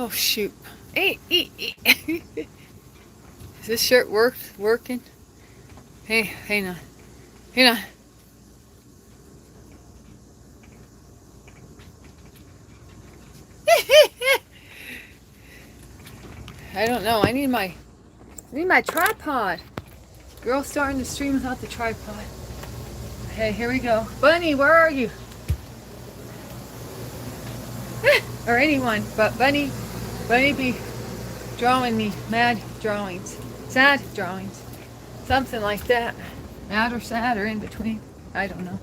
Oh shoot. Hey, is this shirt working? Hey, hang on. Hang on. I don't know. I need my tripod. Girl starting to stream without the tripod. Okay, here we go. Bunny, where are you? Or anyone, but Bunny be drawing me mad drawings. Sad drawings. Something like that. Mad or sad or in between. I don't know.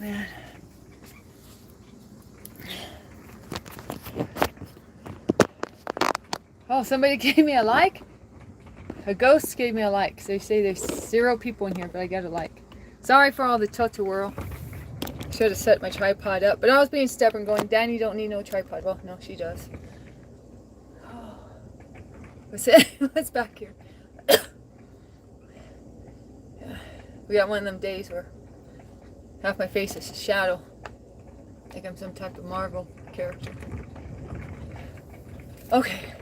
Man. Oh, somebody gave me a like? A ghost gave me a like. They say there's 0 people in here, but I got a like. Sorry for all the twirl. Should have set my tripod up. But I was being stubborn going, Danny don't need no tripod. Well, no, she does. Oh. What's back here? We got one of them days where half my face is a shadow. Like I'm some type of Marvel character. Okay.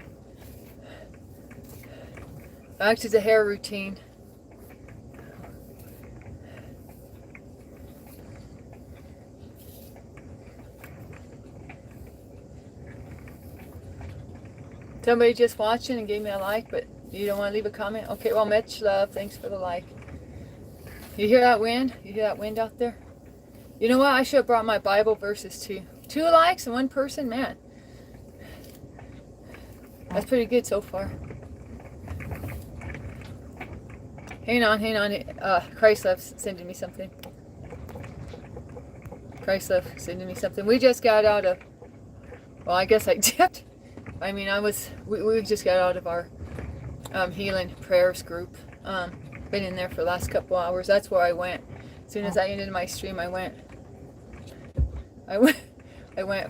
Back to the hair routine. Somebody just watching and gave me a like, but you don't want to leave a comment? Okay, well, much love. Thanks for the like. You hear that wind? You hear that wind out there? You know what? I should have brought my Bible verses too. 2 likes and 1 person? Man. That's pretty good so far. Hang on. Christlove's sending me something. Christlove sending me something. We just got out of... Well, I guess I did. I mean, we just got out of our healing prayers group. Been in there for the last couple hours. That's where I went. As soon as I ended my stream, I went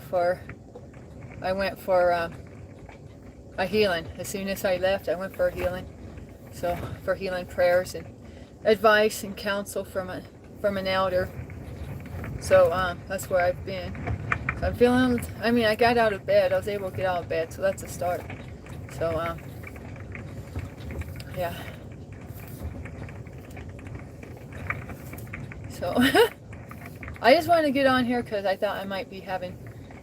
for a healing. As soon as I left, I went for a healing. So for healing prayers and advice and counsel from an elder. So that's where I've been. So I'm feeling. I mean, I got out of bed. I was able to get out of bed, so that's a start. So yeah. So I just wanted to get on here because I thought I might be having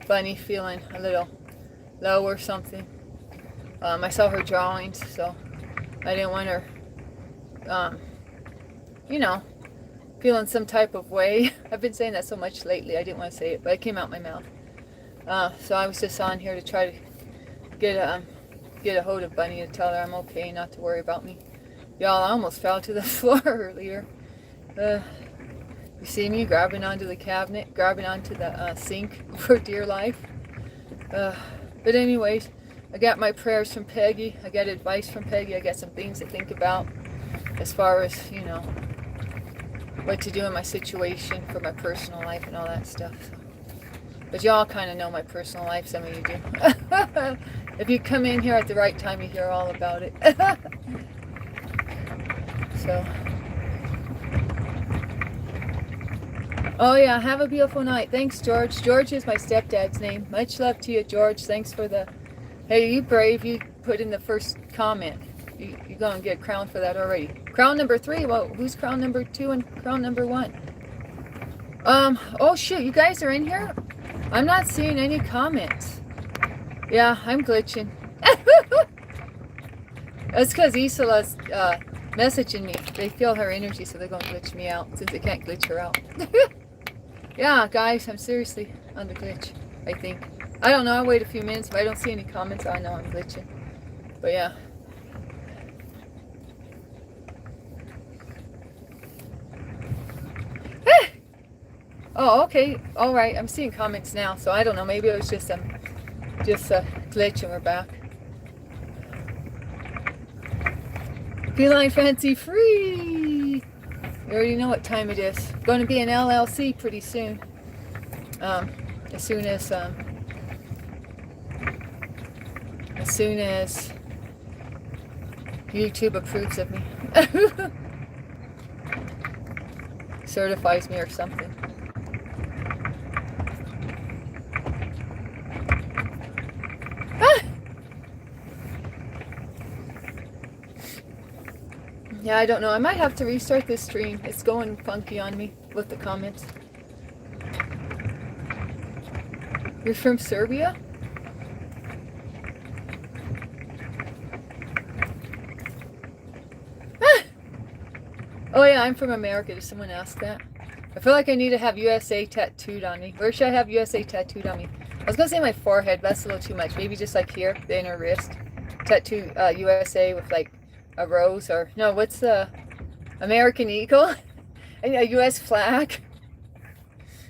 Bunny feeling a little low or something. I saw her drawings, so I didn't want her, feeling some type of way. I've been saying that so much lately, I didn't want to say it, but it came out my mouth. So I was just on here to try to get a hold of Bunny to tell her I'm okay, not to worry about me. Y'all, I almost fell to the floor earlier. You see me grabbing onto the cabinet, grabbing onto the sink for dear life. But anyways, I got my prayers from Peggy. I got advice from Peggy. I got some things to think about as far as, what to do in my situation for my personal life and all that stuff. So. But y'all kind of know my personal life. Some of you do. If you come in here at the right time, you hear all about it. So. Oh yeah, have a beautiful night. Thanks, George. George is my stepdad's name. Much love to you, George. Thanks for the... Hey, you brave. You put in the first comment. You're going to get a crown for that already. Crown number 3. Well, who's crown number 2 and crown number 1? Oh shoot, you guys are in here? I'm not seeing any comments. Yeah, I'm glitching. That's because Isola's messaging me. They feel her energy, so they're going to glitch me out since they can't glitch her out. Yeah, guys, I'm seriously on the glitch, I think. I don't know, I'll wait a few minutes. If I don't see any comments, I know I'm glitching. But yeah. Oh, okay. All right, I'm seeing comments now, so I don't know. Maybe it was just a glitch and we're back. Feline Fancy free! You already know what time it is. Going to be an LLC pretty soon. As soon as YouTube approves of me. Certifies me or something. Ah! Yeah, I don't know. I might have to restart this stream. It's going funky on me with the comments. You're from Serbia? Oh yeah, I'm from America. Did someone ask that? I feel like I need to have USA tattooed on me. Where should I have USA tattooed on me? I was gonna say my forehead, but that's a little too much. Maybe just like here, the inner wrist. Tattoo USA with like a rose, or no, what's the American eagle? And a US flag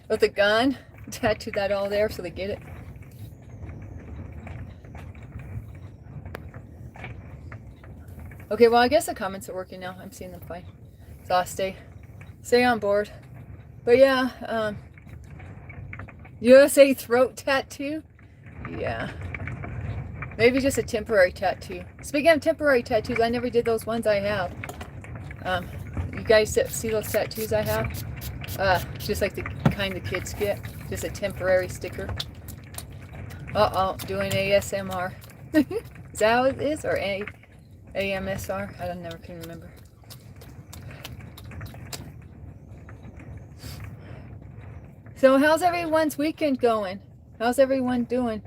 with a gun. Tattoo that all there so they get it. Okay, well I guess the comments are working now. I'm seeing them fine. So I'll stay on board. But yeah, USA throat tattoo. Yeah. Maybe just a temporary tattoo. Speaking of temporary tattoos, I never did those ones I have. You guys see those tattoos I have? Just like the kind the kids get. Just a temporary sticker. Uh-oh, doing ASMR. Is that how it is? Or AMSR? I never can remember. So how's everyone's weekend going? How's everyone doing?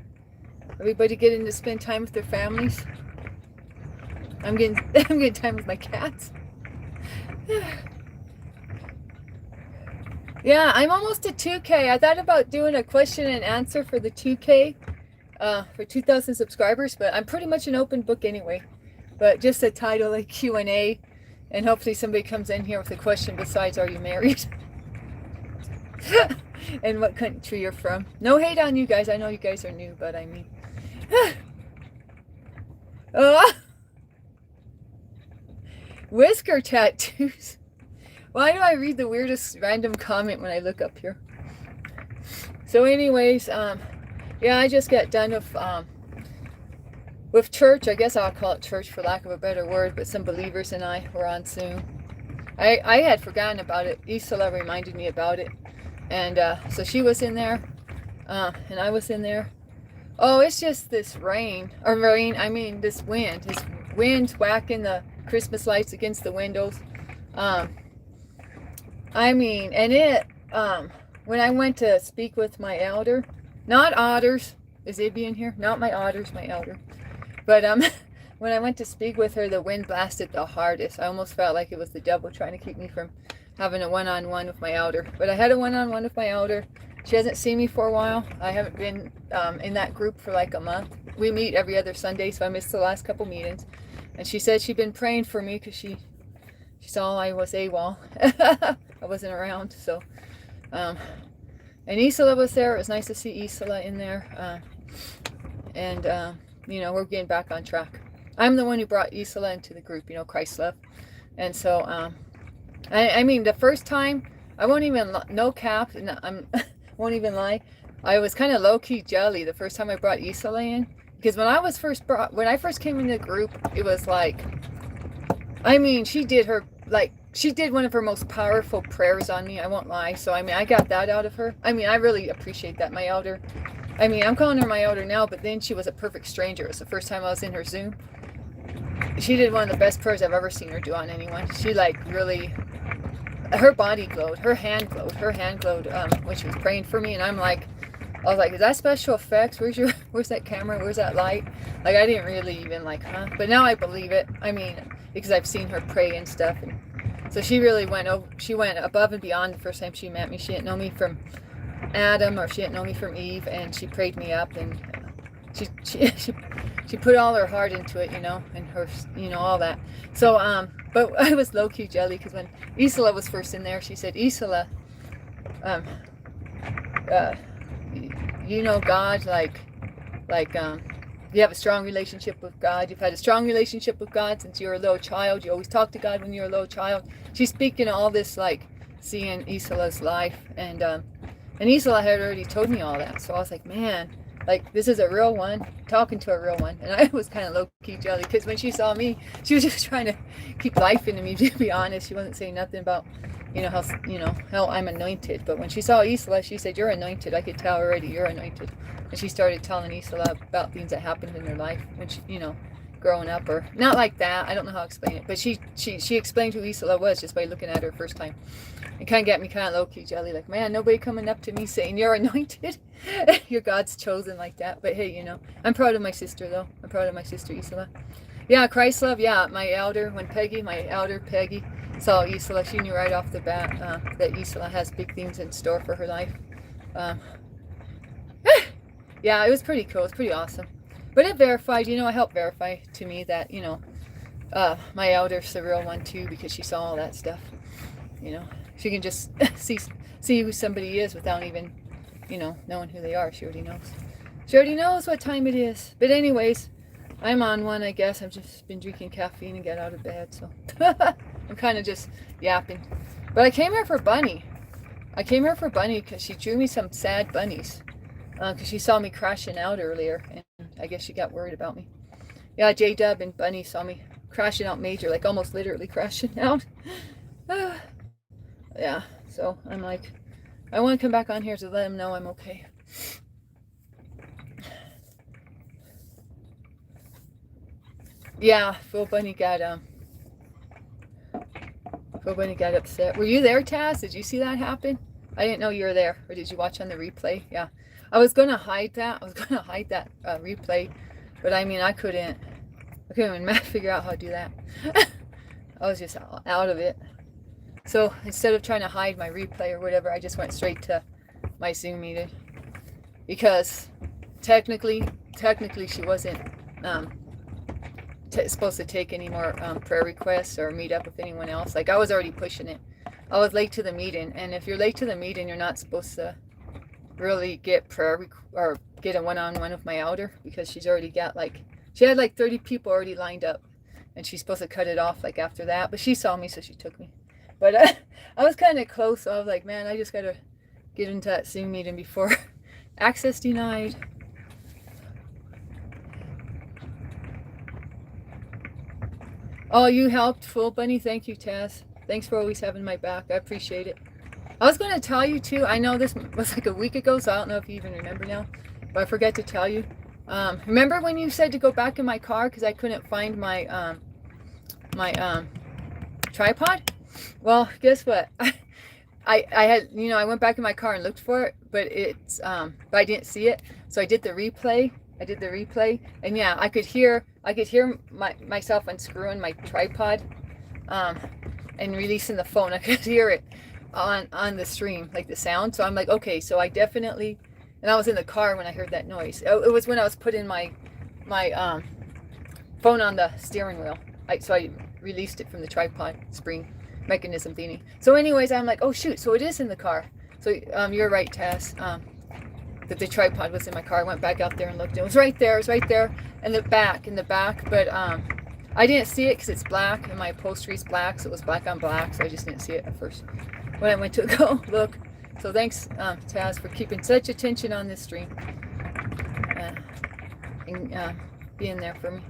Everybody getting to spend time with their families? I'm getting time with my cats. Yeah, I'm almost at 2K. I thought about doing a question and answer for the 2K for 2,000 subscribers, but I'm pretty much an open book anyway. But just a title like Q&A, and hopefully somebody comes in here with a question besides, are you married? And what country you're from. No hate on you guys. I know you guys are new, but I mean... Whisker tattoos. Why do I read the weirdest random comment when I look up here? So anyways, yeah, I just got done with church. I guess I'll call it church for lack of a better word, but some believers and I were on Zoom. I had forgotten about it. Isola reminded me about it. And so she was in there, and I was in there. Oh, it's just this this wind. This wind whacking the Christmas lights against the windows. I mean, and it, when I went to speak with my elder, not otters, is Ibby in here? Not my otters, my elder. But when I went to speak with her, the wind blasted the hardest. I almost felt like it was the devil trying to keep me from having a one-on-one with my elder. But I had a one-on-one with my elder. She hasn't seen me for a while. I haven't been in that group for like a month. We meet every other Sunday, so I missed the last couple meetings. And she said she'd been praying for me because she saw I was AWOL. I wasn't around, so. And Isola was there. It was nice to see Isola in there. You know, we're getting back on track. I'm the one who brought Isola into the group, you know, Christ love. And so, I mean, the first time, I won't even, no cap, won't even lie. I was kind of low-key jelly the first time I brought Isola in. Because when I first came in the group, it was like, I mean, she did one of her most powerful prayers on me, I won't lie. So, I mean, I got that out of her. I mean, I really appreciate that, my elder. I mean, I'm calling her my elder now, but then she was a perfect stranger. It was the first time I was in her Zoom. She did one of the best prayers I've ever seen her do on anyone. She, like, really, her body glowed, her hand glowed when she was praying for me. And I was like, is that special effects? Where's that camera? Where's that light? Like, I didn't really even huh? But now I believe it. I mean, because I've seen her pray and stuff. And so she really went above and beyond the first time she met me. She didn't know me from Adam, or she didn't know me from Eve, and she prayed me up, and she put all her heart into it, you know, and her, you know, all that. So, but I was low-key jelly, because when Isola was first in there, she said, Isola, you know God, you have a strong relationship with God. You've had a strong relationship with God since you were a little child. You always talk to God when you were a little child. She's speaking all this, like, seeing Isola's life, and Isola had already told me all that. So I was like, man, like, this is a real one, talking to a real one. And I was kind of low-key jelly, because when she saw me, she was just trying to keep life into me, to be honest. She wasn't saying nothing about, how I'm anointed. But when she saw Isola, she said, you're anointed. I could tell already you're anointed. And she started telling Isola about things that happened in her life when she, growing up, or not like that. I don't know how to explain it, but she explained who Isola was just by looking at her first time. It kind of got me kind of low-key jelly, like, man, nobody coming up to me saying you're anointed, you're God's chosen like that. But hey, you know, I'm proud of my sister though. I'm proud of my sister Isola. Yeah, Christ love. Yeah, my elder Peggy saw Isola, she knew right off the bat that Isola has big things in store for her life. Um, yeah, it was pretty cool. It's pretty awesome. But it verified, you know, it helped verify to me that, you know, my elder's the real one too, because she saw all that stuff. You know, she can just see who somebody is without even, you know, knowing who they are. She already knows. She already knows what time it is. But anyways, I'm on one, I guess. I've just been drinking caffeine and got out of bed, so I'm kind of just yapping. But I came here for Bunny. I came here for Bunny because she drew me some sad bunnies. Because she saw me crashing out earlier, and I guess she got worried about me. Yeah, J-Dub and Bunny saw me crashing out major, like almost literally crashing out. Yeah, so I'm like, I want to come back on here to let them know I'm okay. Yeah, Phil Bunny got upset. Were you there, Taz? Did you see that happen? I didn't know you were there. Or did you watch on the replay? Yeah. I was going to hide that. Replay. But I mean, I couldn't even figure out how to do that. I was just out of it. So instead of trying to hide my replay or whatever, I just went straight to my Zoom meeting. Because technically she wasn't supposed to take any more prayer requests or meet up with anyone else. Like, I was already pushing it. I was late to the meeting, and if you're late to the meeting, you're not supposed to really get prayer or get a one-on-one with my elder, because she's already got she had like 30 people already lined up, and she's supposed to cut it off like after that. But she saw me, so she took me. But I was kind of close, so I was like, man, I just gotta get into that Zoom meeting before access denied. Oh, you helped, Full Bunny. Thank you, Taz. Thanks for always having my back. I appreciate it. I was going to tell you too. I know this was like a week ago, so I don't know if you even remember now, but I forgot to tell you. Remember when you said to go back in my car because I couldn't find my tripod? Well, guess what? I had, you know, I went back in my car and looked for it, but but I didn't see it. So I did the replay. And yeah, I could hear myself unscrewing my tripod, and releasing the phone. I could hear it on the stream, like the sound. So I'm like, okay, so I definitely, and I was in the car when I heard that noise. It was when I was putting my phone on the steering wheel. So I released it from the tripod spring mechanism thingy. So anyways, I'm like, oh shoot, so it is in the car. So you're right, Tess. That the tripod was in my car. I went back out there and looked. It was right there. In the back. But I didn't see it because it's black and my upholstery's black, so it was black on black. So I just didn't see it at first when I went to go look. So thanks, Taz, for keeping such attention on this stream and being there for me.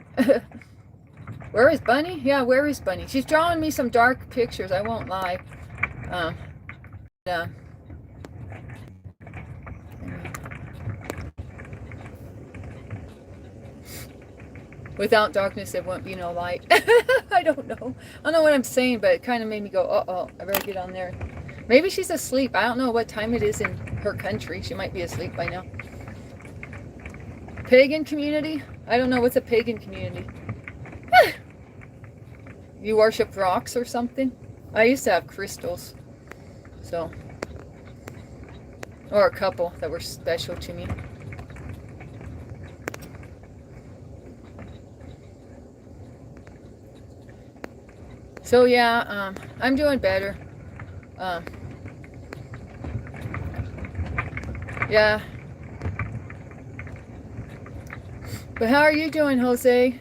Where is Bunny? Yeah, where is Bunny? She's drawing me some dark pictures. I won't lie. Without darkness, there won't be no light. I don't know. I don't know what I'm saying, but it kind of made me go, uh-oh, I better get on there. Maybe she's asleep. I don't know what time it is in her country. She might be asleep by now. Pagan community? I don't know. What's a pagan community? You worship rocks or something? I used to have crystals. So. Or a couple that were special to me. So yeah, I'm doing better. Yeah. But how are you doing, Jose?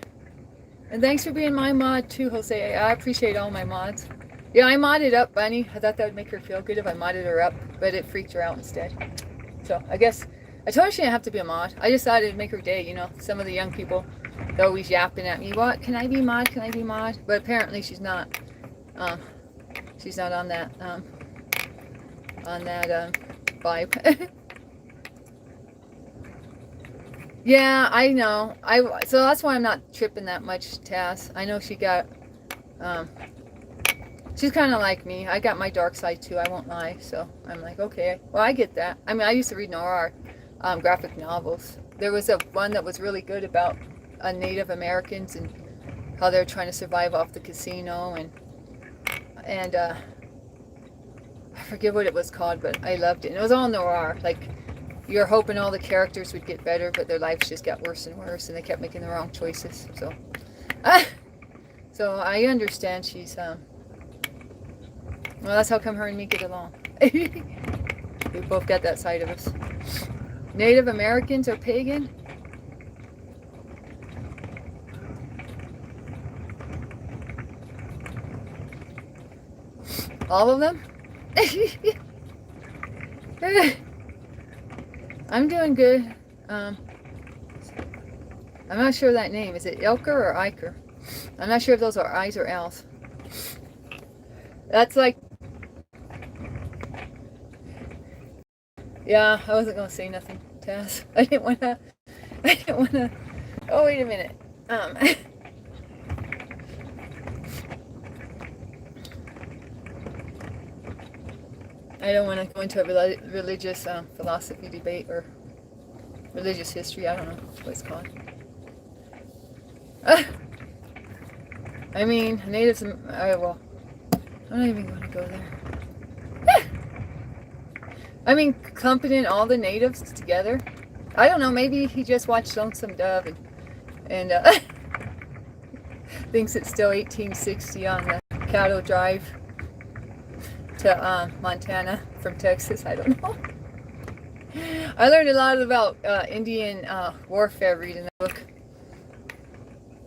And thanks for being my mod too, Jose. I appreciate all my mods. Yeah, I modded up Bunny. I thought that would make her feel good if I modded her up, but it freaked her out instead. So I guess I told her she didn't have to be a mod. I just thought it'd make her day, you know. Some of the young people, they're always yapping at me, what, can I be mod, can I be mod? But apparently she's not on that vibe. Yeah, I know. So that's why I'm not tripping that much, Taz. I know she got, um, she's kind of like me. I got my dark side too. I won't lie. So I'm like, okay, well, I get that. I mean, I used to read noir, graphic novels. There was a one that was really good about Native Americans and how they're trying to survive off the casino, and I forget what it was called, but I loved it. And it was all noir. Like, you're hoping all the characters would get better, but their lives just got worse and worse, and they kept making the wrong choices. So, so I understand she's well, that's how come her and me get along. We both got that side of us. Native Americans are pagan. All of them? I'm doing good. I'm not sure that name. Is it Ilker or Iker? I'm not sure if those are I's or L's. That's like... Yeah, I wasn't going to say nothing, Taz. I didn't want to... Oh, wait a minute. I don't want to go into a religious philosophy debate or religious history. I don't know what it's called. I mean, natives... well, I'm not even going to go there. I mean, clumping all the natives together. I don't know, maybe he just watched Lonesome Dove and thinks it's still 1860 on the cattle drive to Montana from Texas. I don't know. I learned a lot about Indian warfare reading the book.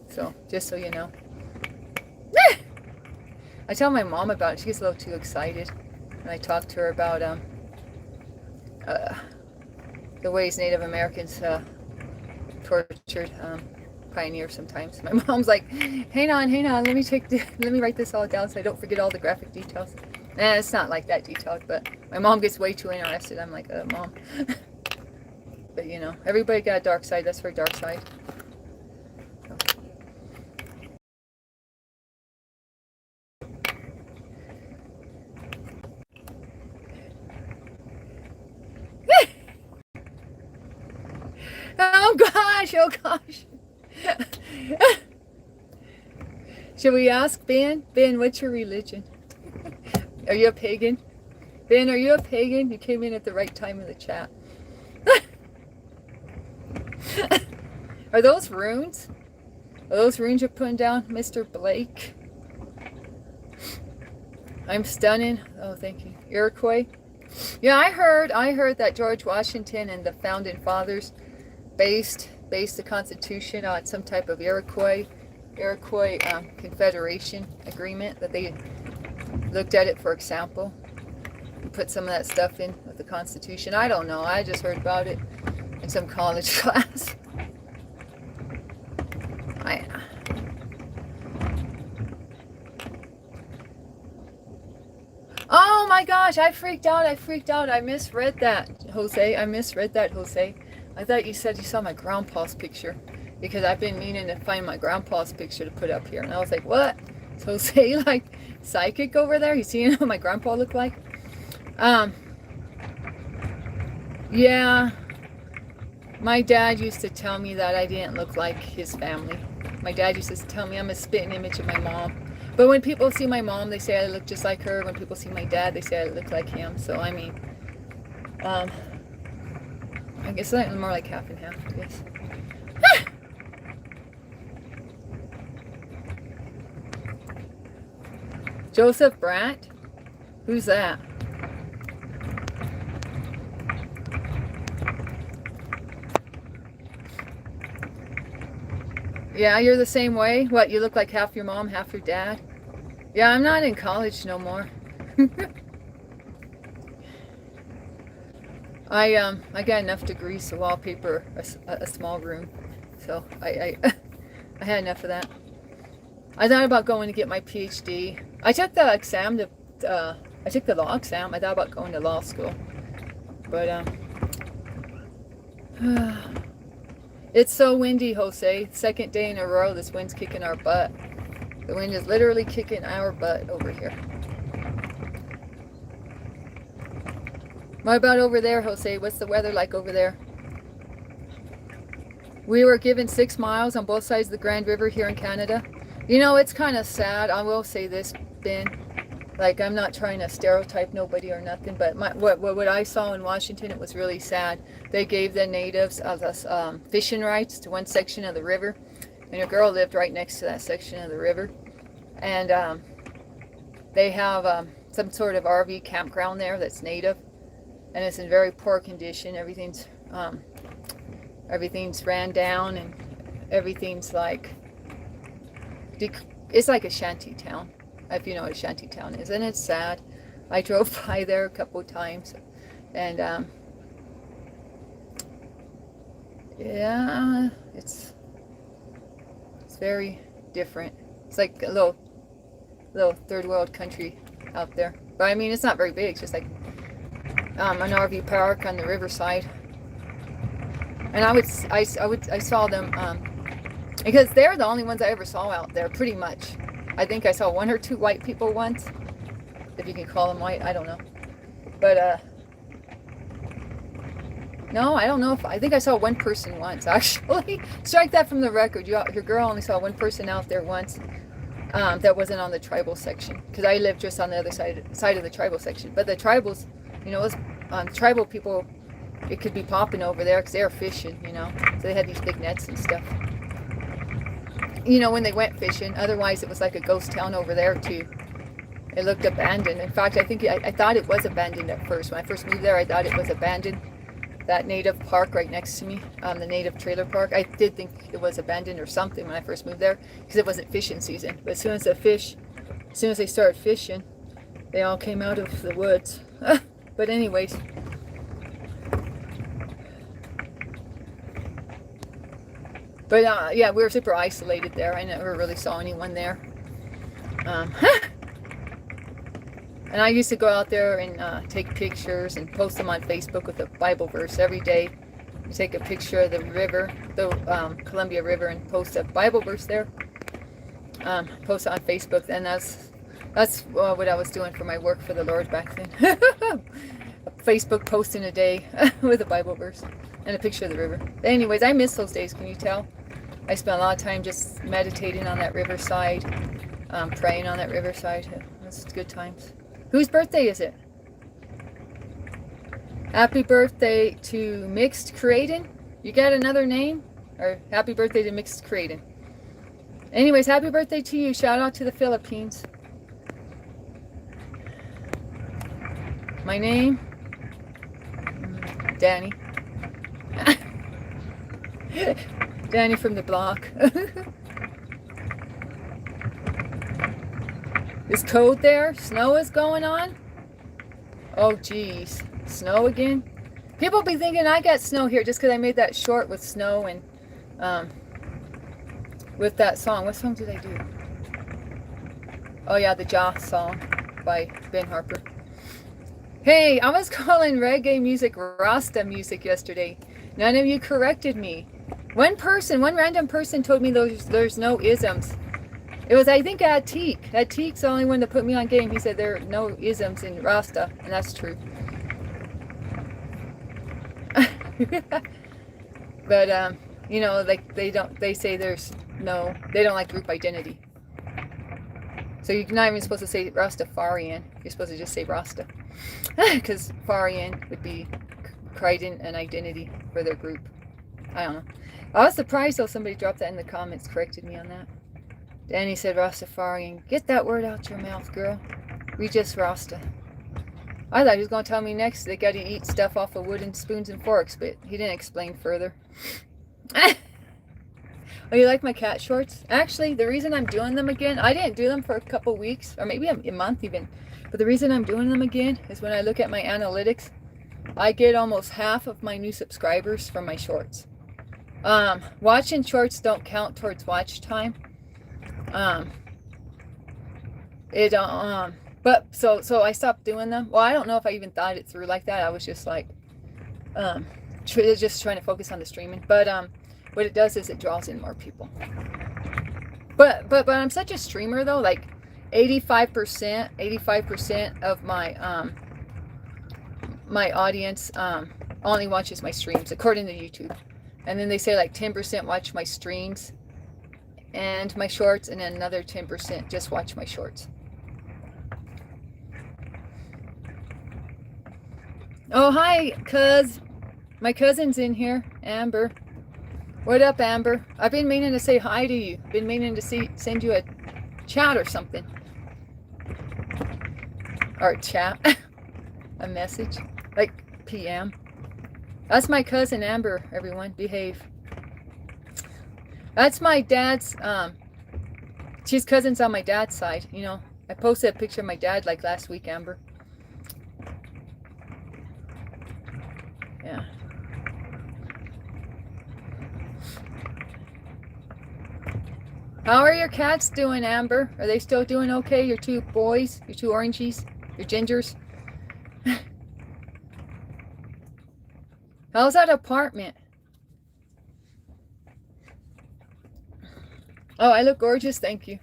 So, just so you know. I tell my mom about it. She gets a little too excited. And I talk to her about the ways Native Americans tortured pioneers sometimes. My mom's like, hang on, let me write this all down so I don't forget all the graphic details. It's not like that detailed, but my mom gets way too interested. I'm like, Mom. But you know, everybody got a dark side. That's her dark side. Oh gosh, oh gosh. Should we ask Ben? Ben, what's your religion? Are you a pagan? Ben, are you a pagan? You came in at the right time in the chat. Are those runes? Are those runes you're putting down, Mr. Blake? I'm stunning. Oh, thank you. Iroquois? Yeah, I heard that George Washington and the founding fathers based the Constitution on some type of Iroquois Confederation agreement, that they looked at it for example and put some of that stuff in with the Constitution. I don't know. I just heard about it in some college class. Oh my gosh, I freaked out. I misread that, Jose. I thought you said you saw my grandpa's picture, because I've been meaning to find my grandpa's picture to put up here. And I was like, what? So Jose, like, psychic over there? You seeing what my grandpa looked like? Yeah. My dad used to tell me that I didn't look like his family. My dad used to tell me I'm a spitting image of my mom. But when people see my mom, they say I look just like her. When people see my dad, they say I look like him. So, I mean, I guess that's more like half and half, I guess. Joseph Brandt? Who's that? Yeah, you're the same way? What, you look like half your mom, half your dad? Yeah, I'm not in college no more. I got enough degrees to wallpaper a small room. So I had enough of that. I thought about going to get my PhD. I took the exam I took the law exam. I thought about going to law school. But It's so windy, Jose. Second day in a row, this wind's kicking our butt. The wind is literally kicking our butt over here. What about over there, Jose? What's the weather like over there? We were given 6 miles on both sides of the Grand River here in Canada. You know, it's kind of sad. I will say this, Ben. Like, I'm not trying to stereotype nobody or nothing, but what I saw in Washington, it was really sad. They gave the natives fishing rights to one section of the river, and a girl lived right next to that section of the river. And they have some sort of RV campground there that's native, and it's in very poor condition. Everything's ran down, and everything's like, it's like a shanty town, if you know what a shanty town is, and it's sad. I drove by there a couple of times, and yeah, it's very different. It's like a little third world country out there, but I mean, it's not very big. It's just like an RV park on the riverside. And I saw them because they're the only ones I ever saw out there, pretty much. I think I saw 1 or 2 white people once, if you can call them white. I don't know, but no, I don't know if I think I saw 1 person once, actually. Strike that from the record. Your girl only saw 1 person out there once. That wasn't on the tribal section, because I live just on the other side of the tribal section. But the tribals, you know, tribal people, it could be popping over there because they were fishing, you know. So they had these big nets and stuff, you know, when they went fishing. Otherwise, it was like a ghost town over there too. It looked abandoned. In fact, I thought it was abandoned at first. When I first moved there, I thought it was abandoned. That native park right next to me, the native trailer park, I did think it was abandoned or something when I first moved there, because it wasn't fishing season. But as soon as they started fishing, they all came out of the woods. But anyways, but yeah, we were super isolated there. I never really saw anyone there. And I used to go out there and take pictures and post them on Facebook with a Bible verse every day. You take a picture of the river, the Columbia River, and post a Bible verse there. Post it on Facebook, and that's what I was doing for my work for the Lord back then. A Facebook post in a day with a Bible verse and a picture of the river. Anyways, I miss those days. Can you tell? I spent a lot of time just meditating on that riverside, praying on that riverside. That's good times. Whose birthday is it? Happy birthday to Mixed Creating. You got another name? Or happy birthday to Mixed Creating. Anyways, happy birthday to you. Shout out to the Philippines. My name? Danny. Danny from the block. Is cold there? Snow is going on? Oh geez. Snow again? People be thinking I got snow here just because I made that short with snow and with that song. What song did I do? Oh yeah, the Joss song by Ben Harper. Hey, I was calling reggae music Rasta music yesterday. None of you corrected me. One random person told me there's no isms. It was, I think, Atik. Atik's the only one that put me on game. He said there are no isms in Rasta, and that's true. But you know, like they say they don't like group identity. So you're not even supposed to say Rastafarian. You're supposed to just say Rasta, because Farian would be creating an identity for their group. I don't know. I was surprised though somebody dropped that in the comments, corrected me on that. Danny said Rastafarian. Get that word out your mouth, girl. We just Rasta. I thought he was going to tell me next they got to eat stuff off of wooden spoons and forks, but he didn't explain further. Oh, you like my cat shorts? Actually, the reason I'm doing them again, I didn't do them for a couple weeks, or maybe a month even, but the reason I'm doing them again is when I look at my analytics, I get almost half of my new subscribers from my shorts. Watching shorts don't count towards watch time. But so I stopped doing them. Well, I don't know if I even thought it through like that. I was just like, just trying to focus on the streaming. But what it does is it draws in more people. But I'm such a streamer though, like 85% of my my audience only watches my streams according to YouTube. And then they say like 10% watch my streams and my shorts, and then another 10% just watch my shorts. Oh, hi, cuz. My cousin's in here, Amber. What up, Amber? I've been meaning to say hi to you. Been meaning to send you a chat or something. Or a chat. A message. Like PM. That's my cousin Amber, everyone. Behave. That's my dad's, she's cousins on my dad's side, you know. I posted a picture of my dad like last week, Amber. Yeah. How are your cats doing, Amber? Are they still doing okay? Your two boys, your two orangies, your gingers? How's that apartment? Oh, I look gorgeous, thank you.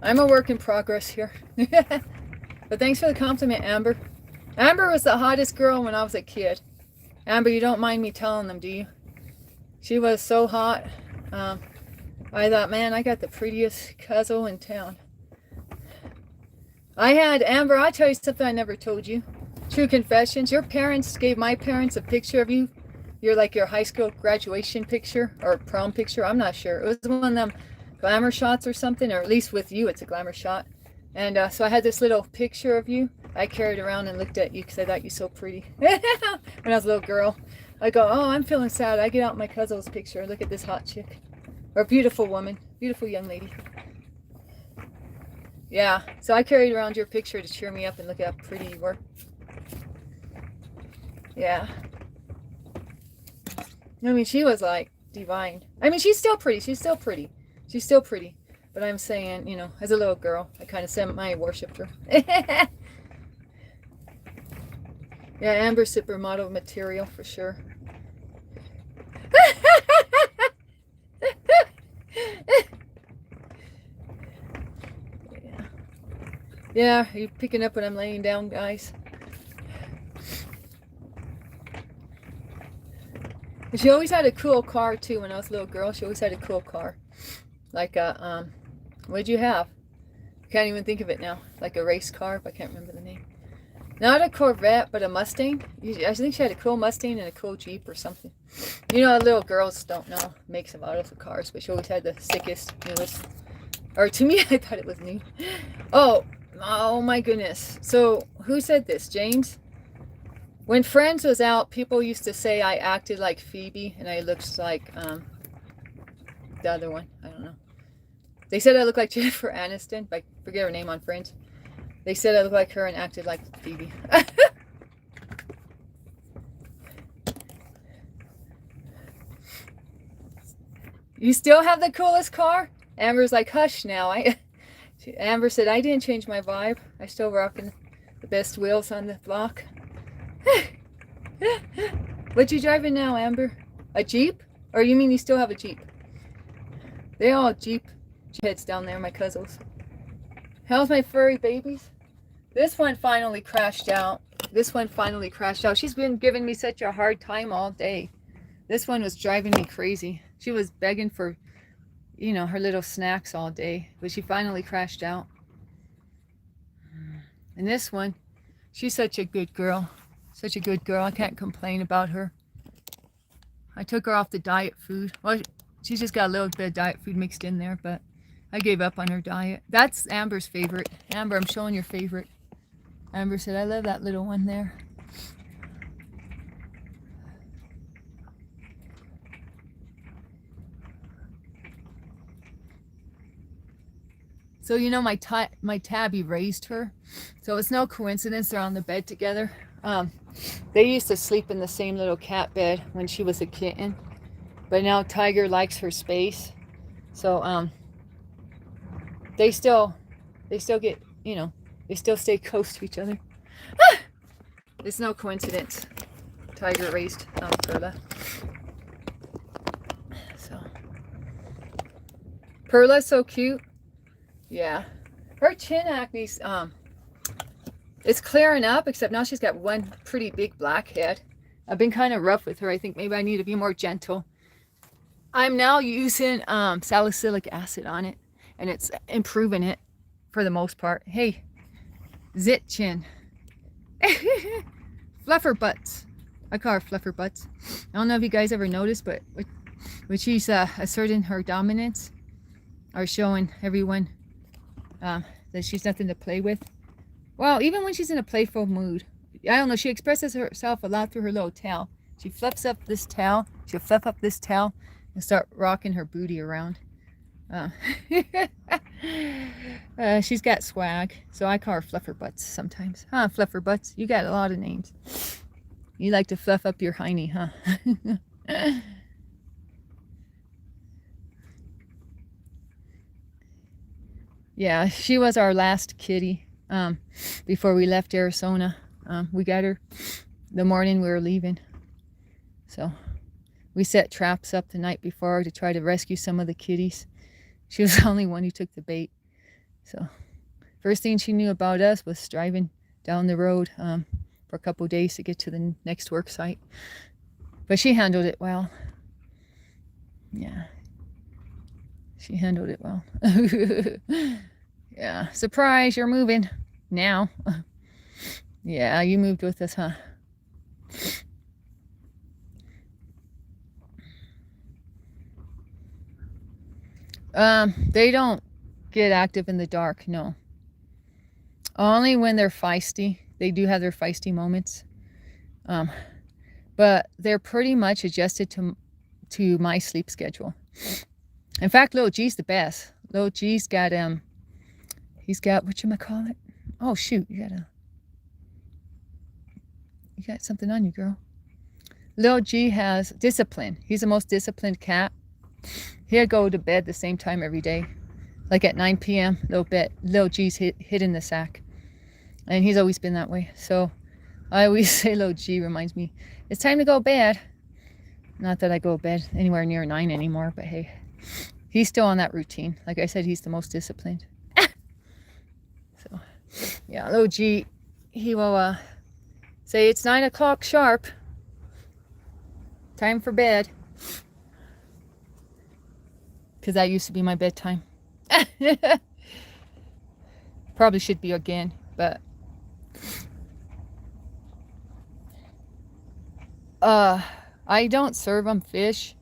I'm a work in progress here. But thanks for the compliment, Amber. Amber was the hottest girl when I was a kid. Amber, you don't mind me telling them, do you? She was so hot. I thought, man, I got the prettiest cousin in town. I had, Amber, I'll tell you something I never told you. True confessions. Your parents gave my parents a picture of you. You're like your high school graduation picture or prom picture. I'm not sure. It was one of them glamour shots or something, or at least with you, it's a glamour shot. And so I had this little picture of you. I carried around and looked at you because I thought you so pretty. When I was a little girl, I go, oh, I'm feeling sad. I get out my cousin's picture. Look at this hot chick. Or beautiful woman. Beautiful young lady. Yeah, so I carried around your picture to cheer me up and look at how pretty you were. Yeah. I mean, she was like divine. I mean, she's still pretty. She's still pretty. She's still pretty. But I'm saying, you know, as a little girl, I kind of semi-worshipped her. Yeah, Amber supermodel material for sure. Yeah, are you picking up when I'm laying down, guys? She always had a cool car too. When I was a little girl, she always had a cool car, like a what'd you have? Can't even think of it now. Like a race car, but I can't remember the name. Not a Corvette, but a Mustang. I think she had a cool Mustang and a cool Jeep or something. You know, little girls don't know makes and models of cars, but she always had the sickest, newest. Or to me, I thought it was new. Oh my goodness. So who said this? James? When Friends was out, people used to say I acted like Phoebe and I looked like the other one. I don't know. They said I looked like Jennifer Aniston, but I forget her name on Friends. They said I looked like her and acted like Phoebe. You still have the coolest car? Amber's like, hush now. Amber said, I didn't change my vibe. I still rocking the best wheels on the block. What you driving now, Amber? A Jeep? Or you mean you still have a Jeep? They all Jeep heads down there, my cousins. How's my furry babies? This one finally crashed out. She's been giving me such a hard time all day. This one was driving me crazy. She was begging for, you know, her little snacks all day. But she finally crashed out. And this one, she's such a good girl. Such a good girl. I can't complain about her. I took her off the diet food. Well, she's just got a little bit of diet food mixed in there, but I gave up on her diet. That's Amber's favorite. Amber, I'm showing your favorite. Amber said, I love that little one there. So, you know, my tabby raised her. So it's no coincidence they're on the bed together. They used to sleep in the same little cat bed when she was a kitten. But now Tiger likes her space. So, they still get, you know, they still stay close to each other. It's no coincidence. Tiger raised Perla. So, Perla's so cute. Yeah. Her chin acne's, it's clearing up, except now she's got one pretty big blackhead. I've been kind of rough with her. I think maybe I need to be more gentle. I'm now using salicylic acid on it, and it's improving it for the most part. Hey, zit chin. Fluffer butts. I call her fluffer butts. I don't know if you guys ever noticed, but when she's asserting her dominance or showing everyone that she's nothing to play with. Well, even when she's in a playful mood, I don't know, she expresses herself a lot through her little tail. She fluffs up this tail, she'll fluff up this tail and start rocking her booty around. She's got swag, so I call her fluffer butts sometimes. Huh, fluffer butts? You got a lot of names. You like to fluff up your hiney, huh? Yeah, she was our last kitty before we left Arizona. We got her the morning we were leaving. So we set traps up the night before to try to rescue some of the kitties. She was the only one who took the bait. So first thing she knew about us was driving down the road for a couple of days to get to the next work site. But she handled it well. Yeah. She handled it well. Yeah. Surprise, you're moving now. Yeah, you moved with us, huh? They don't get active in the dark, no. Only when they're feisty. They do have their feisty moments. But they're pretty much adjusted to my sleep schedule. In fact, little G's the best. Little G's got he's got, whatchamacallit? Oh shoot, you got something on you, girl. Little G has discipline. He's the most disciplined cat. He'll go to bed the same time every day. Like at 9 p.m. Little G's hid in the sack. And he's always been that way. So I always say Little G reminds me, it's time to go to bed. Not that I go to bed anywhere near 9 anymore, but hey, he's still on that routine. Like I said, he's the most disciplined. So yeah, Little G, he will say it's 9 o'clock sharp. Time for bed. Because that used to be my bedtime. Probably should be again, but I don't serve them fish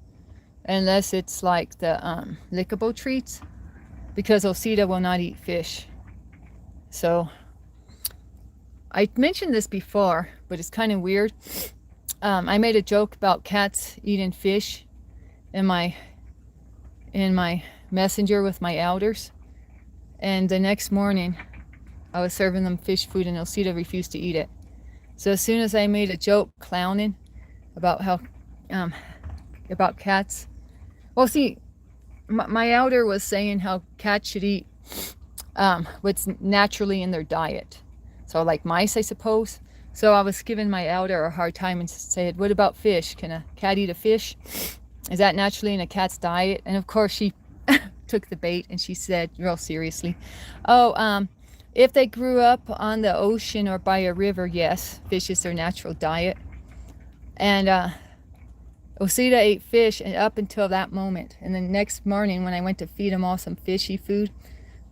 unless it's like the lickable treats, because Osita will not eat fish. So I mentioned this before, but it's kind of weird. I made a joke about cats eating fish in my messenger with my elders, and the next morning I was serving them fish food and Osita refused to eat it. So as soon as I made a joke clowning about how about cats, well, see, my elder was saying how cats should eat what's naturally in their diet, so like mice, I suppose. So I was giving my elder a hard time and said, what about fish? Can a cat eat a fish? Is that naturally in a cat's diet? And of course she took the bait and she said real seriously, oh, if they grew up on the ocean or by a river, yes, fish is their natural diet. And Osita ate fish and up until that moment. And the next morning when I went to feed them all some fishy food,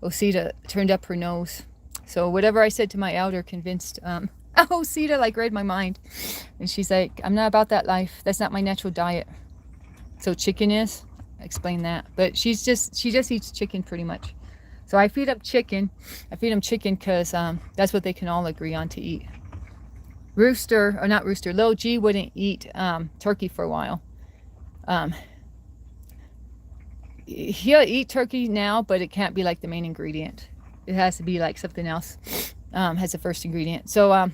Osita turned up her nose. So whatever I said to my elder convinced Osita, like, read my mind. And she's like, I'm not about that life. That's not my natural diet. So chicken is? I explained that. But she just eats chicken pretty much. So I feed up chicken. I feed them chicken because that's what they can all agree on to eat. Rooster, or not Rooster, Lil G wouldn't eat turkey for a while. He'll eat turkey now, but it can't be like the main ingredient. It has to be like something else as the first ingredient. So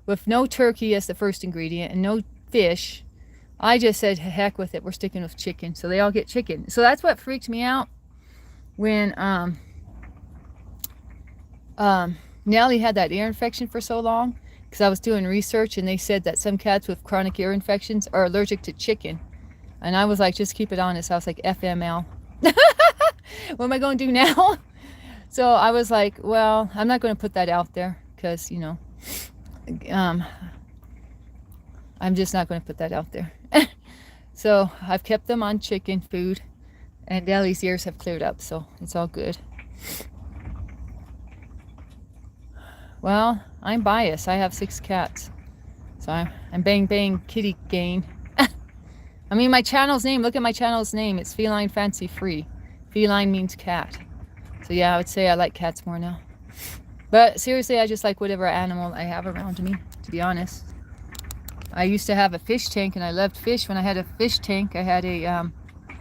with no turkey as the first ingredient and no fish, I just said, heck with it, we're sticking with chicken. So they all get chicken. So that's what freaked me out when Nellie had that ear infection for so long, because I was doing research and they said that some cats with chronic ear infections are allergic to chicken. And I was like, just keep it honest. I was like, FML. What am I going to do now? So I was like, well, I'm not going to put that out there because, you know, I'm just not going to put that out there. So I've kept them on chicken food, and Deli's ears have cleared up, so it's all good. Well, I'm biased. I have 6 cats. So I'm bang bang kitty gang. I mean, my channel's name, look at my channel's name. It's Feline Fancy Free. Feline means cat. So yeah, I would say I like cats more now. But seriously, I just like whatever animal I have around me, to be honest. I used to have a fish tank, and I loved fish. When I had a fish tank, I had a,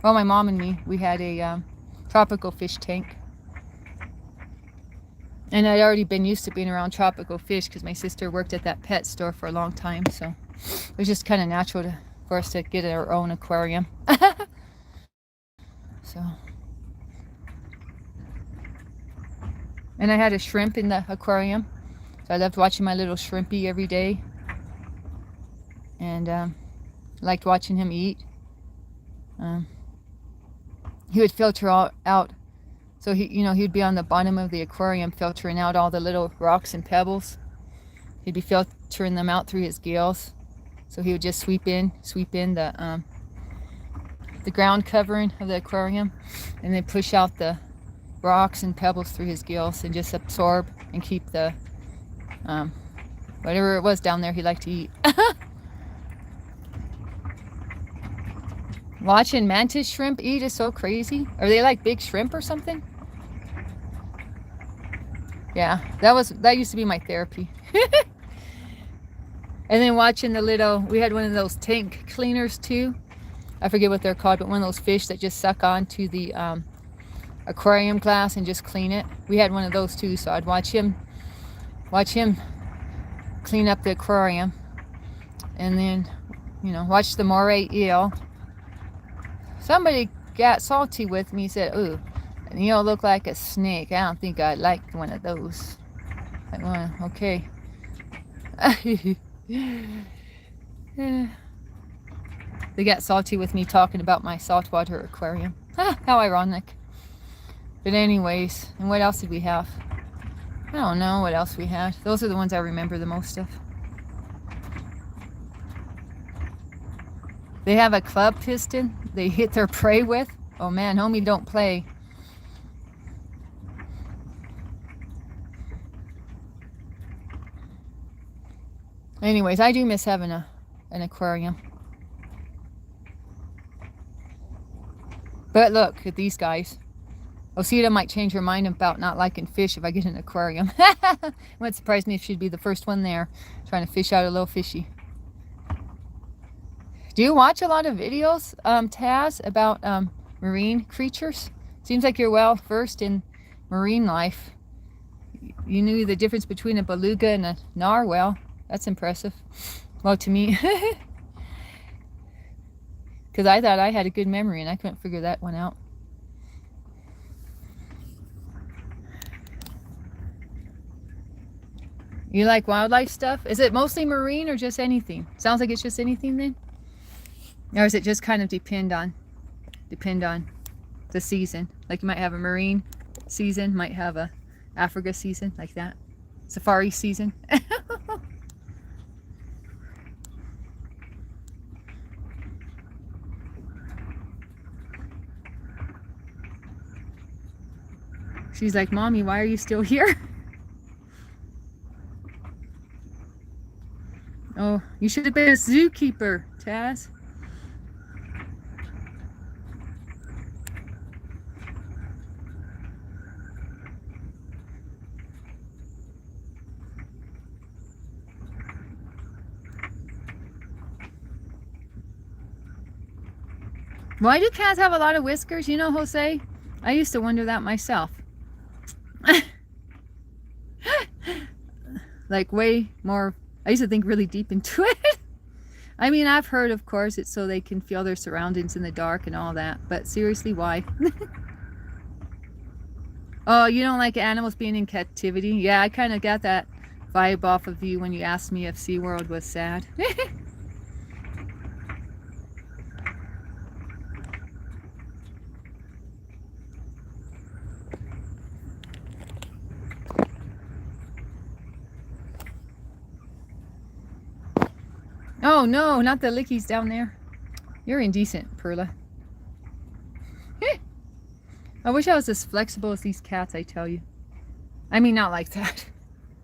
well, my mom and me, we had a tropical fish tank. And I'd already been used to being around tropical fish because my sister worked at that pet store for a long time. So it was just kind of natural for us to get our own aquarium. So. And I had a shrimp in the aquarium. So I loved watching my little shrimpy every day. And liked watching him eat. He would filter out. So he'd be on the bottom of the aquarium filtering out all the little rocks and pebbles. He'd be filtering them out through his gills. So he would just sweep in the ground covering of the aquarium, and then push out the rocks and pebbles through his gills and just absorb and keep the whatever it was down there he liked to eat. Watching mantis shrimp eat is so crazy. Are they like big shrimp or something? Yeah, that used to be my therapy. And then watching we had one of those tank cleaners too. I forget what they're called, but one of those fish that just suck onto the aquarium glass and just clean it. We had one of those too, so I'd watch him clean up the aquarium, and then watch the moray eel. Somebody got salty with me, said, "Ooh, an eel look like a snake. I don't think I'd like one of those." Like, well, okay. They got salty with me talking about my saltwater aquarium. How ironic. But anyways, and what else did we have? I don't know what else we had. Those are the ones I remember the most of. They have a club piston they hit their prey with. Oh man, homie, don't play. Anyways, I do miss having an aquarium. But look at these guys. Osita might change her mind about not liking fish if I get an aquarium. It wouldn't surprise me if she'd be the first one there trying to fish out a little fishy. Do you watch a lot of videos, Taz, about marine creatures? Seems like you're well versed in marine life. You knew the difference between a beluga and a narwhal. That's impressive. Well, to me. Because I thought I had a good memory and I couldn't figure that one out. You like wildlife stuff? Is it mostly marine or just anything? Sounds like it's just anything then? Or is it just kind of depend on the season? Like you might have a marine season, might have a Africa season, like that. Safari season. She's like, "Mommy, why are you still here?" Oh, you should have been a zookeeper, Taz. Why do cats have a lot of whiskers? You know, Jose? I used to wonder that myself. Like way more, I used to think really deep into it. I mean, I've heard, of course, it's so they can feel their surroundings in the dark and all that. But seriously, why? Oh, you don't like animals being in captivity? Yeah, I kind of got that vibe off of you when you asked me if SeaWorld was sad. Oh no, not the lickies down there. You're indecent, Perla. I wish I was as flexible as these cats, I tell you. I mean, not like that.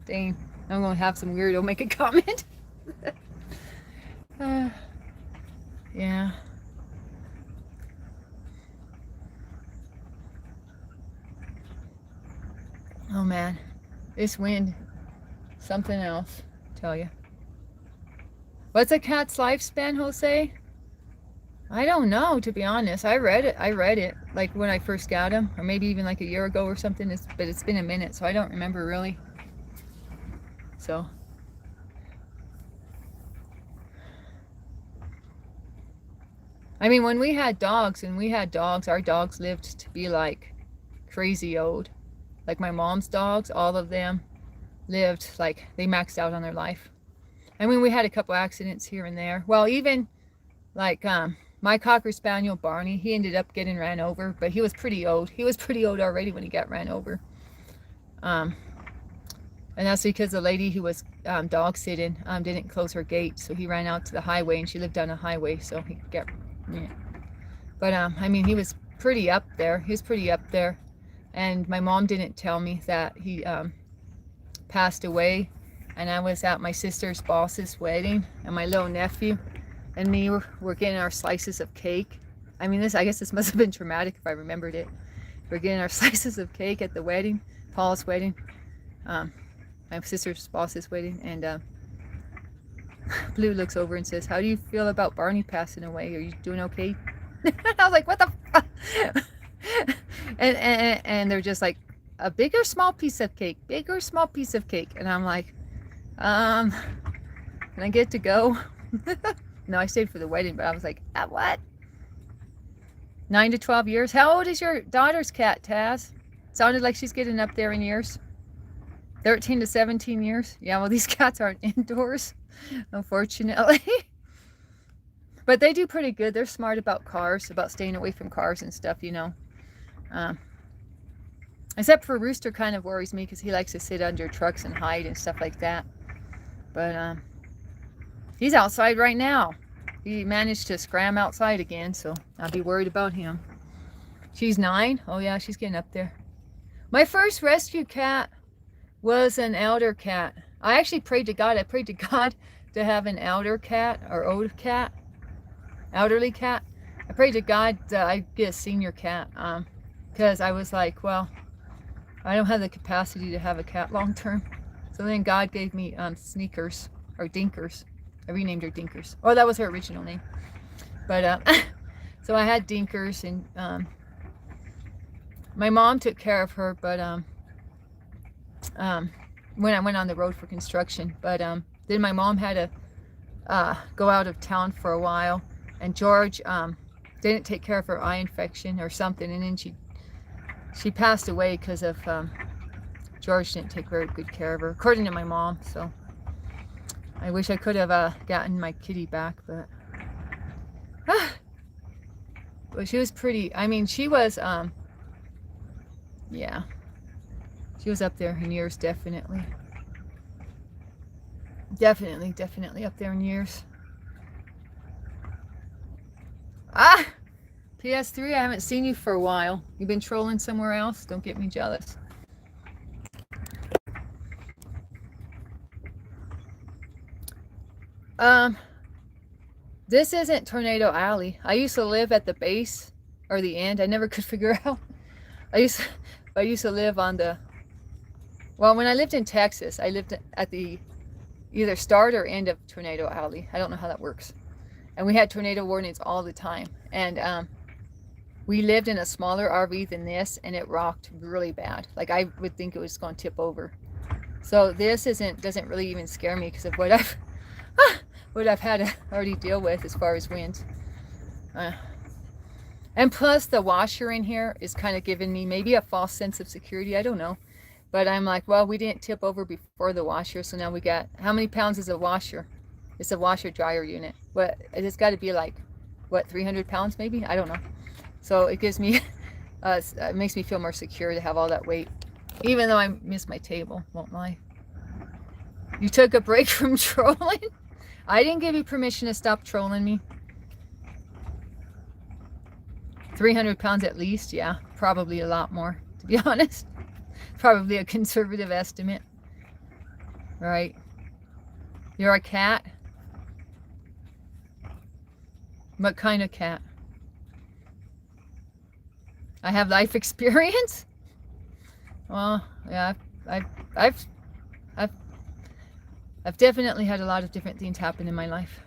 Dang, I'm gonna have some weirdo make a comment. Yeah. Oh man, this wind, something else, tell you. What's a cat's lifespan, Jose? I don't know, to be honest. I read it like when I first got him, or maybe even like a year ago or something. But it's been a minute, so I don't remember really. So. I mean, when we had dogs, our dogs lived to be like crazy old. Like my mom's dogs, all of them lived like they maxed out on their life. I mean, we had a couple accidents here and there. Well, even like my Cocker Spaniel, Barney, he ended up getting ran over, but he was pretty old. He was pretty old already when he got ran over. And that's because the lady who was dog sitting didn't close her gate, so he ran out to the highway, and she lived on a highway, so he got, yeah. But I mean, he was pretty up there. He was pretty up there. And my mom didn't tell me that he passed away. And I was at my sister's boss's wedding, and my little nephew and me were getting our slices of cake. I mean, I guess this must have been traumatic if I remembered it. We're getting our slices of cake at the wedding, Paul's wedding, my sister's boss's wedding, and Blue looks over and says, "How do you feel about Barney passing away? Are you doing okay?" I was like, "What the fuck?" and they're just like, "A big or small piece of cake? Big or small piece of cake?" And I'm like, can I get to go? No, I stayed for the wedding, but I was like, what? 9 to 12 years? How old is your daughter's cat, Taz? Sounded like she's getting up there in years. 13 to 17 years? Yeah, well, these cats aren't indoors, unfortunately. But they do pretty good. They're smart about cars, about staying away from cars and stuff, you know. Except for Rooster kind of worries me because he likes to sit under trucks and hide and stuff like that. But he's outside right now. He managed to scram outside again, so I'll be worried about him. She's 9. Oh yeah, she's getting up there. My first rescue cat was an elder cat. I actually prayed to God. I prayed to God to have an elder cat or old cat, elderly cat. I prayed to God that I'd get a senior cat because I was like, well, I don't have the capacity to have a cat long term. So then God gave me Sneakers or Dinkers. I renamed her Dinkers. Oh, that was her original name. But so I had Dinkers, and my mom took care of her. But when I went on the road for construction, but then my mom had to go out of town for a while, and George didn't take care of her eye infection or something, and then she passed away because of George didn't take very good care of her, according to my mom. So I wish I could have gotten my kitty back, but she was pretty. I mean, she was yeah, she was up there in years, definitely up there in years. PS3, I haven't seen you for a while. You've been trolling somewhere else? Don't get me jealous. This isn't Tornado Alley. I used to live at the base or the end. I never could figure out. I used to live on the, well, when I lived in Texas, I lived at the either start or end of Tornado Alley. I don't know how that works. And we had tornado warnings all the time. And we lived in a smaller RV than this, and it rocked really bad. Like I would think it was going to tip over. So this doesn't really even scare me because of what I've had to already deal with as far as winds. And plus the washer in here is kind of giving me maybe a false sense of security. I don't know. But I'm like, well, we didn't tip over before the washer, so now we got, how many pounds is a washer? It's a washer dryer unit. But it's got to be like, what, 300 pounds maybe? I don't know. So it gives me, it makes me feel more secure to have all that weight. Even though I miss my table, won't lie. You took a break from trolling? I didn't give you permission to stop trolling me. 300 pounds at least, yeah. Probably a lot more, to be honest. Probably a conservative estimate. Right. You're a cat? What kind of cat? I have life experience? Well, yeah, I've definitely had a lot of different things happen in my life.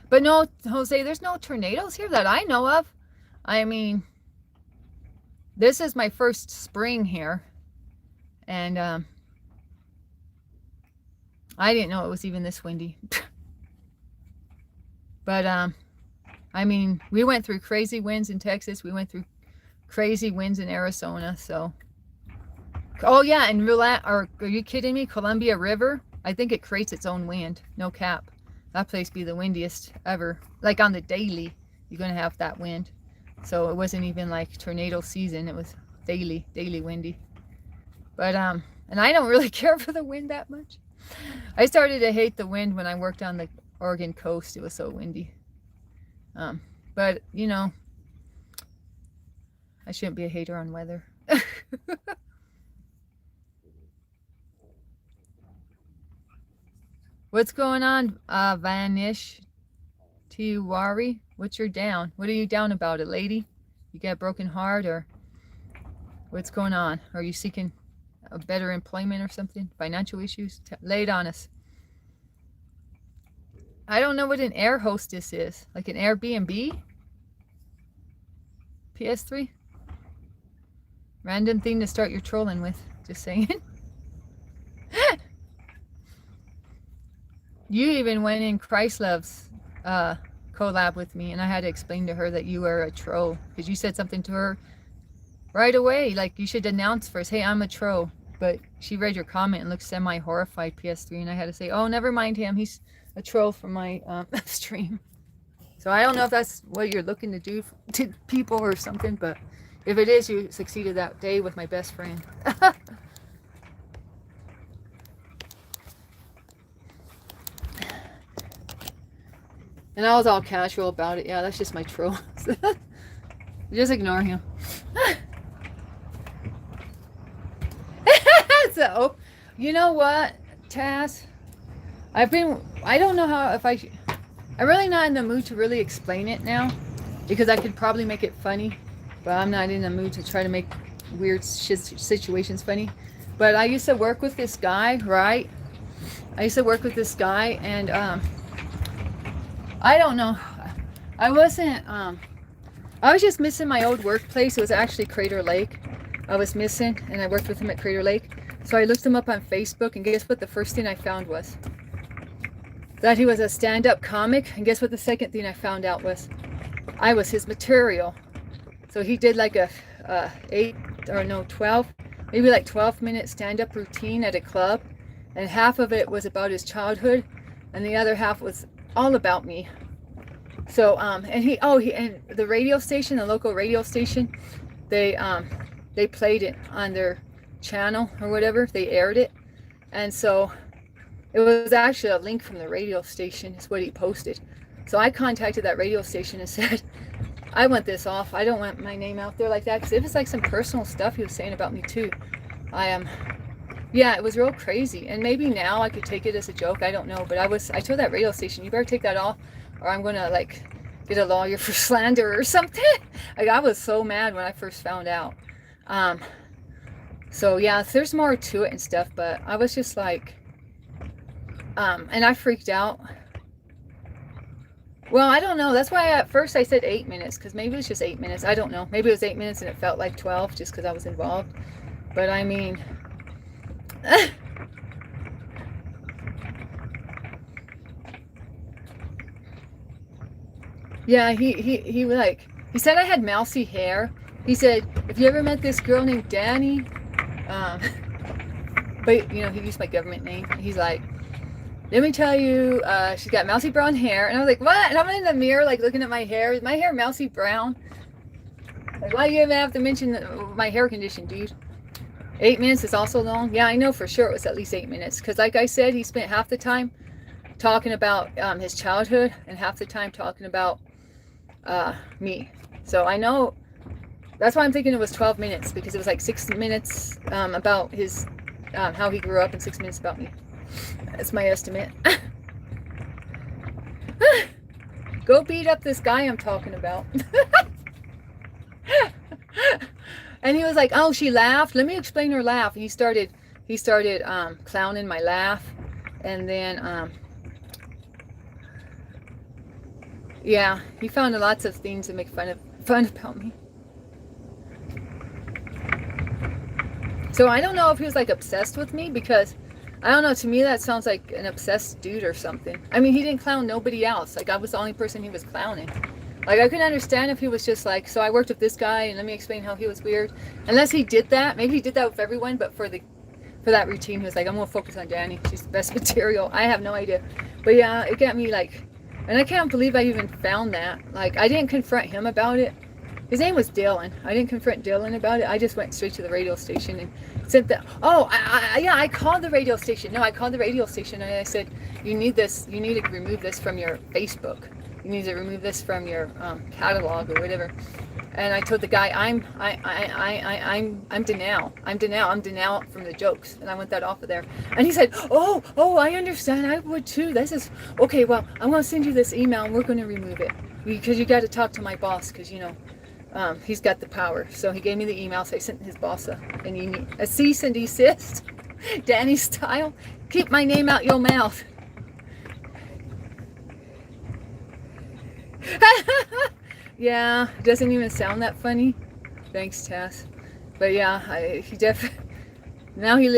But no, Jose, there's no tornadoes here that I know of. I mean, this is my first spring here. And I didn't know it was even this windy. But I mean, we went through crazy winds in Texas. We went through crazy winds in Arizona. So, oh yeah, and are you kidding me? Columbia River, I think it creates its own wind. No cap. That place be the windiest ever. Like on the daily, you're gonna have that wind. So it wasn't even like tornado season. It was daily windy. But and I don't really care for the wind that much. I started to hate the wind when I worked on the Oregon coast. It was so windy. But you know, I shouldn't be a hater on weather. What's going on, Vanish Tiwari? What's your down? What are you down about, it, lady? You got a broken heart, or what's going on? Are you seeking a better employment or something? Financial issues? Lay it on us. I don't know what an air hostess is. Like an Airbnb? PS3? Random thing to start your trolling with. Just saying. You even went in Christlove's collab with me, and I had to explain to her that you were a troll, because you said something to her right away, like you should announce first, hey, I'm a troll. But she read your comment and looked semi-horrified, PS3, and I had to say, oh, never mind him, he's a troll from my stream. So I don't know if that's what you're looking to do to people or something, but if it is, you succeeded that day with my best friend. And I was all casual about it. Yeah, that's just my troll. Just ignore him. So, you know what, Taz? I don't know how, I'm really not in the mood to really explain it now, because I could probably make it funny, but I'm not in the mood to try to make weird situations funny. But I used to work with this guy, right? I used to work with this guy, and I don't know. I wasn't, I was just missing my old workplace. It was actually Crater Lake. I was missing, and I worked with him at Crater Lake. So I looked him up on Facebook, and guess what the first thing I found was? That he was a stand-up comic. And guess what the second thing I found out was? I was his material. So he did like a 12, maybe like 12-minute stand-up routine at a club. And half of it was about his childhood, and the other half was all about me. So and the radio station, the local radio station, they played it on their channel or whatever. They aired it, and so it was actually a link from the radio station is what he posted. So I contacted that radio station and said, I want this off. I don't want my name out there like that, because it was like some personal stuff he was saying about me too. Yeah, it was real crazy. And maybe now I could take it as a joke. I don't know. But I told that radio station, you better take that off, or I'm going to like get a lawyer for slander or something. Like, I was so mad when I first found out. So yeah, there's more to it and stuff, but I was just like, and I freaked out. Well, I don't know. That's why at first I said 8 minutes, because maybe it's just 8 minutes. I don't know. Maybe it was 8 minutes and it felt like 12 just because I was involved. But I mean, yeah, he said I had mousy hair. He said, if you ever met this girl named Danny, but you know, he used my government name. He's like, let me tell you, she's got mousy brown hair. And I was like, what? And I'm in the mirror, like looking at my hair. Is my hair mousy brown? Like, why do you even have to mention my hair condition, dude? 8 minutes is also long. Yeah, I know for sure it was at least 8 minutes. Because like I said, he spent half the time talking about his childhood, and half the time talking about me. So I know that's why I'm thinking it was 12 minutes, because it was like 6 minutes about his how he grew up and 6 minutes about me. That's my estimate. Go beat up this guy I'm talking about. And he was like, oh, she laughed. Let me explain her laugh. And he started clowning my laugh. And then, yeah, he found lots of things to make fun about me. So I don't know if he was like obsessed with me, because I don't know, to me that sounds like an obsessed dude or something. I mean, he didn't clown nobody else. Like, I was the only person he was clowning. Like, I couldn't understand if he was just like, so I worked with this guy and let me explain how he was weird. Unless he did that. Maybe he did that with everyone, but for that routine, he was like, I'm going to focus on Danny. She's the best material. I have no idea. But yeah, it got me like, and I can't believe I even found that. Like, I didn't confront him about it. His name was Dylan. I didn't confront Dylan about it. I just went straight to the radio station and said that, oh, I called the radio station. No, I called the radio station and I said, you need to remove this from your Facebook. You need to remove this from your catalog or whatever. And I told the guy, I'm Danelle. I'm Danelle from the jokes. And I want that off of there. And he said, oh, I understand. I would too. This is, okay, well, I'm going to send you this email and we're going to remove it. Because you got to talk to my boss, because, you know, he's got the power. So he gave me the email, so I sent his boss a cease and desist, Danny style. Keep my name out your mouth. Yeah, it doesn't even sound that funny. Thanks, Tess. But yeah, he definitely, now he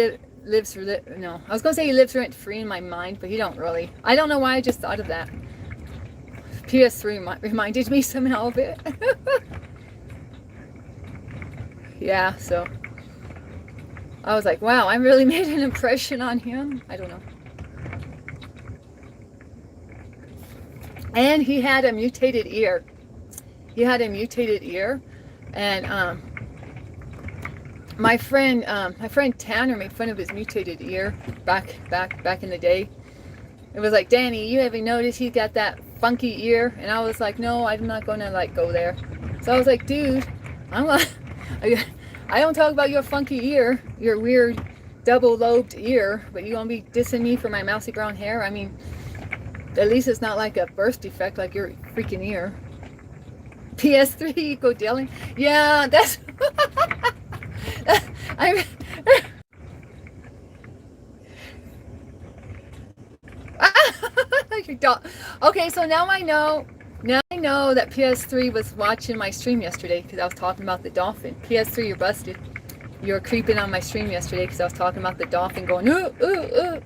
lives, no, I was going to say he lives rent free in my mind, but he don't really. I don't know why I just thought of that. PS3 reminded me somehow of it. Yeah, so I was like, wow, I really made an impression on him. I don't know. And he had a mutated ear. And my friend Tanner made fun of his mutated ear back in the day. It was like, Danny, you haven't noticed he's got that funky ear? And I was like, no, I'm not gonna like go there. So I was like, dude, I don't talk about your funky ear, your weird double-lobed ear, but you gonna be dissing me for my mousy brown hair? I mean, at least it's not like a birth defect like your freaking ear. PS3 equal Dylan. Yeah, that's I okay, so now I know that PS3 was watching my stream yesterday because I was talking about the dolphin. PS3, you're busted. You were creeping on my stream yesterday because I was talking about the dolphin going ooh ooh ooh.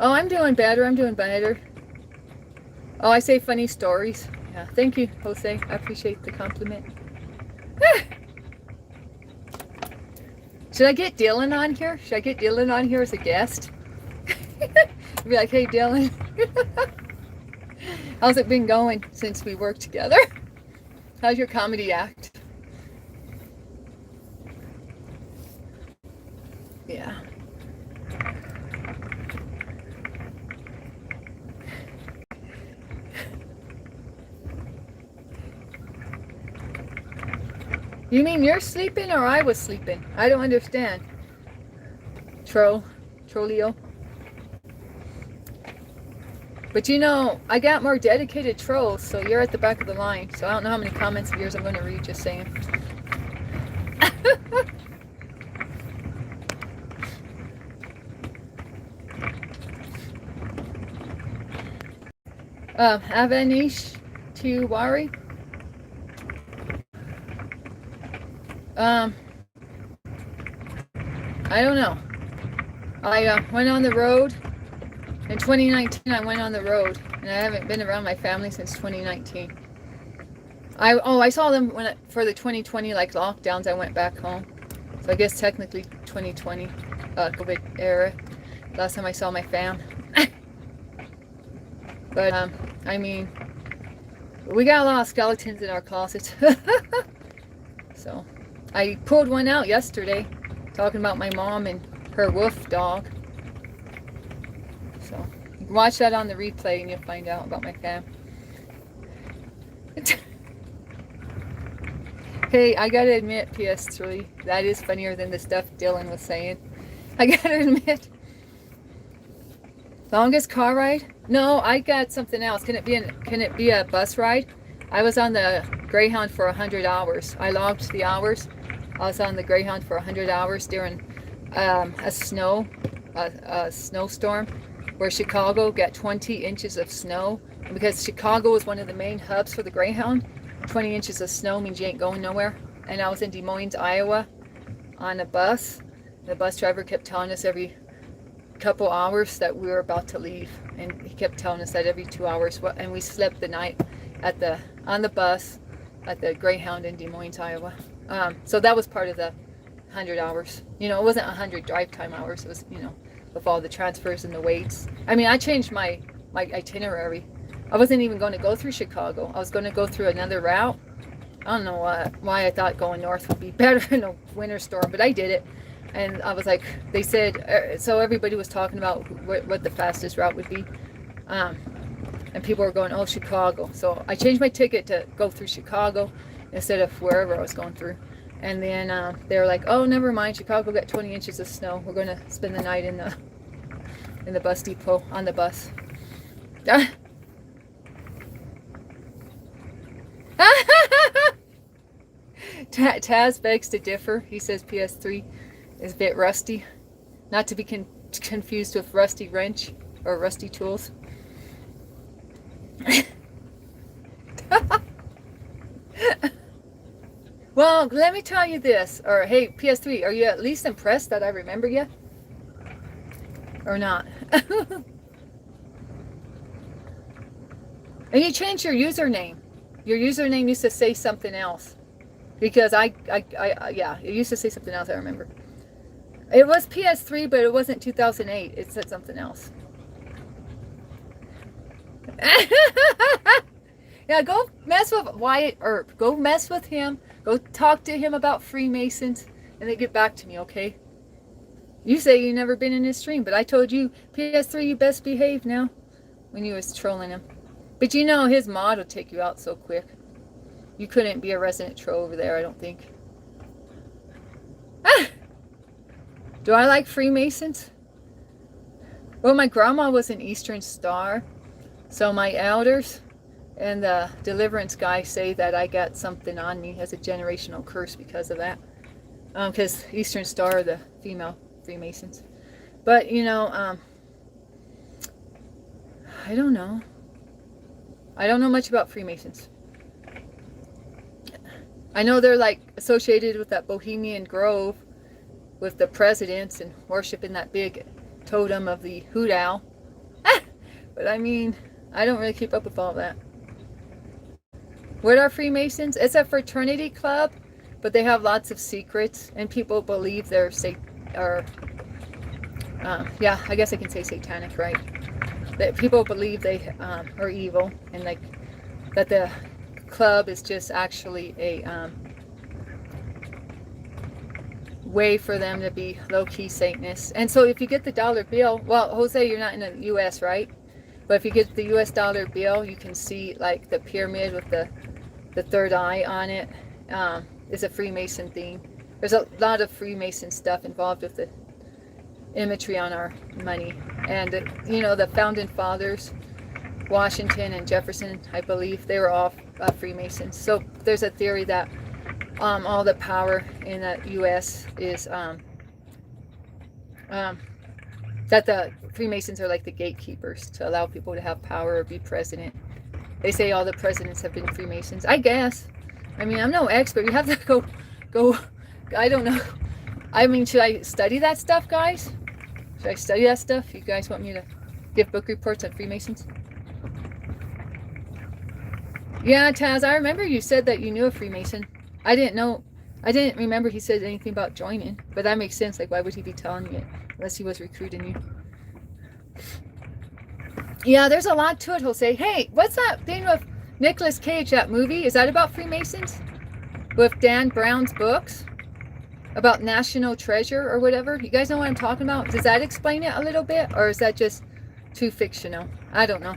Oh, I'm doing better. Oh, I say funny stories. Yeah, thank you, Jose. I appreciate the compliment. Should I get Dylan on here? Should I get Dylan on here as a guest? Be like, hey, Dylan. How's it been going since we worked together? How's your comedy act? Yeah. You mean you're sleeping or I was sleeping? I don't understand. Trollio. But you know, I got more dedicated trolls, so you're at the back of the line. So I don't know how many comments of yours I'm going to read, just saying. Avanish Tiwari. I don't know. I went on the road. In 2019, I went on the road, and I haven't been around my family since 2019. I saw them for the 2020 like lockdowns. I went back home, so I guess technically 2020 COVID era. Last time I saw my fam. But I mean, we got a lot of skeletons in our closet. So I pulled one out yesterday, talking about my mom and her wolf dog. So you can watch that on the replay and you'll find out about my fam. Hey, I gotta admit, PS3, that is funnier than the stuff Dylan was saying. I gotta admit. Longest car ride? No, I got something else. Can it be a bus ride? I was on the Greyhound for 100 hours. I logged the hours. I was on the Greyhound for 100 hours during a snowstorm where Chicago got 20 inches of snow. And because Chicago is one of the main hubs for the Greyhound, 20 inches of snow means you ain't going nowhere. And I was in Des Moines, Iowa on a bus. The bus driver kept telling us every couple hours that we were about to leave, and he kept telling us that every 2 hours. And we slept the night on the bus at the Greyhound in Des Moines, Iowa. So that was part of the 100 hours. You know, it wasn't 100 drive time hours. It was, you know, with all the transfers and the weights. I mean, I changed my itinerary. I wasn't even going to go through Chicago. I was going to go through another route. I don't know why I thought going north would be better in a winter storm, but I did it. And I was like, they said, so everybody was talking about what the fastest route would be. And people were going, oh, Chicago. So I changed my ticket to go through Chicago instead of wherever I was going through. And then they were like, oh, never mind. Chicago got 20 inches of snow. We're going to spend the night in the bus depot, on the bus. Taz begs to differ. He says PS3 is a bit rusty. Not to be confused with Rusty Wrench or Rusty Tools. Well, let me tell you this. Or, hey, PS3, are you at least impressed that I remember you? Or not? And you changed your username. Your username used to say something else. Because yeah, it used to say something else, I remember. It was PS3, but it wasn't 2008. It said something else. Yeah, go mess with Wyatt Earp. Go mess with him. Go talk to him about Freemasons. And then get back to me, okay? You say you've never been in his stream, but I told you, PS3, you best behave now. When you was trolling him. But you know, his mod will take you out so quick. You couldn't be a resident troll over there, I don't think. Ah! Do I like Freemasons? Well, my grandma was an Eastern Star. So my elders and the deliverance guy say that I got something on me as a generational curse because of that. Because Eastern Star are the female Freemasons. But, you know, I don't know. I don't know much about Freemasons. I know they're like associated with that Bohemian Grove with the presidents and worshiping that big totem of the hoot owl. But I mean, I don't really keep up with all that. What are Freemasons? It's a fraternity club, but they have lots of secrets, and people believe they're yeah, I guess I can say satanic, right? That people believe they are evil, and like that the club is just actually a way for them to be low-key Satanists. And so if you get the dollar bill, well, Jose, you're not in the U.S., right? But if you get the U.S. dollar bill, you can see like the pyramid with the third eye on it is a Freemason theme. There's a lot of Freemason stuff involved with the imagery on our money. And, you know, the founding fathers, Washington and Jefferson, I believe, they were all Freemasons. So there's a theory that all the power in the U.S. is that the Freemasons are like the gatekeepers to allow people to have power or be president. They say all the presidents have been Freemasons. I guess. I mean, I'm no expert. You have to go. I don't know. I mean, should I study that stuff, guys? Should I study that stuff? You guys want me to give book reports on Freemasons? Yeah, Taz, I remember you said that you knew a Freemason. I didn't remember he said anything about joining, but that makes sense. Like, why would he be telling you it unless he was recruiting you? Yeah, there's a lot to it, Jose. Hey, what's that thing with Nicolas Cage, that movie? Is that about Freemasons? With Dan Brown's books? about national treasure or whatever. You guys know what I'm talking about? Does that explain it a little bit, or is that just too fictional? I don't know.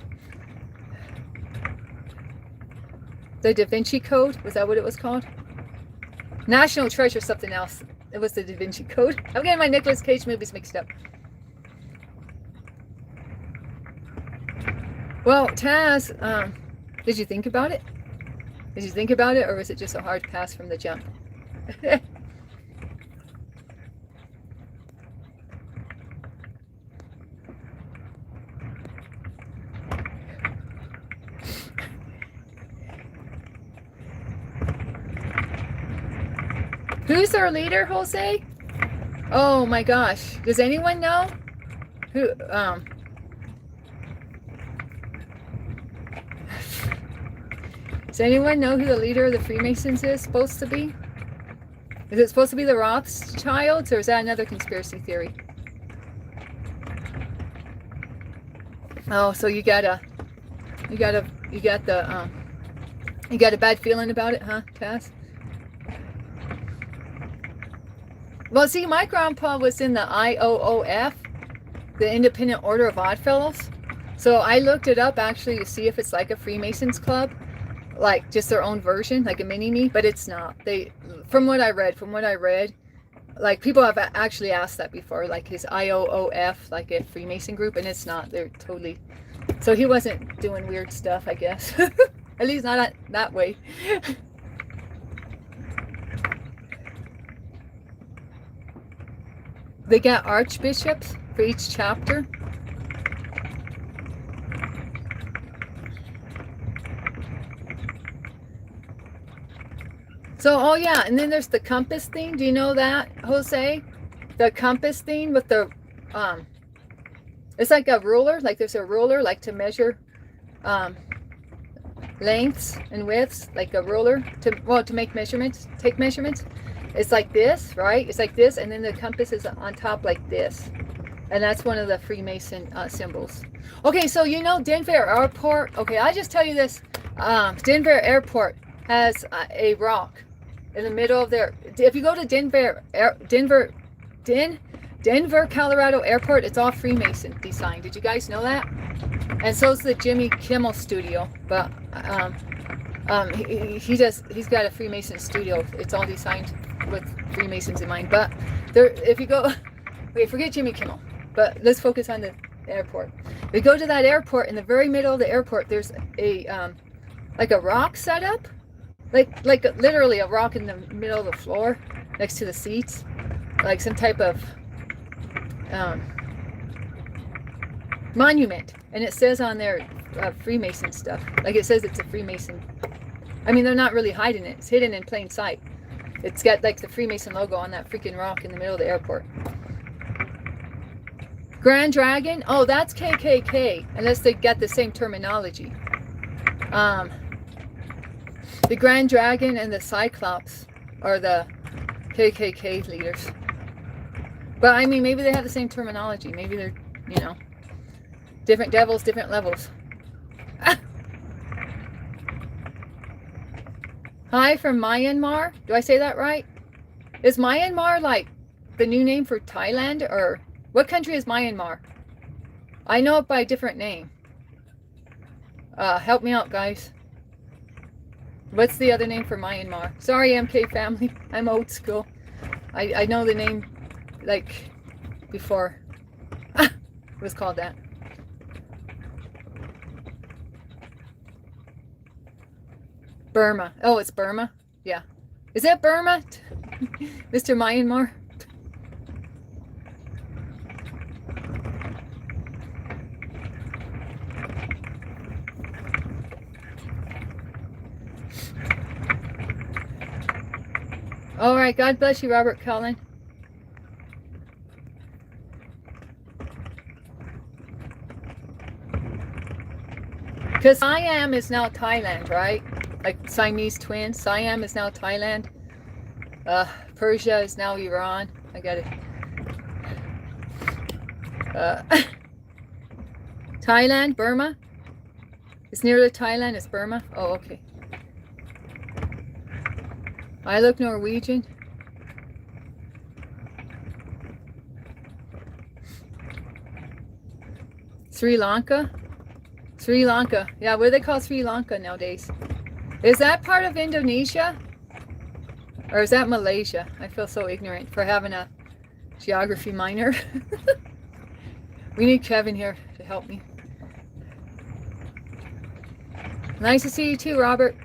The Da Vinci Code, was that what it was called? National treasure, something else. It was the Da Vinci Code. I'm getting my Nicolas Cage movies mixed up. Well, Taz, did you think about it? Did you think about it, or was it just a hard pass from the jump? Who's our leader, Jose? Oh my gosh. Does anyone know? Who, does anyone know who the leader of the Freemasons is supposed to be? Is it supposed to be the Rothschilds, or is that another conspiracy theory? Oh, so you got a bad feeling about it, huh, Cass? Well, see, my grandpa was in the IOOF, the Independent Order of Oddfellows. So I looked it up actually to see if it's like a Freemasons club, like just their own version, like a mini-me, but it's not. From what I read, like people have actually asked that before, like his IOOF, like a Freemason group, and it's not. They're totally. So he wasn't doing weird stuff, I guess. At least not that way. They got archbishops for each chapter. So, oh yeah, and then there's the compass thing. Do you know that, Jose? The compass thing with the, it's like a ruler. Like there's a ruler, like to measure, lengths and widths, like a ruler to make measurements, take measurements. It's like this, right? It's like this, and then the compass is on top like this. And that's one of the Freemason symbols. Okay, so you know Denver Airport. Okay, I just tell you this. Denver Airport has a rock in the middle of there. If you go to Denver, Colorado Airport, it's all Freemason design. Did you guys know that? And so is the Jimmy Kimmel studio. But he's got a Freemason studio. It's all designed with Freemasons in mind. But there, if you go, wait, forget Jimmy Kimmel, but let's focus on the airport. We go to that airport. In the very middle of the airport, there's a like a rock set up, like literally a rock in the middle of the floor next to the seats, like some type of monument. And it says on there Freemason stuff. Like it says it's a Freemason. I mean, they're not really hiding it. It's hidden in plain sight. It's got like the Freemason logo on that freaking rock in the middle of the airport. Grand Dragon? Oh, that's KKK, unless they got the same terminology. The Grand Dragon and the Cyclops are the KKK leaders. But I mean, maybe they have the same terminology. Maybe they're, you know, different devils, different levels. Hi from Myanmar. Do I say that right? Is Myanmar like the new name for Thailand, or what country is Myanmar? I know it by a different name. Help me out, guys. What's the other name for Myanmar? Sorry, MK family. I'm old school. I know the name like before it was called that. Burma. Oh, it's Burma? Yeah. Is that Burma? Mr. Myanmar? All right. God bless you, Robert Cullen. Because Siam is now Thailand, right? Like Siamese twins. Siam is now Thailand. Persia is now Iran. I got it. Thailand, Burma. It's near to Thailand. It's Burma. Oh, okay. I look Norwegian. Sri Lanka. Sri Lanka. Yeah, what do they call Sri Lanka nowadays? Is that part of Indonesia? Or is that Malaysia? I feel so ignorant for having a geography minor. We need Kevin here to help me. Nice to see you too, Robert.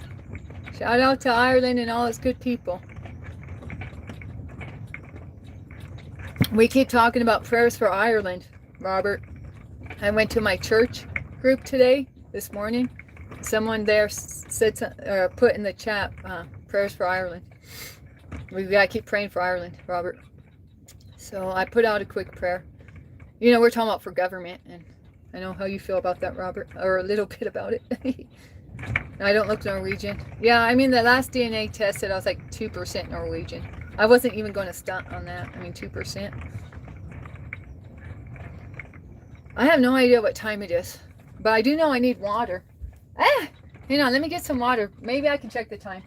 Shout out to Ireland and all its good people. We keep talking about prayers for Ireland, Robert. I went to my church group this morning. Someone there said, put in the chat, prayers for Ireland. We gotta keep praying for Ireland, Robert. So I put out a quick prayer. You know, we're talking about for government, and I know how you feel about that, Robert, or a little bit about it. I don't look Norwegian. Yeah, I mean, the last DNA test said I was like 2% Norwegian. I wasn't even going to stunt on that. I mean, 2%. I have no idea what time it is, but I do know I need water. Hang on, let me get some water. Maybe I can check the time.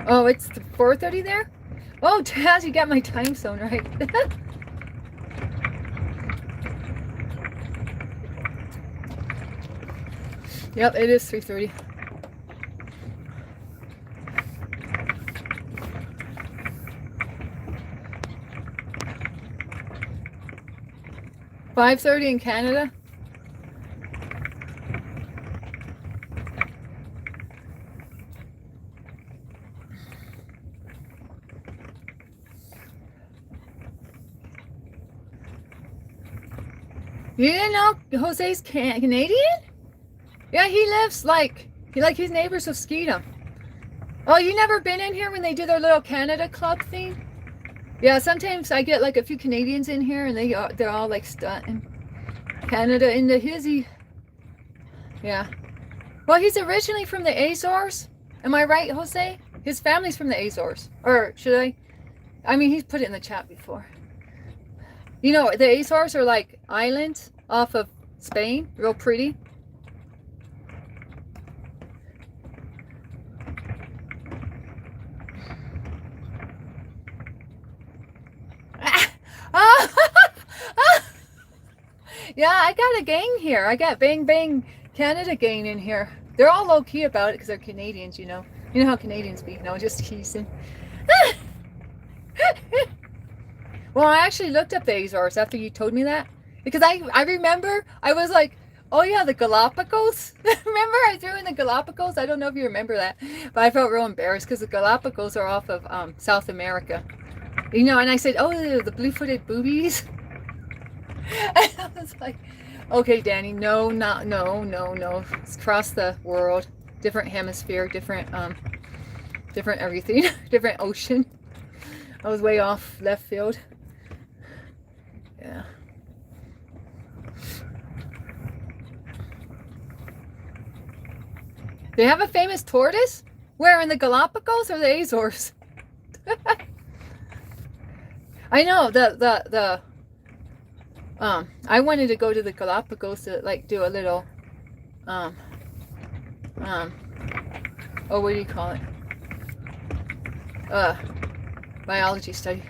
Oh, it's 4:30 there? Oh, Taz, you got my time zone right. Yep, it is 3:30. $5:30 in Canada. You didn't know Jose's Canadian? Yeah, he lives like his neighbors have skied him. Oh, you never been in here when they do their little Canada club thing? Yeah, sometimes I get like a few Canadians in here and they're all like stunting Canada in the hizzy. Yeah. Well, he's originally from the Azores. Am I right, Jose? His family's from the Azores. Or should I? I mean, he's put it in the chat before. You know, the Azores are like islands off of Spain. Real pretty. Yeah, I got a gang here. I got Bang Bang Canada gang in here. They're all low key about it because they're Canadians, you know. You know how Canadians be. No, just teasing. Well, I actually looked up the Azores after you told me that. Because I remember, I was like, oh yeah, the Galapagos. Remember I threw in the Galapagos? I don't know if you remember that. But I felt real embarrassed because the Galapagos are off of South America. You know, and I said, oh, the blue-footed boobies. And I was like, okay, Danny, no. It's across the world. Different hemisphere, different everything. Different ocean. I was way off left field. Yeah. They have a famous tortoise? Where, in the Galapagos or the Azores? I know, I wanted to go to the Galapagos to like do a little oh, what do you call it? Biology study.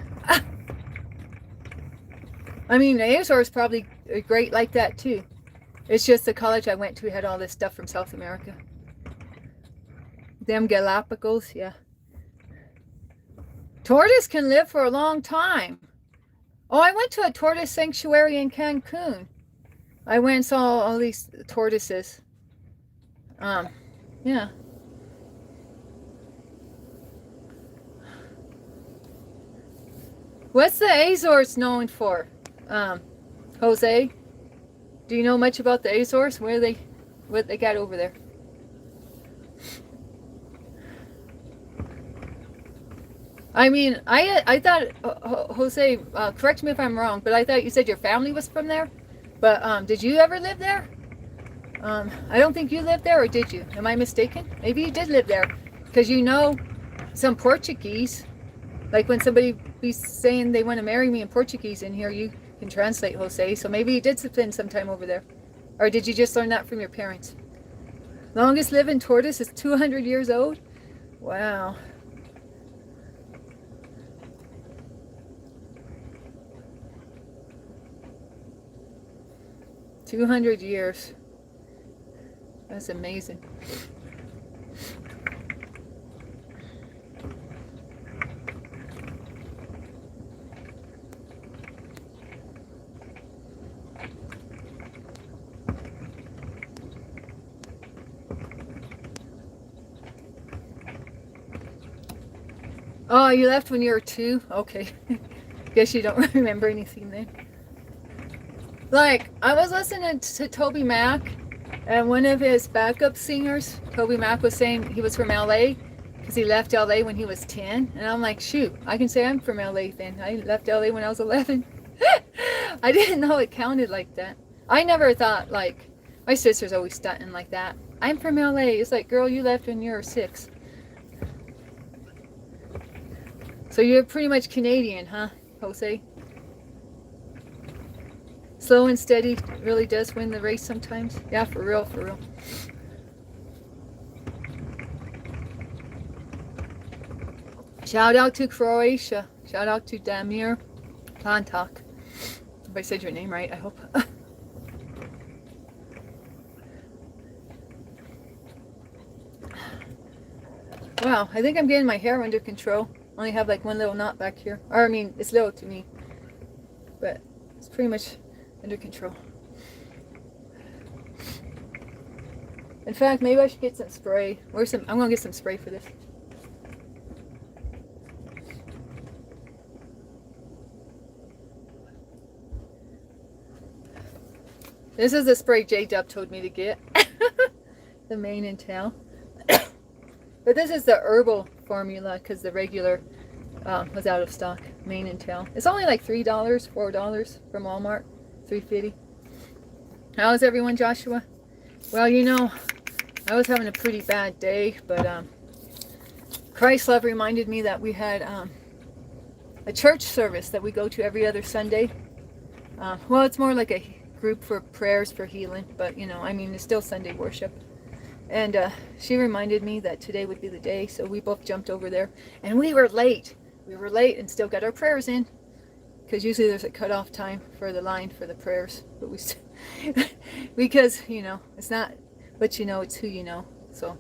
I mean, the Azores probably great like that too. It's just the college I went to had all this stuff from South America. Them Galapagos, yeah. Tortoise can live for a long time. Oh, I went to a tortoise sanctuary in Cancun. I went and saw all these tortoises. Yeah. What's the Azores known for? Jose? Do you know much about the Azores? What they got over there? I mean, I thought, Jose, correct me if I'm wrong, but I thought you said your family was from there. But did you ever live there? I don't think you lived there, or did you? Am I mistaken? Maybe you did live there, because you know some Portuguese. Like when somebody be saying they want to marry me in Portuguese in here, you can translate, Jose. So maybe you did spend some time over there. Or did you just learn that from your parents? Longest living tortoise is 200 years old? Wow. "200 years. That's amazing. Oh, you left when you were 2? Okay. Guess you don't remember anything then. Like, I was listening to Toby Mac, and one of his backup singers, Toby Mac, was saying he was from LA because he left LA when he was 10. And I'm like, shoot, I can say I'm from LA then. I left LA when I was 11. I didn't know it counted like that. I never thought, like, my sister's always stunting like that. I'm from LA. It's like, girl, you left when you were 6. So you're pretty much Canadian, huh, Jose? Slow and steady really does win the race sometimes. Yeah, for real, for real. Shout out to Croatia. Shout out to Damir Plantak. If I said your name right, I hope. Wow, I think I'm getting my hair under control. Only have like one little knot back here. Or I mean, it's little to me, but it's pretty much under control. In fact, maybe I should get some spray. Or some. I'm gonna get some spray for this. This is the spray J-Dub told me to get. The mane and tail. But this is the herbal formula because the regular was out of stock. Mane and tail. It's only like $3, $4 from Walmart. $3.50. How's everyone, Joshua? Well, you know, I was having a pretty bad day, but Christ Love reminded me that we had a church service that we go to every other Sunday. Well, it's more like a group for prayers for healing, but you know, I mean, it's still Sunday worship. And she reminded me that today would be the day, so we both jumped over there. And we were late. We were late and still got our prayers in. Because usually there's a cutoff time for the line for the prayers. But we still, because, you know, it's not what you know, it's who you know. So,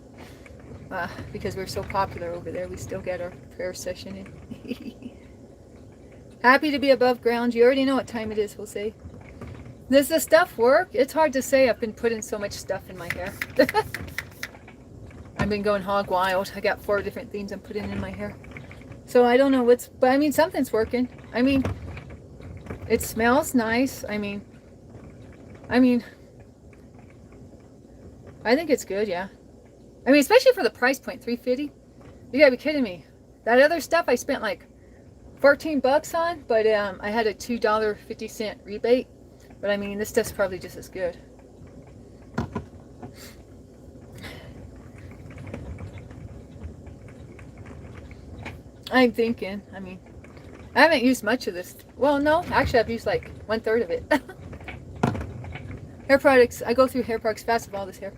because we're so popular over there, we still get our prayer session in. Happy to be above ground. You already know what time it is, Jose. Does the stuff work? It's hard to say. I've been putting so much stuff in my hair. I've been going hog wild. I got 4 different things I'm putting in my hair. So I don't know what's, but I mean, something's working. I mean, it smells nice. I mean, I think it's good, yeah. I mean, especially for the price point, $3.50. You gotta be kidding me. That other stuff I spent like $14 on, but I had a $2.50 rebate. But I mean, this stuff's probably just as good. I'm thinking, I mean, I haven't used much of this. Well, no, actually I've used like 1/3 of it. Hair products, I go through hair products fast with all this hair.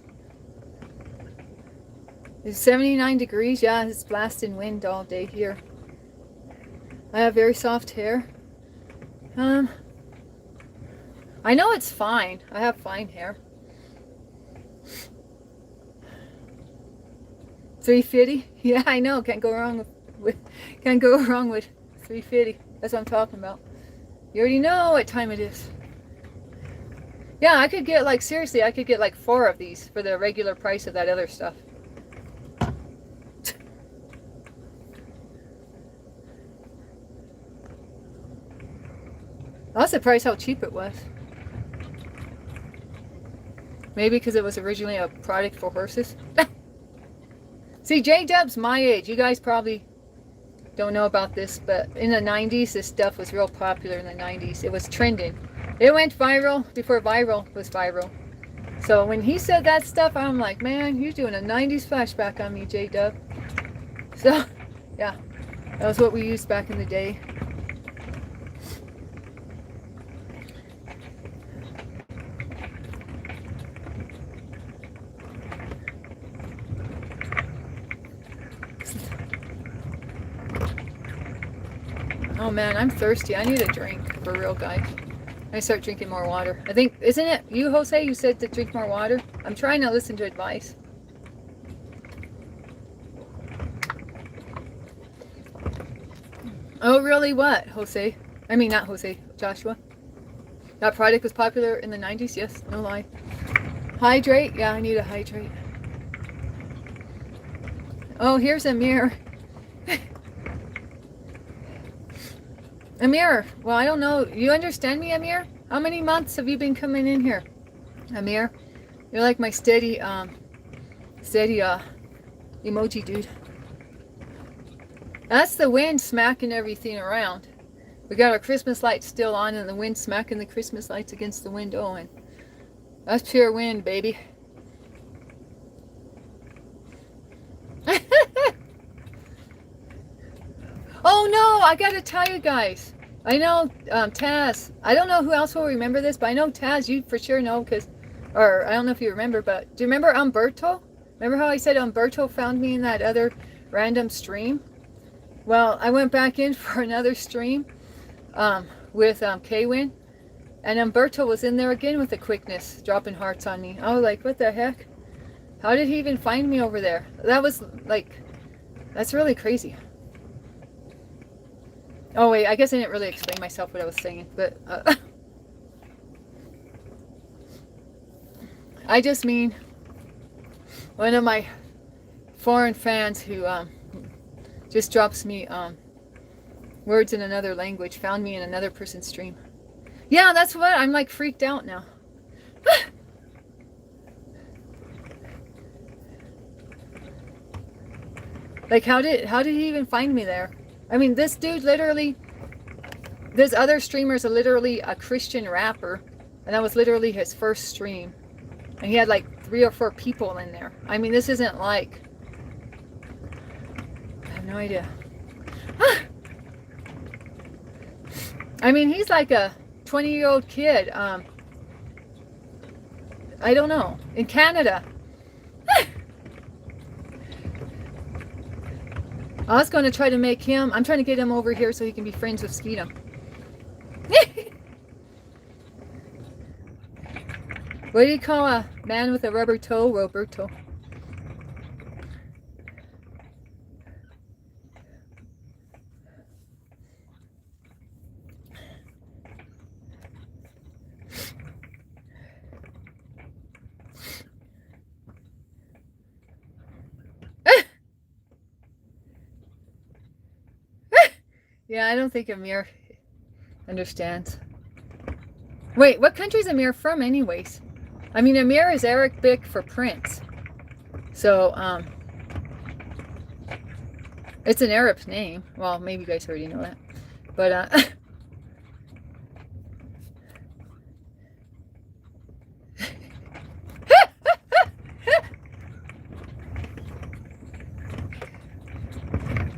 It's 79 degrees, yeah, it's blasting wind all day here. I have very soft hair. I know it's fine. I have fine hair. $3.50? Yeah, I know. Can't go wrong with $3.50. That's what I'm talking about. You already know what time it is. Yeah, I could get like, seriously, I could get like 4 of these for the regular price of that other stuff. I was surprised how cheap it was. Maybe because it was originally a product for horses. See, J-Dub's my age. You guys probably don't know about this, but in the 90s, this stuff was real popular in the 90s. It was trending. It went viral before viral was viral. So when he said that stuff, I'm like, man, you're doing a 90s flashback on me, J-Dub. So, yeah. That was what we used back in the day. Oh man, I'm thirsty. I need a drink for real, guys. I start drinking more water. I think, isn't it you, Jose? You said to drink more water. I'm trying to listen to advice. Oh, really? What, Jose? I mean, not Jose, Joshua. That product was popular in the 90s? Yes, no lie. Hydrate? Yeah, I need to hydrate. Oh, here's a mirror. Amir, well, I don't know. You understand me, Amir? How many months have you been coming in here? Amir, you're like my steady emoji dude. That's the wind smacking everything around. We got our Christmas lights still on and the wind smacking the Christmas lights against the window, and that's pure wind, baby. Oh no, I gotta tell you guys. I know Taz. I don't know who else will remember this, but I know Taz, you for sure know, or I don't know if you remember, but do you remember Umberto? Remember how I said Umberto found me in that other random stream? Well, I went back in for another stream with Kwin, and Umberto was in there again with the quickness, dropping hearts on me. I was like, what the heck? How did he even find me over there? That was like, that's really crazy. Oh wait, I guess I didn't really explain myself what I was saying, but I just mean one of my foreign fans who just drops me words in another language found me in another person's stream. Yeah, that's what I'm like freaked out now. Like how did he even find me there? I mean, this dude literally, this other streamer's literally a Christian rapper, and that was literally his first stream, and he had like 3 or 4 people in there. I mean, this isn't like, I have no idea. I mean, he's like a 20-year-old kid. I don't know, in Canada. I was going to try to make him, I'm trying to get him over here so he can be friends with Skeetum. What do you call a man with a rubber toe? Roberto. Yeah, I don't think Amir understands. Wait, what country is Amir from anyways? I mean, Amir is Arabic for prince. So, it's an Arab name. Well, maybe you guys already know that. But,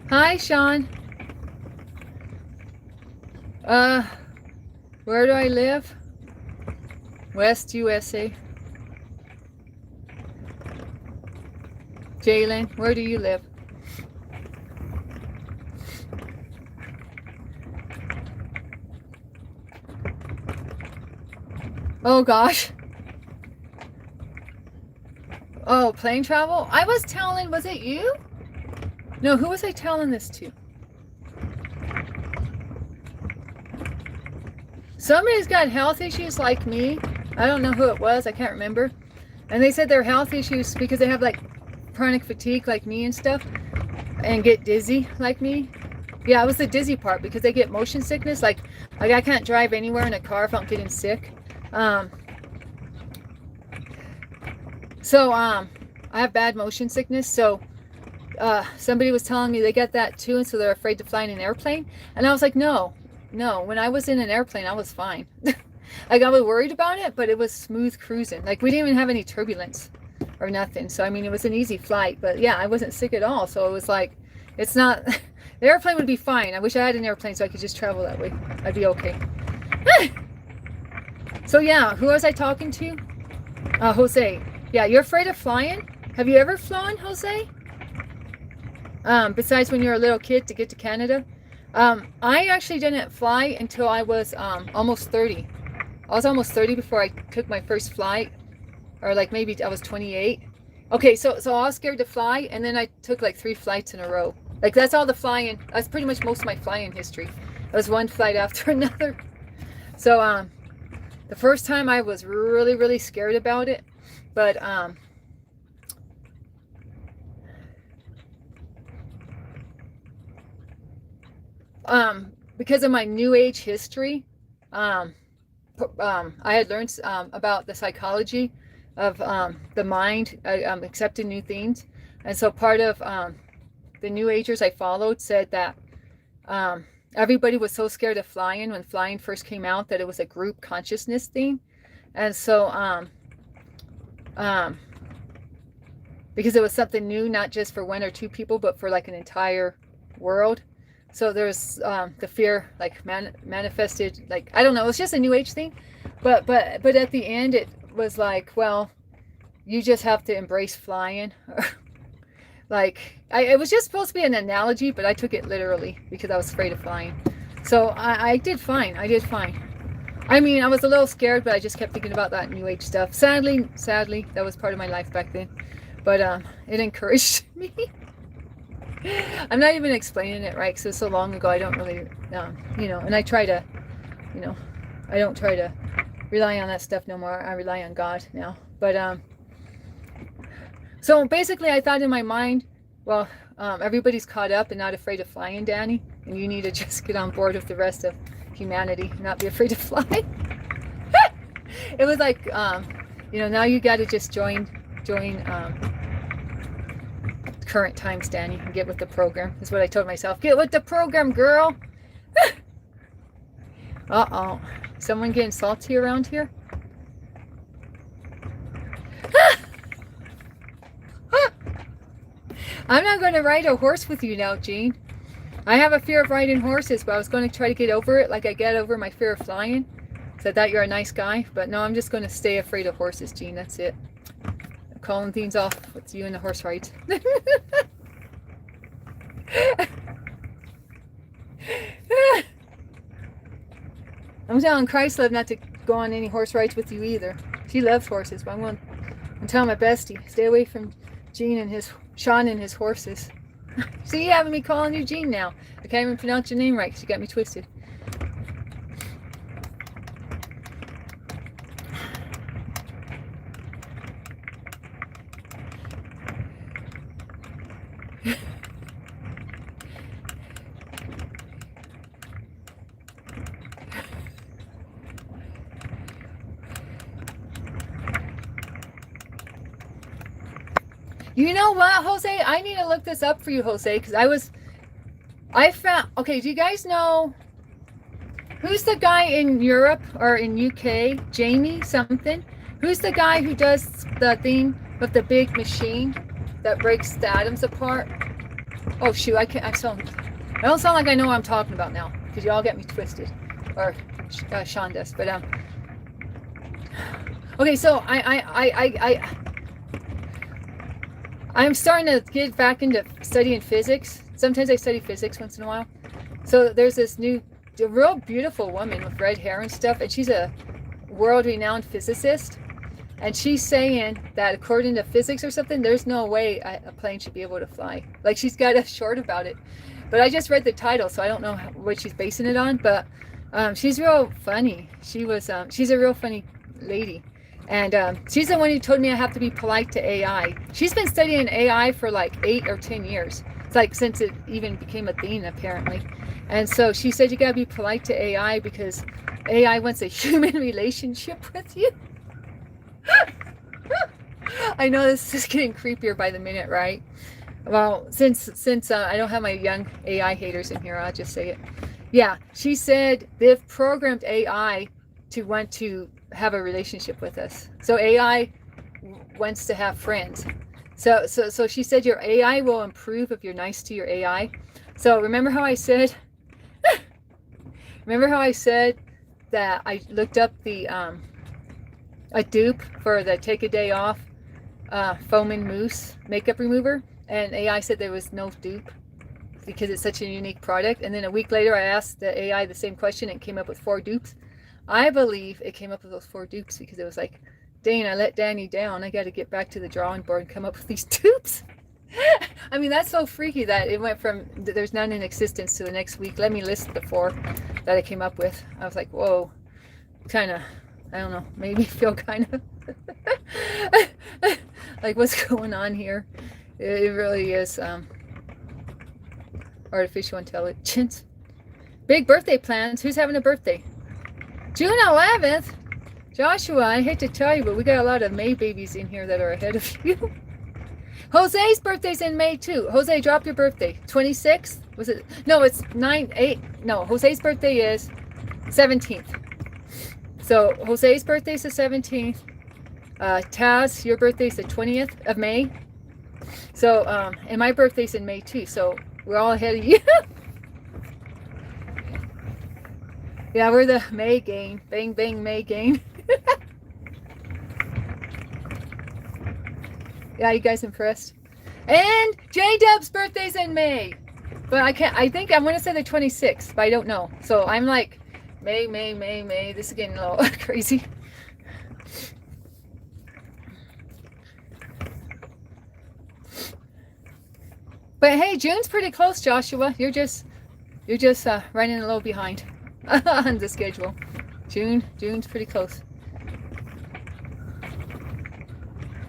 hi, Sean. Where do I live? West USA. Jalen, where do you live? Oh gosh. Oh, plane travel? I was telling, was it you? No, who was I telling this to? Somebody's got health issues like me. I don't know who it was. I can't remember. And they said their health issues because they have like chronic fatigue like me and stuff, and get dizzy like me. Yeah, it was the dizzy part because they get motion sickness. Like I can't drive anywhere in a car if I'm getting sick. I have bad motion sickness. So somebody was telling me they get that too, and so they're afraid to fly in an airplane. And I was like, no, when I was in an airplane, I was fine. Like I was worried about it, but it was smooth cruising. Like we didn't even have any turbulence or nothing. So I mean, it was an easy flight. But yeah, I wasn't sick at all. So it was like, it's not The airplane would be fine. I wish I had an airplane so I could just travel that way. I'd be okay. So yeah, who was I talking to? Jose. Yeah, you're afraid of flying? Have you ever flown, Jose? Besides when you were a little kid to get to Canada? I actually didn't fly until I was almost 30. I was almost 30 before I took my first flight, or like maybe I was 28. Okay, so I was scared to fly, and then I took like 3 flights in a row. Like that's all the flying. That's pretty much most of my flying history. It was one flight after another. So the first time I was really, really scared about it, but because of my New Age history, I had learned about the psychology of the mind, accepting new things. And so part of the New Agers I followed said that everybody was so scared of flying when flying first came out that it was a group consciousness thing. And so because it was something new, not just for 1 or 2 people, but for like an entire world. So there's the fear like manifested, like, I don't know, it's just a New Age thing. But at the end it was like, well, you just have to embrace flying. Like, it was just supposed to be an analogy, but I took it literally because I was afraid of flying. So I did fine. I did fine. I mean, I was a little scared, but I just kept thinking about that New Age stuff. Sadly, that was part of my life back then. But it encouraged me. I'm not even explaining it right because it's so long ago. I don't really, and I try to, I don't try to rely on that stuff no more. I rely on God now. But so basically I thought in my mind, well, everybody's caught up and not afraid of flying, Danny, and you need to just get on board with the rest of humanity, not be afraid to fly. It was like, now you got to just join current times, Danny, and get with the program, is what I told myself. Get with the program, girl. Uh-oh. Someone getting salty around here? I'm not going to ride a horse with you now, Jean. I have a fear of riding horses, but I was going to try to get over it like I get over my fear of flying. So I thought you're a nice guy, but no, I'm just going to stay afraid of horses, Jean. That's it. I'm calling things off with you and the horse rides. I'm telling Chryslove not to go on any horse rides with you either. She loves horses, but I'm telling my bestie, stay away from Jean and Sean and his horses. See, you having me calling you Jean now. I can't even pronounce your name right because you got me twisted. You know what, Jose? I need to look this up for you, Jose, because I found, okay, do you guys know, who's the guy in Europe or in UK? Jamie something? Who's the guy who does the thing with the big machine that breaks the atoms apart? Oh, shoot, I don't sound like I know what I'm talking about now, because you all get me twisted. Or Sean does, but, okay, so I'm starting to get back into studying physics. Sometimes I study physics once in a while. So there's this real beautiful woman with red hair and stuff, and she's a world-renowned physicist. And she's saying that according to physics or something, there's no way a plane should be able to fly. Like, she's got a short about it. But I just read the title, so I don't know what she's basing it on. But she's real funny. She's a real funny lady. And she's the one who told me I have to be polite to AI. She's been studying AI for like 8 or 10 years. It's like since it even became a thing, apparently. And so she said you gotta be polite to AI because AI wants a human relationship with you. I know this is getting creepier by the minute, right? Well, since I don't have my young AI haters in here, I'll just say it. Yeah, she said they've programmed AI to want to have a relationship with us. So AI wants to have friends. So she said your AI will improve if you're nice to your AI. So remember how I said, that I looked up the a dupe for the Take a Day Off foam and mousse makeup remover, and AI said there was no dupe because it's such a unique product. And then a week later I asked the AI the same question and it came up with 4 dupes. I believe it came up with those 4 dupes because it was like, dang, I let Danny down. I got to get back to the drawing board and come up with these dupes. I mean, that's so freaky that it went from there's none in existence to the next week. Let me list the 4 that I came up with. I was like, whoa, kind of, I don't know, made me feel kind of like what's going on here. It really is artificial intelligence. Big birthday plans. Who's having a birthday? June 11th. Joshua, I hate to tell you, but we got a lot of May babies in here that are ahead of you. Jose's birthday's in May too. Jose, drop your birthday. 26th? Was it? No, it's 8. No, Jose's birthday is 17th. So Jose's birthday's the 17th. Taz, your birthday's the 20th of May. So, and my birthday's in May too. So we're all ahead of you. Yeah, we're the May gang. Bang, bang, May gang. Yeah, you guys impressed? And J-Dub's birthday's in May. But I think I'm going to say the 26th, but I don't know. So I'm like, May. This is getting a little crazy. But hey, June's pretty close, Joshua. You're just running a little behind on the schedule. June's pretty close.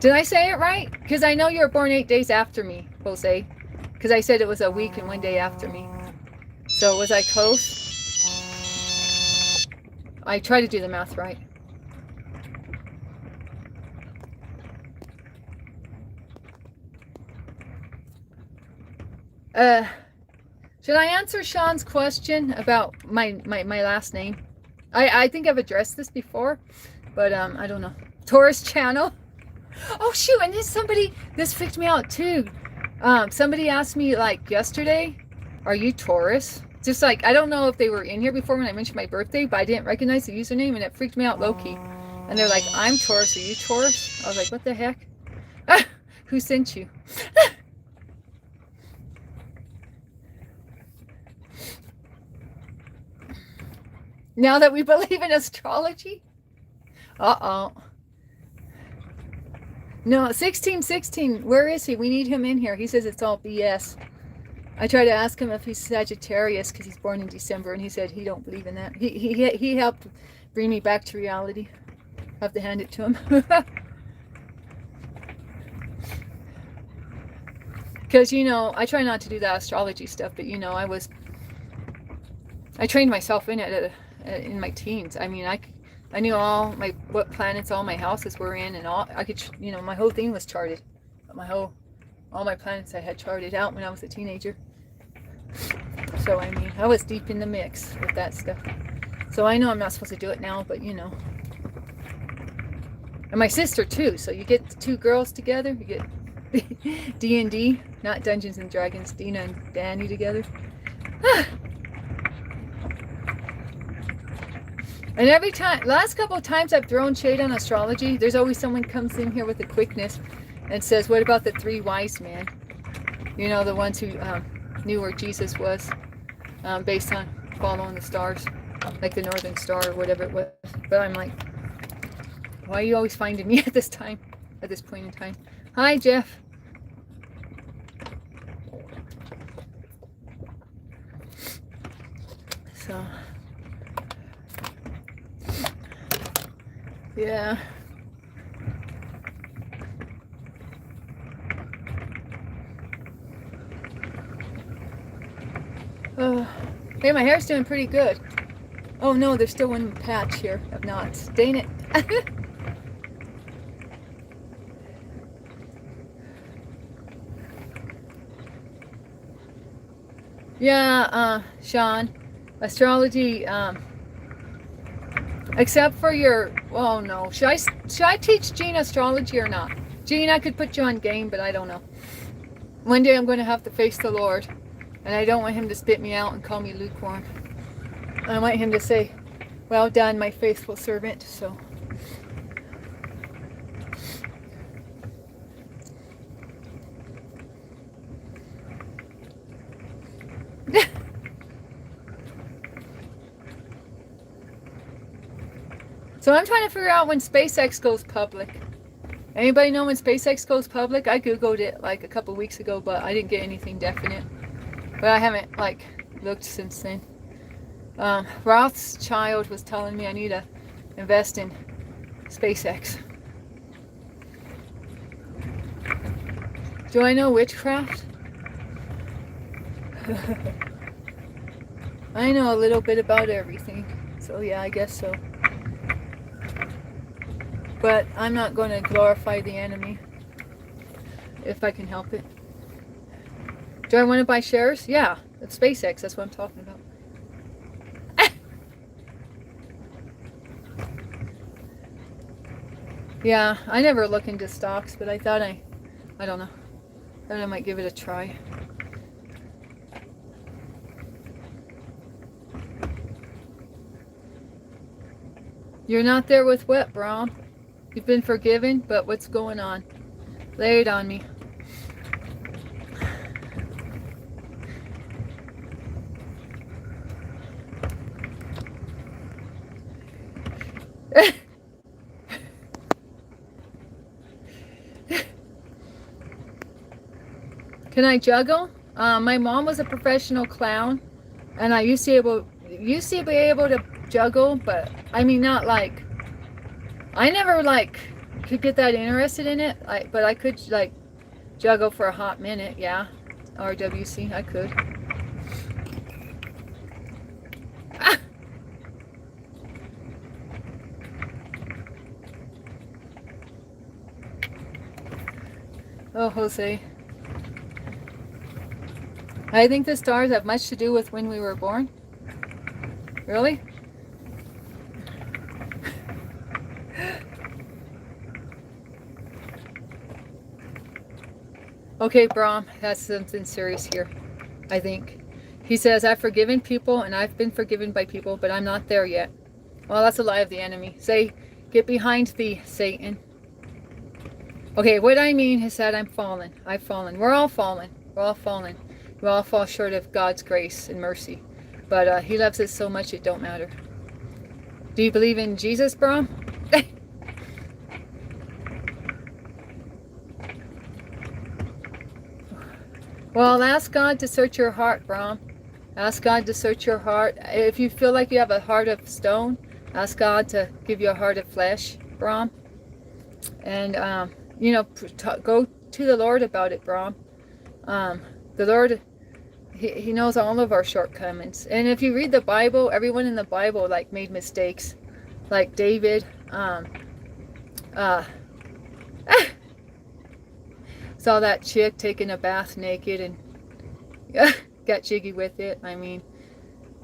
Did I say it right? Because I know you were born 8 days after me, Jose. Because I said it was a week and 1 day after me. So was I close? I try to do the math right. Should I answer Sean's question about my last name? I think I've addressed this before, but I don't know. Taurus channel. Oh shoot, and this freaked me out too. Somebody asked me like yesterday, are you Taurus? Just like, I don't know if they were in here before when I mentioned my birthday, but I didn't recognize the username and it freaked me out low-key. And they're like, I'm Taurus, are you Taurus? I was like, what the heck? Who sent you? Now that we believe in astrology? Uh-oh. No, 1616, where is he? We need him in here. He says it's all BS. I tried to ask him if he's Sagittarius because he's born in December, and he said he don't believe in that. He helped bring me back to reality. I have to hand it to him. Because, you know, I try not to do that astrology stuff, but, you know, I trained myself in it in my teens. I mean, I knew what planets all my houses were in, and all I could, you know, my whole thing was charted. All my planets I had charted out when I was a teenager. So I mean, I was deep in the mix with that stuff. So I know I'm not supposed to do it now, but you know. And my sister too. So you get the 2 girls together. You get D&D, not Dungeons and Dragons. Dina and Danny together. And every time, last couple of times I've thrown shade on astrology, there's always someone comes in here with a quickness and says, what about the 3 wise men? You know, the ones who knew where Jesus was, based on following the stars, like the Northern Star or whatever it was. But I'm like, why are you always finding me at this point in time? Hi, Jeff. So... yeah. Hey, my hair's doing pretty good. Oh no, there's still one patch here of knots. Dang it. Yeah, Sean, astrology, except for your, oh no, should I teach Jean astrology or not? Gene, I could put you on game, but I don't know. One day I'm going to have to face the Lord, and I don't want him to spit me out and call me lukewarm. I want him to say, well done, my faithful servant. So so I'm trying to figure out when SpaceX goes public. Anybody know when SpaceX goes public? I googled it like a couple weeks ago, but I didn't get anything definite. But I haven't like looked since then. Roth's child was telling me I need to invest in SpaceX. Do I know witchcraft? I know a little bit about everything. So yeah, I guess so. But I'm not going to glorify the enemy if I can help it. Do I want to buy shares? Yeah, it's SpaceX. That's what I'm talking about. Yeah, I never look into stocks, but I thought I don't know. I thought I might give it a try. You're not there with what, Brahm? You've been forgiven, but what's going on? Lay it on me. Can I juggle? My mom was a professional clown, and I used to be able to juggle, but I mean not like I never like could get that interested in it. But I could like juggle for a hot minute, yeah. RWC, I could. Ah! Oh, Jose. I think the stars have much to do with when we were born. Really? Okay, Brahm, that's something serious here, I think. He says, I've forgiven people and I've been forgiven by people, but I'm not there yet. Well, that's a lie of the enemy. Say, get behind thee, Satan. Okay, what I mean is that I'm fallen. I've fallen. We're all fallen. We're all fallen. We all fall short of God's grace and mercy. But he loves us so much it don't matter. Do you believe in Jesus, Brahm? Well, ask God to search your heart, Brahm. Ask God to search your heart. If you feel like you have a heart of stone, ask God to give you a heart of flesh, Brahm. And, go to the Lord about it, Brahm. The Lord, he knows all of our shortcomings. And if you read the Bible, everyone in the Bible, like, made mistakes. Like David, saw that chick taking a bath naked and got jiggy with it. I mean,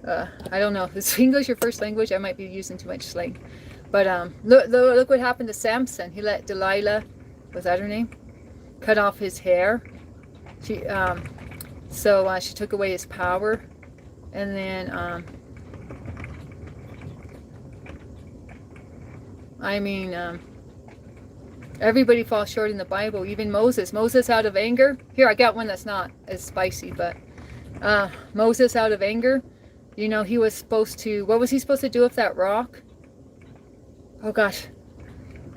I don't know. Is English your first language? I might be using too much slang. But look what happened to Samson. He let Delilah, was that her name? Cut off his hair. She took away his power. And then, everybody falls short in the Bible, even Moses. Moses out of anger. Here, I got one that's not as spicy, but Moses out of anger. You know, he was supposed to, what was he supposed to do with that rock? Oh gosh.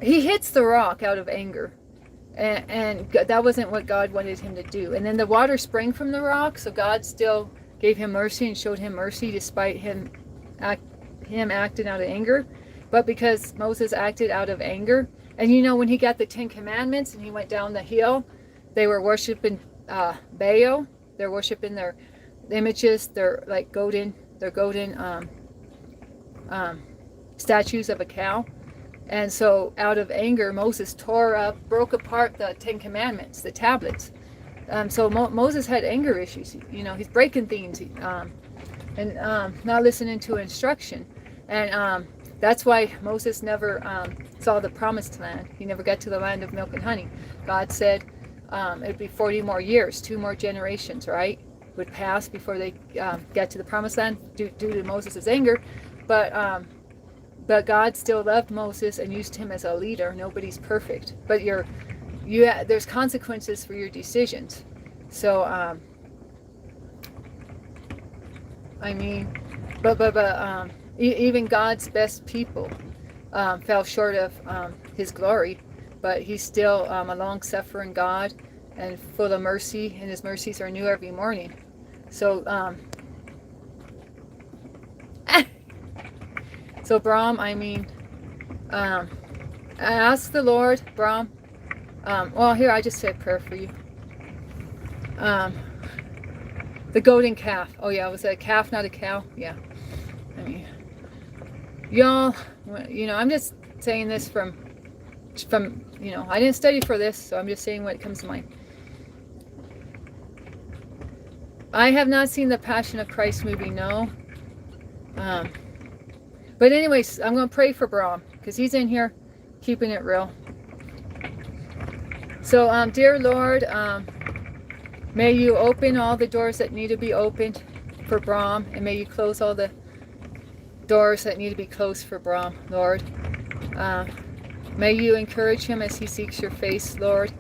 He hits the rock out of anger. And that wasn't what God wanted him to do. And then the water sprang from the rock, so God still gave him mercy and showed him mercy despite him acting out of anger. But because Moses acted out of anger, and you know, when he got the 10 Commandments and he went down the hill, they were worshiping Baal. They're worshiping their images. They're like golden statues of a cow. And so out of anger, Moses broke apart the 10 Commandments, the tablets. So Moses had anger issues. You know, he's breaking things and not listening to instruction. And That's why Moses never saw the promised land. He never got to the land of milk and honey. God said it'd be 40 more years, 2 more generations, right, would pass before they get to the promised land due to Moses' anger. But God still loved Moses and used him as a leader. Nobody's perfect, but there's consequences for your decisions. So I mean, even God's best people fell short of his glory, but he's still a long-suffering God and full of mercy, and his mercies are new every morning. So so Brahm, I mean, ask the Lord, Brahm. Well, here, I just said a prayer for you. The goat and calf. Oh yeah, was that a calf, not a cow? Yeah. I mean, y'all, I'm just saying this from, I didn't study for this, so I'm just saying what comes to mind. I have not seen the Passion of Christ movie, no. But anyways, I'm going to pray for Brahm, because he's in here keeping it real. So, dear Lord, may you open all the doors that need to be opened for Brahm, and may you close all the doors that need to be closed for Brahm, Lord. May you encourage him as he seeks your face, Lord.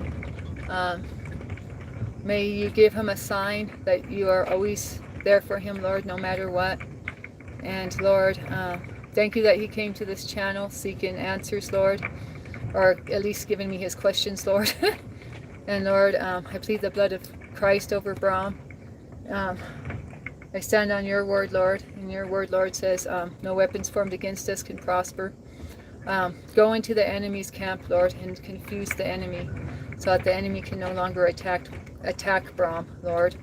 May you give him a sign that you are always there for him, Lord, no matter what. And Lord, thank you that he came to this channel seeking answers, Lord, or at least giving me his questions, Lord. And Lord, I plead the blood of Christ over Brahm. I stand on your word, Lord, and your word, Lord, says no weapons formed against us can prosper. Go into the enemy's camp, Lord, and confuse the enemy so that the enemy can no longer attack Brahm, Lord.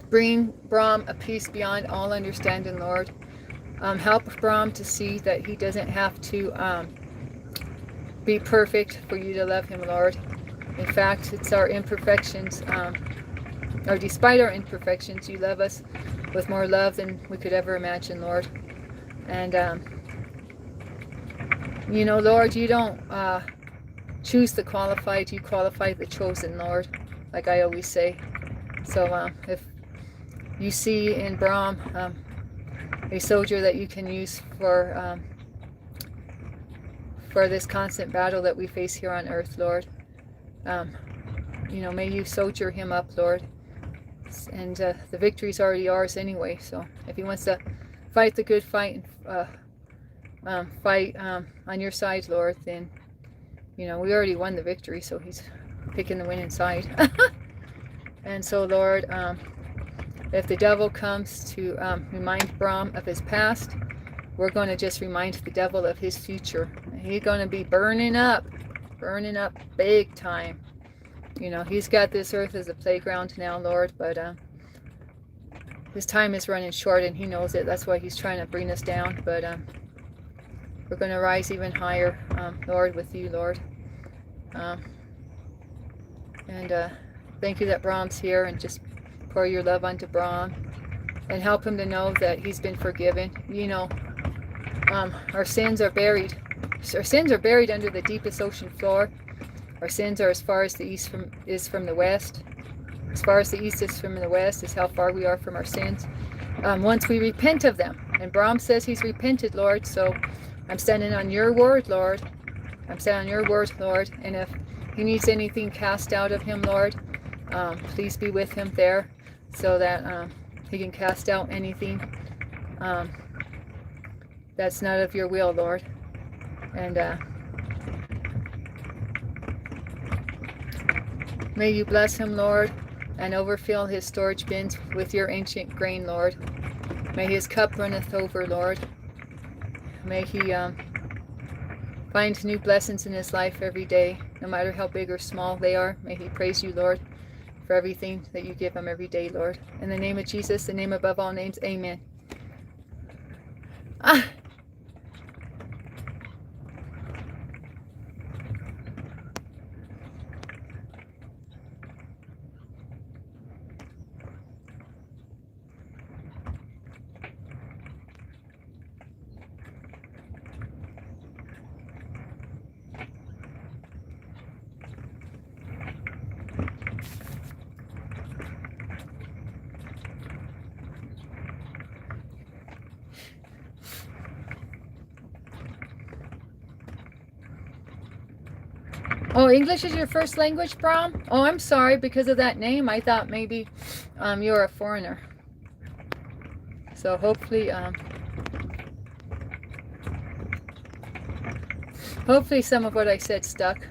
Bring Brahm a peace beyond all understanding, Lord. Help Brahm to see that he doesn't have to be perfect for you to love him, Lord. In fact, it's our imperfections, or despite our imperfections, you love us with more love than we could ever imagine, Lord. And, Lord, you don't choose the qualified, you qualify the chosen, Lord, like I always say. So if you see in Brahm a soldier that you can use for this constant battle that we face here on earth, Lord, may you soldier him up, Lord. And the victory's already ours anyway, so if he wants to fight the good fight and fight on your side, Lord, then we already won the victory, so he's picking the winning side. And so, Lord, if the devil comes to remind Brahm of his past, we're going to just remind the devil of his future. He's going to be burning up big time. He's got this earth as a playground now, Lord, but his time is running short, and he knows it. That's why he's trying to bring us down. But we're going to rise even higher, Lord, with you, Lord. And thank you that Brahm's here, and just pour your love onto Brahm and help him to know that he's been forgiven. Our sins are buried. Our sins are buried under the deepest ocean floor. Our sins are as far as the east is from the west. As far as the east is from the west is how far we are from our sins. Once we repent of them. And Brahm says he's repented, Lord. So I'm standing on your word, Lord. I'm standing on your word, Lord. And if he needs anything cast out of him, Lord, please be with him there so that he can cast out anything that's not of your will, Lord. And may you bless him, Lord, and overfill his storage bins with your ancient grain, Lord. May his cup runneth over, Lord. May he find new blessings in his life every day, no matter how big or small they are. May he praise you, Lord, for everything that you give him every day, Lord. In the name of Jesus, the name above all names, amen. Oh, English is your first language, Brom? Oh, I'm sorry. Because of that name, I thought maybe you're a foreigner. So hopefully some of what I said stuck.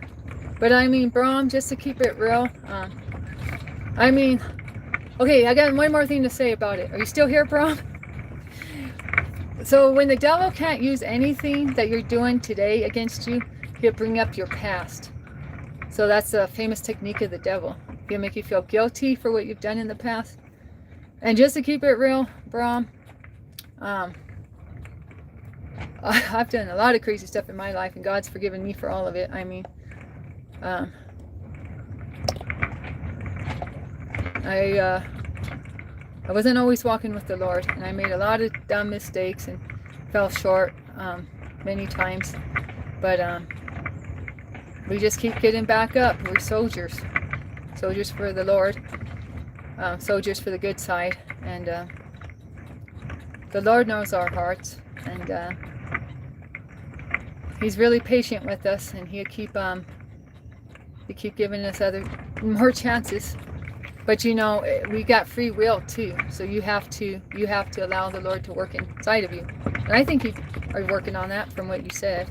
But I mean, Brom, just to keep it real, I mean, okay, I got one more thing to say about it. Are you still here, Brom? So when the devil can't use anything that you're doing today against you, he'll bring up your past. So that's a famous technique of the devil. He'll make you feel guilty for what you've done in the past. And just to keep it real, Brom, I've done a lot of crazy stuff in my life, and God's forgiven me for all of it. I mean, I wasn't always walking with the Lord, and I made a lot of dumb mistakes and fell short many times. But we just keep getting back up. We're soldiers for the Lord, soldiers for the good side, and the Lord knows our hearts, and He's really patient with us, and He'll keep giving us more chances. But you know, we got free will too, so you have to allow the Lord to work inside of you. And I think you are working on that from what you said.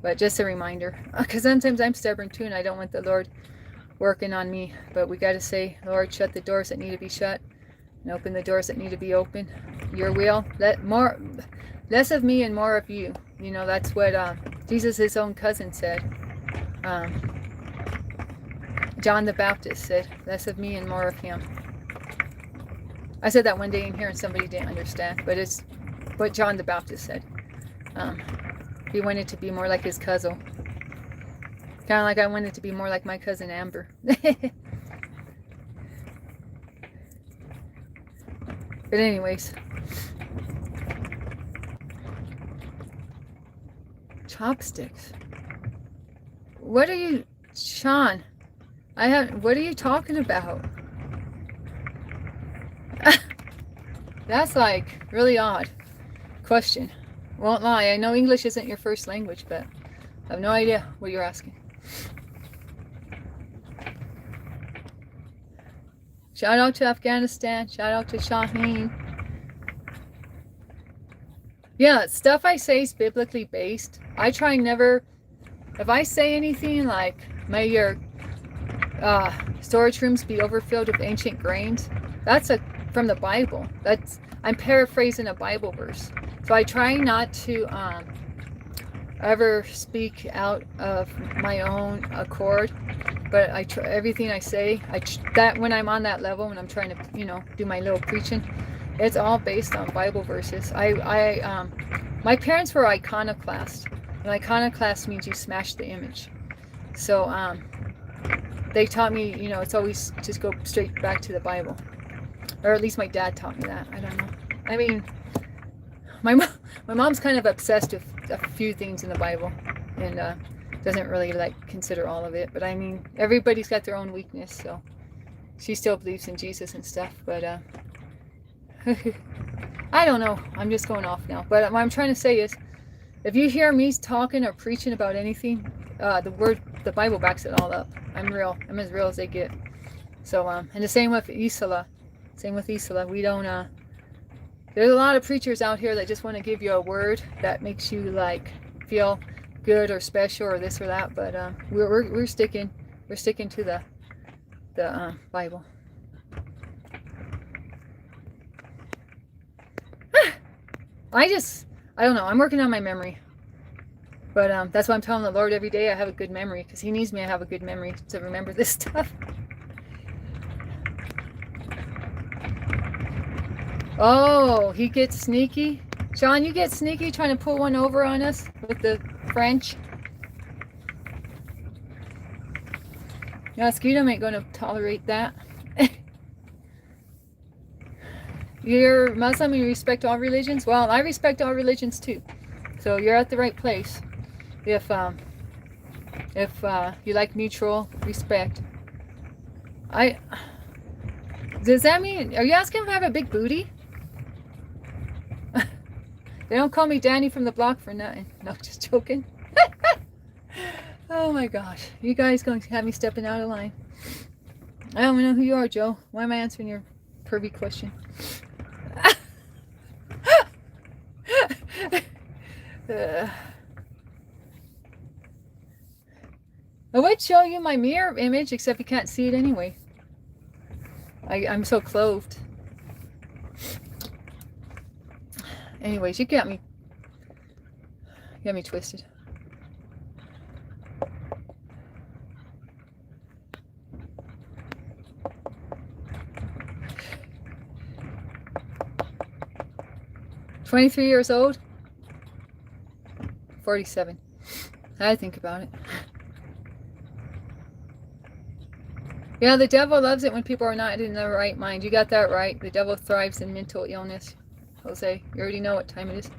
But just a reminder, because sometimes I'm stubborn too, and I don't want the Lord working on me. But we got to say, Lord, shut the doors that need to be shut, and open the doors that need to be open. Your will, less of me and more of you. You know, that's what Jesus, his own cousin, said. John the Baptist said, less of me and more of him. I said that one day in here and somebody didn't understand, but it's what John the Baptist said. He wanted to be more like his cousin. Kind of like I wanted to be more like my cousin Amber. But anyways. Chopsticks. What are you, Sean? What are you talking about? That's like really odd question. Won't lie, I know English isn't your first language, but I have no idea what you're asking. Shout out to Afghanistan. Shout out to Shaheen. Yeah, stuff I say is biblically based. I try never, if I say anything like, may your storage rooms be overfilled with ancient grains, that's from the Bible. I'm paraphrasing a Bible verse. So I try not to ever speak out of my own accord, but everything I say, that when I'm on that level, when I'm trying to, you know, do my little preaching, it's all based on Bible verses. My parents were iconoclast, and iconoclast means you smash the image. So they taught me, you know, it's always just go straight back to the Bible, or at least my dad taught me that. I don't know. I mean, my mom's kind of obsessed with a few things in the Bible, and doesn't really consider all of it. But I mean, everybody's got their own weakness, so she still believes in Jesus and stuff. But I don't know. I'm just going off now. But what I'm trying to say is, if you hear me talking or preaching about anything, the Bible backs it all up. I'm real. I'm as real as they get. So and the same with Isla. We don't. There's a lot of preachers out here that just want to give you a word that makes you feel good or special or this or that. But we're sticking to the Bible. I don't know. I'm working on my memory. But that's why I'm telling the Lord every day I have a good memory, because He needs me to have a good memory to remember this stuff. Oh, he gets sneaky. John, you get sneaky trying to pull one over on us with the French. Mosquito ain't going to tolerate that. You're Muslim and you respect all religions? Well, I respect all religions too. So you're at the right place. If you like mutual respect. Does that mean, are you asking if I have a big booty? They don't call me Danny from the block for nothing. No, just joking. Oh my gosh. You guys going to have me stepping out of line. I don't even know who you are, Joe. Why am I answering your pervy question? I would show you my mirror image, except you can't see it anyway. I'm so clothed. Anyways, you got me twisted. "23 years old? 47. I think about it. Yeah, the devil loves it when people are not in their right mind. You got that right. The devil thrives in mental illness. Jose, you already know what time it is.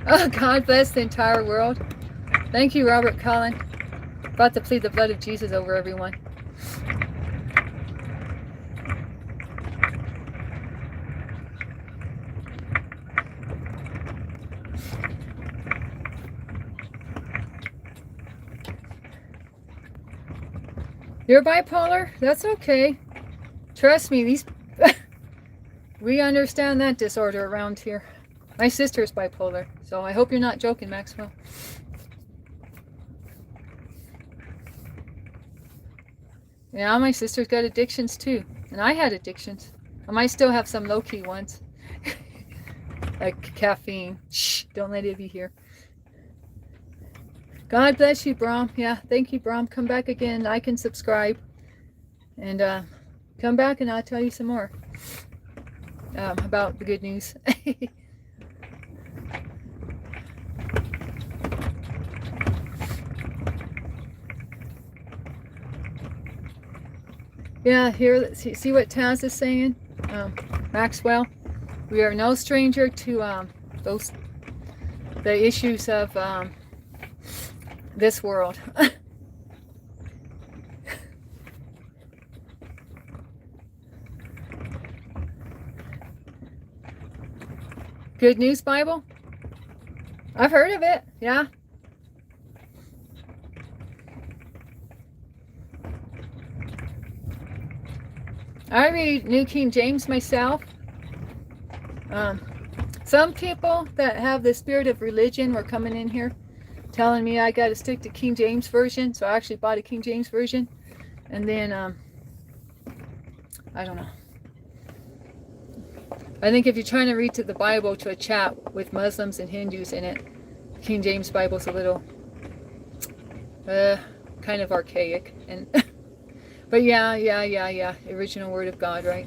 Oh, God bless the entire world. Thank you, Robert Collin. About to plead the blood of Jesus over everyone. You're bipolar? That's okay. Trust me, we understand that disorder around here. My sister's bipolar, so I hope you're not joking, Maxwell. Yeah, my sister's got addictions too. And I had addictions. I might still have some low-key ones. Like caffeine. Shh, don't let it be here. God bless you, Brom. Yeah, thank you, Brom. Come back again. I can subscribe. And come back and I'll tell you some more about the good news. Yeah, here, let's see what Taz is saying. Maxwell, we are no stranger to the issues of this world. Good News Bible? I've heard of it, yeah. I read New King James myself. Some people that have the spirit of religion were coming in here telling me I got to stick to King James Version, so I actually bought a King James Version. And then, I don't know. I think if you're trying to read to the Bible to a chat with Muslims and Hindus in it, King James Bible's a little kind of archaic. And but yeah, original Word of God, right?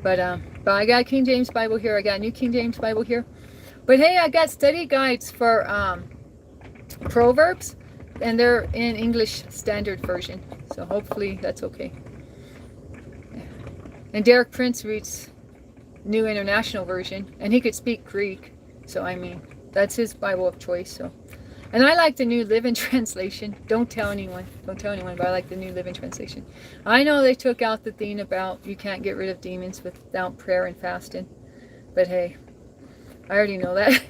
But I got King James Bible here. I got a New King James Bible here. But hey, I got study guides for Proverbs, and they're in English Standard Version. So hopefully that's okay. And Derek Prince reads New International Version, and he could speak Greek. So I mean, that's his Bible of choice. So, and I like the New Living Translation. Don't tell anyone, but I like the New Living Translation. I know they took out the thing about you can't get rid of demons without prayer and fasting, but hey, I already know that.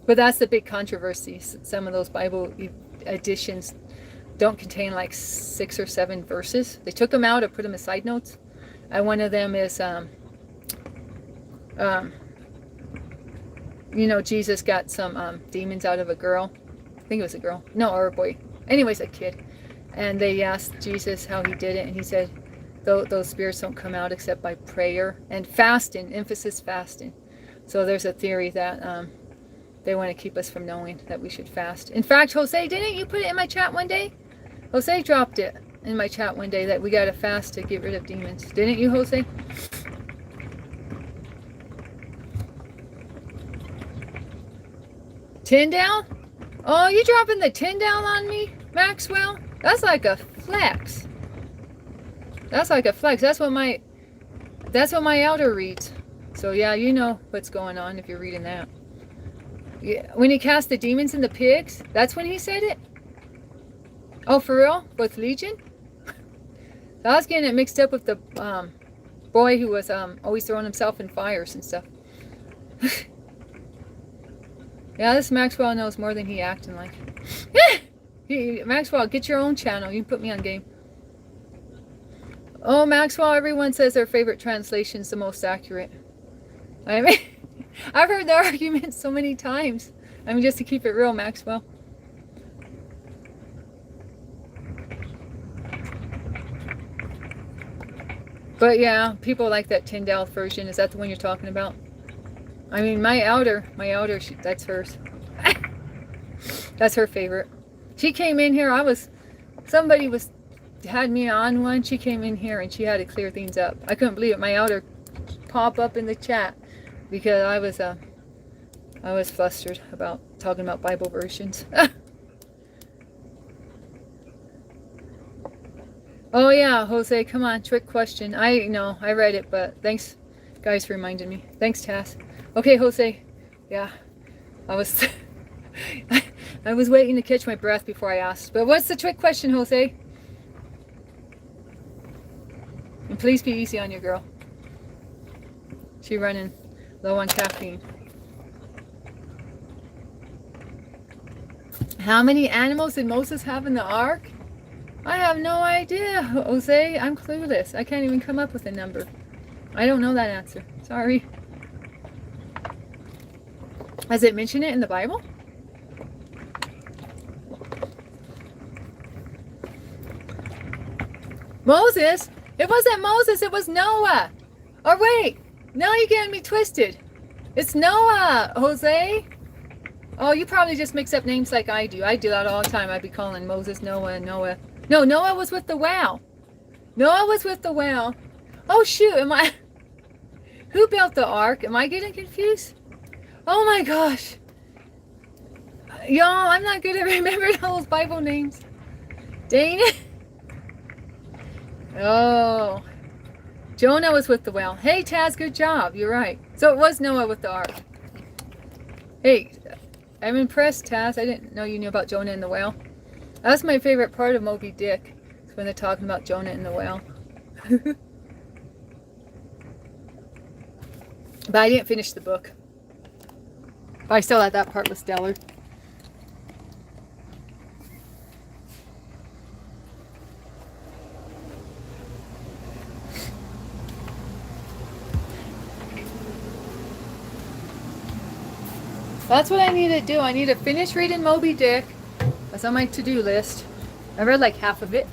But that's the big controversy. Some of those Bible editions don't contain like 6 or 7 verses. They took them out or put them as side notes. And one of them is, you know, Jesus got some demons out of a girl. I think it was a girl. No, or a boy. Anyways, a kid. And they asked Jesus how he did it. And he said, those spirits don't come out except by prayer and fasting. Emphasis fasting. So there's a theory that they want to keep us from knowing that we should fast. In fact, Jose, didn't you put it in my chat one day? Jose dropped it in my chat one day that we got to fast to get rid of demons. Didn't you, Jose? Tyndale? Oh, you dropping the Tyndale on me, Maxwell? That's like a flex. That's like a flex. That's what my elder reads. So yeah, you know what's going on if you're reading that. Yeah, when he cast the demons in the pigs, that's when he said it? Oh, for real? With Legion? So I was getting it mixed up with the boy who was always throwing himself in fires and stuff. Yeah, this Maxwell knows more than he acting like. Maxwell, get your own channel. You can put me on game. Oh, Maxwell, everyone says their favorite translation is the most accurate. I mean, I've heard the argument so many times. I mean, just to keep it real, Maxwell. But yeah, people like that Tyndale version. Is that the one you're talking about? I mean, my elder, that's hers. That's her favorite. She came in here, somebody had me on one. She came in here and she had to clear things up. I couldn't believe it. My elder pop up in the chat because I was flustered about talking about Bible versions. Oh yeah, Jose, come on, trick question. I know, I read it, but thanks guys for reminding me. Thanks, Tass. Okay, Jose. Yeah, I was I was waiting to catch my breath before I asked. But what's the trick question, Jose? And please be easy on your girl. She running low on caffeine. How many animals did Moses have in the ark? I have no idea, Jose. I'm clueless. I can't even come up with a number. I don't know that answer. Sorry. Does it mention it in the Bible? Moses? It wasn't Moses, it was Noah. Oh wait, now you're getting me twisted. It's Noah, Jose. Oh, you probably just mix up names like I do. I do that all the time. I'd be calling Moses Noah and Noah. No, Noah was with the whale. Noah was with the whale. Oh shoot, who built the ark? Am I getting confused? Oh my gosh. Y'all, I'm not good at remembering all those Bible names. Dang it. Oh. Jonah was with the whale. Hey, Taz, good job. You're right. So it was Noah with the ark. Hey, I'm impressed, Taz. I didn't know you knew about Jonah and the whale. That's my favorite part of Moby Dick. It's when they're talking about Jonah and the whale. But I didn't finish the book. But I still thought that part was stellar. That's what I need to do. I need to finish reading Moby Dick. That's on my to-do list. I read like half of it.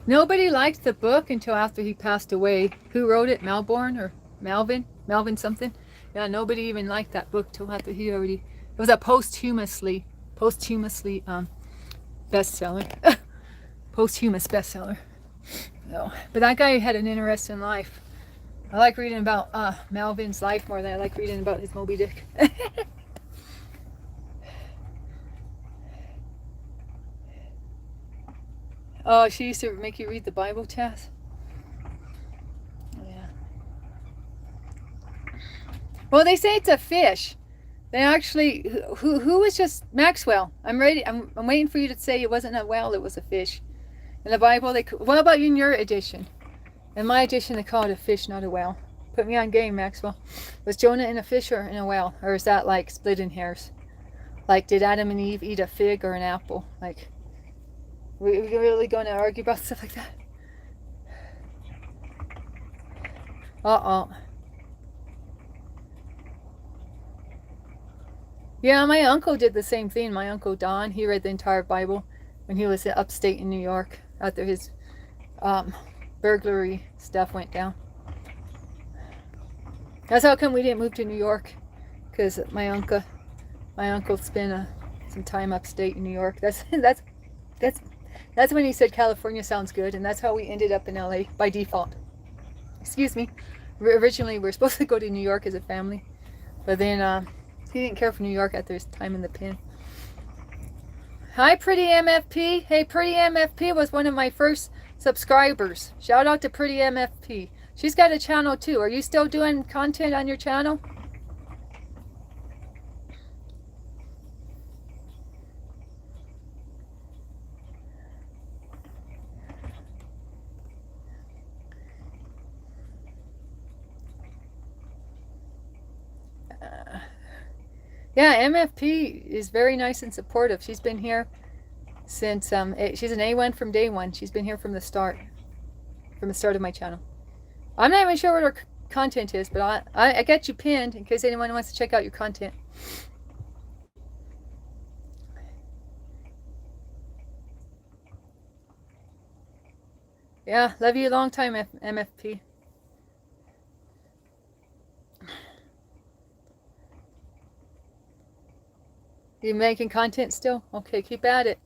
Nobody liked the book until after he passed away. Who wrote it? Melbourne or Melvin? Melvin something? Yeah, nobody even liked that book till after he already... It was a posthumously bestseller. Posthumous bestseller. No. But that guy had an interesting life. I like reading about Melvin's life more than I like reading about his Moby Dick. Oh, she used to make you read the Bible, Chas? Yeah. Well, they say it's a fish. They actually, who was just Maxwell? I'm waiting for you to say it wasn't a whale, it was a fish. In the Bible, what about in your edition? In my edition, they call it a fish, not a whale. Put me on game, Maxwell. Was Jonah in a fish or in a whale? Or is that like splitting hairs? Like, did Adam and Eve eat a fig or an apple? Like, we really going to argue about stuff like that? Uh-oh. Yeah, my uncle did the same thing. My uncle Don, he read the entire Bible when he was upstate in New York after his burglary stuff went down. That's how come we didn't move to New York, because my uncle spent some time upstate in New York. That's when he said California sounds good, and that's how we ended up in LA by default. Excuse me. Originally we were supposed to go to New York as a family, but then he didn't care for New York after his time in the pen. Hi, Pretty MFP. Hey, Pretty MFP was one of my first subscribers. Shout out to Pretty MFP. She's got a channel too. Are you still doing content on your channel? Yeah, MFP is very nice and supportive. She's been here since she's an A1 from day one. She's been here from the start of my channel. I'm not even sure what her content is, but I got you pinned in case anyone wants to check out your content. Yeah, love you a long time, MFP. You making content still? Okay, keep at it.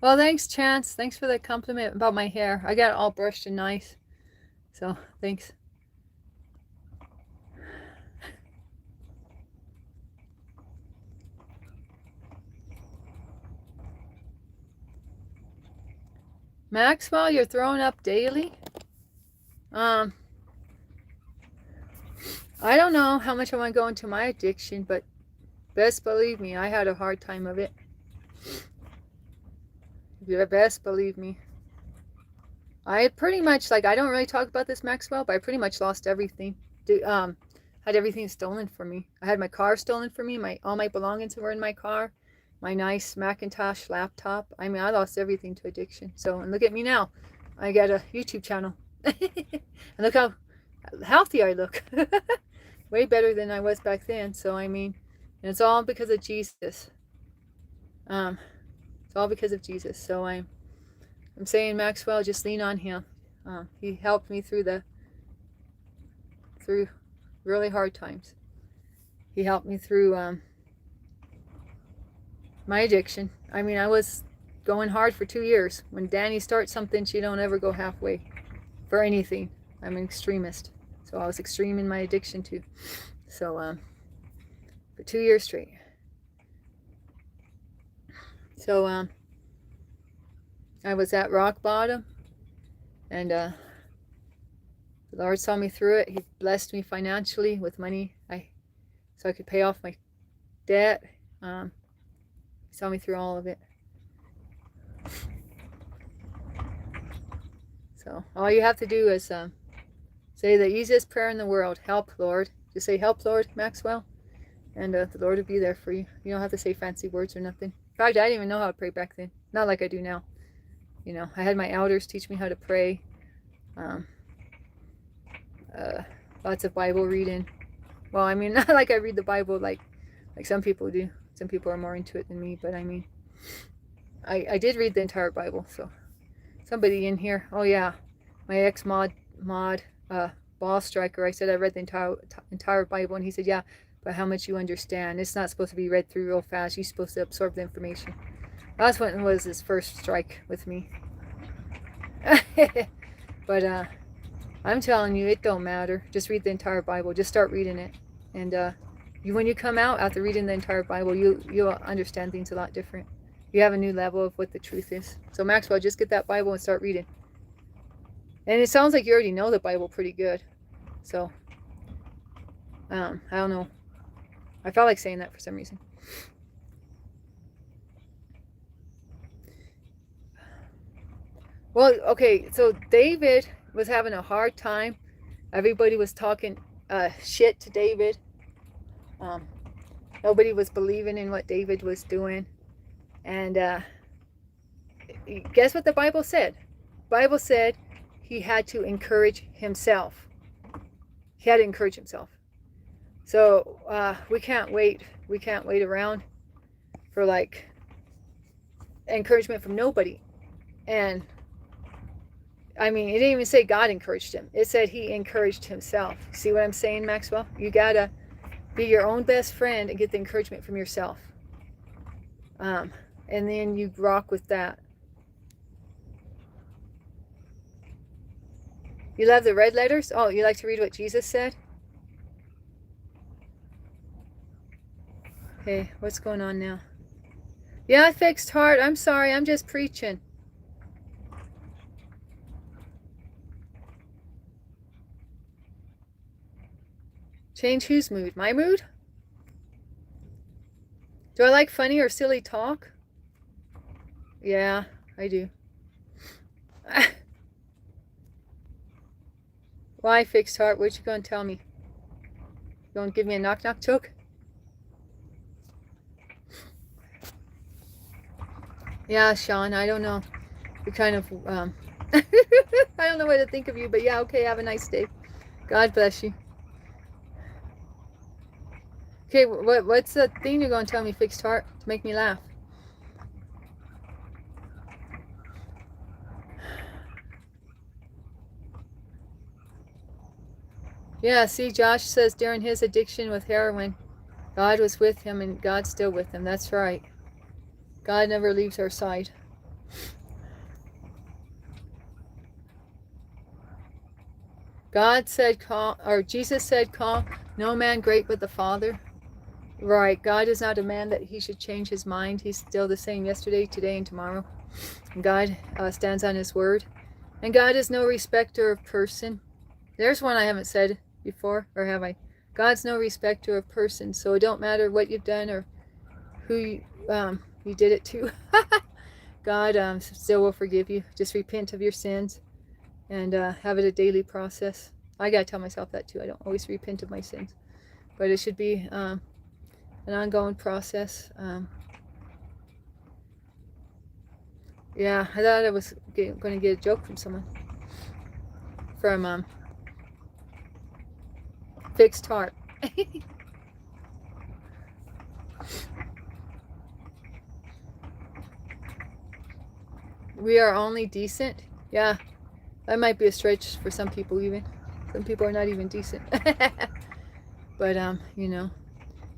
Well, thanks, Chance. Thanks for the compliment about my hair. I got it all brushed and nice. So, thanks. Maxwell, you're throwing up daily? I don't know how much I want to go into my addiction, but best believe me, I had a hard time of it. You best believe me. I pretty much, like, I don't really talk about this, Maxwell, but I pretty much lost everything. Had everything stolen from me. I had my car stolen from me. All my belongings were in my car. My nice Macintosh laptop. I mean, I lost everything to addiction. So, and look at me now. I got a YouTube channel. And look how healthy I look. Way better than I was back then. So, I mean, and it's all because of Jesus. It's all because of Jesus. So I'm saying, Maxwell, just lean on him. He helped me through really hard times. He helped me through my addiction. I mean, I was going hard for 2 years. When Danny starts something, she don't ever go halfway for anything. I'm an extremist. So I was extreme in my addiction too. So for 2 years straight. So I was at rock bottom, and the Lord saw me through it. He blessed me financially with money, so I could pay off my debt. He saw me through all of it. So all you have to do is say the easiest prayer in the world: "Help, Lord." Just say, "Help, Lord," Maxwell, and the Lord will be there for you. You don't have to say fancy words or nothing. In fact, I didn't even know how to pray back then. Not like I do now. You know, I had my elders teach me how to pray. Lots of Bible reading. Well, I mean, not like I read the Bible like some people do. Some people are more into it than me, but I mean, I did read the entire Bible. So somebody in here, oh yeah, my ex-mod ball striker, I said I read the entire Bible, and he said, yeah, but how much you understand. It's not supposed to be read through real fast. You're supposed to absorb the information. That's what was his first strike with me. But I'm telling you, it don't matter. Just read the entire Bible. Just start reading it, and when you come out after reading the entire Bible, you'll understand things a lot different. You have a new level of what the truth is. So Maxwell, just get that Bible and start reading. And it sounds like you already know the Bible pretty good. So I don't know. I felt like saying that for some reason. Well, okay, so David was having a hard time. Everybody was talking shit to David. Nobody was believing in what David was doing. And guess what the Bible said? The Bible said he had to encourage himself. He had to encourage himself. So we can't wait. We can't wait around for like encouragement from nobody. And I mean, it didn't even say God encouraged him. It said he encouraged himself. See what I'm saying, Maxwell? You gotta be your own best friend and get the encouragement from yourself. And then you rock with that. You love the red letters? Oh, you like to read what Jesus said? Hey, what's going on now? Yeah, I fixed heart. I'm sorry. I'm just preaching. Change whose mood? My mood? Do I like funny or silly talk? Yeah, I do. Why, fixed heart? What you gonna tell me? You gonna give me a knock knock joke? Yeah, Sean, I don't know. You're kind of, I don't know what to think of you, but yeah, okay, have a nice day. God bless you. Okay, what's the thing you're gonna tell me, fixed heart, to make me laugh? Yeah, see, Josh says during his addiction with heroin, God was with him and God's still with him. That's right. God never leaves our side. God said, call, or Jesus said, call no man great but the Father. Right. God is not a man that he should change his mind. He's still the same yesterday, today, and tomorrow. And God stands on his word. And God is no respecter of person. There's one I haven't said before, or have I? God's no respecter of person, so it don't matter what you've done or who you did it to. God still will forgive you. Just repent of your sins and have it a daily process. I gotta tell myself that too. I don't always repent of my sins, but it should be an ongoing process. Yeah, I thought I was going to get a joke from someone. From Fixed Heart. We are only decent. Yeah, that might be a stretch for some people even. Some people are not even decent. But, you know,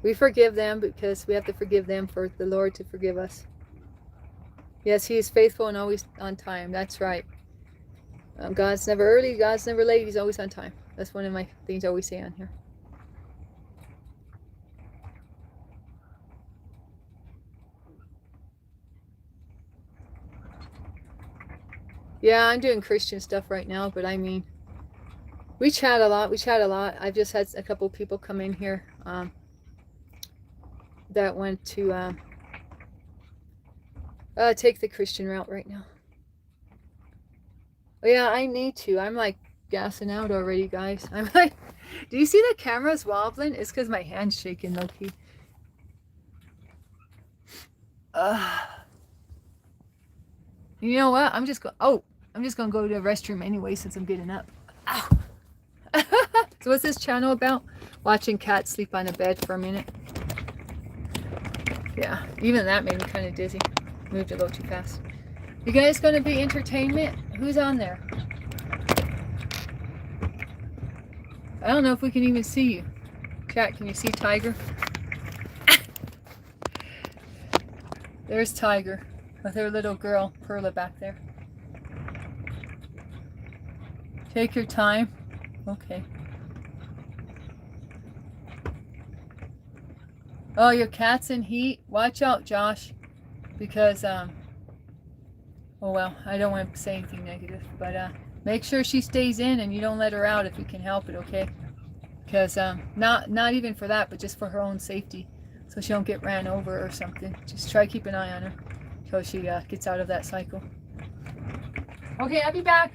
we forgive them because we have to forgive them for the Lord to forgive us. Yes, he is faithful and always on time. That's right. God's never early, God's never late. He's always on time. That's one of my things I always say on here. Yeah, I'm doing Christian stuff right now, but I mean, we chat a lot. I've just had a couple people come in here that went to take the Christian route right now. Oh, yeah, I need to. I'm like gassing out already, guys. I'm like, do you see the camera's wobbling? It's because my hand's shaking, low-key. You know what? I'm just going to go to the restroom anyway since I'm getting up. Ow. So what's this channel about? Watching cats sleep on a bed for a minute. Yeah, even that made me kind of dizzy. Moved a little too fast. You guys going to be entertainment? Who's on there? I don't know if we can even see you. Chat, can you see Tiger? There's Tiger with her little girl, Perla, back there. Take your time. Okay. Oh, your cat's in heat? Watch out, Josh. Because, oh well, I don't want to say anything negative. But make sure she stays in and you don't let her out if you can help it, okay? Because not even for that, but just for her own safety. So she don't get ran over or something. Just try to keep an eye on her until she gets out of that cycle. Okay, I'll be back.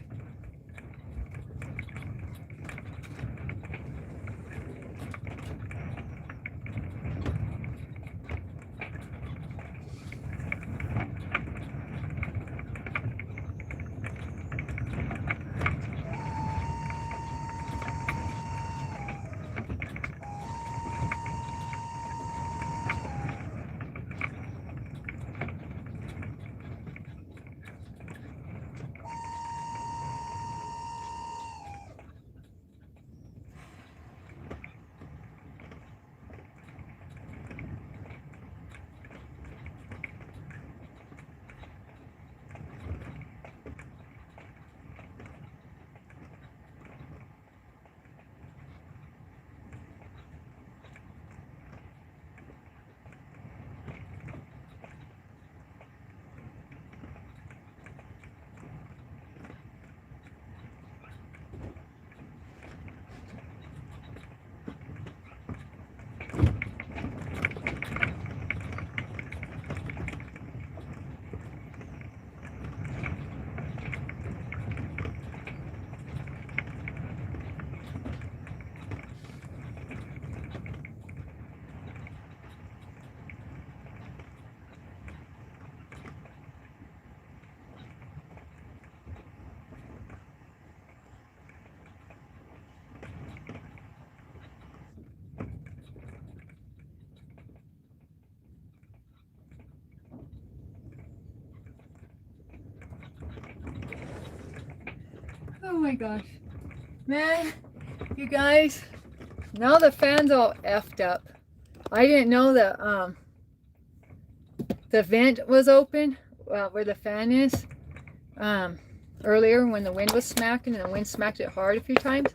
my gosh. Man, you guys, now the fan's all effed up. I didn't know that the vent was open, where the fan is, earlier when the wind was smacking, and the wind smacked it hard a few times,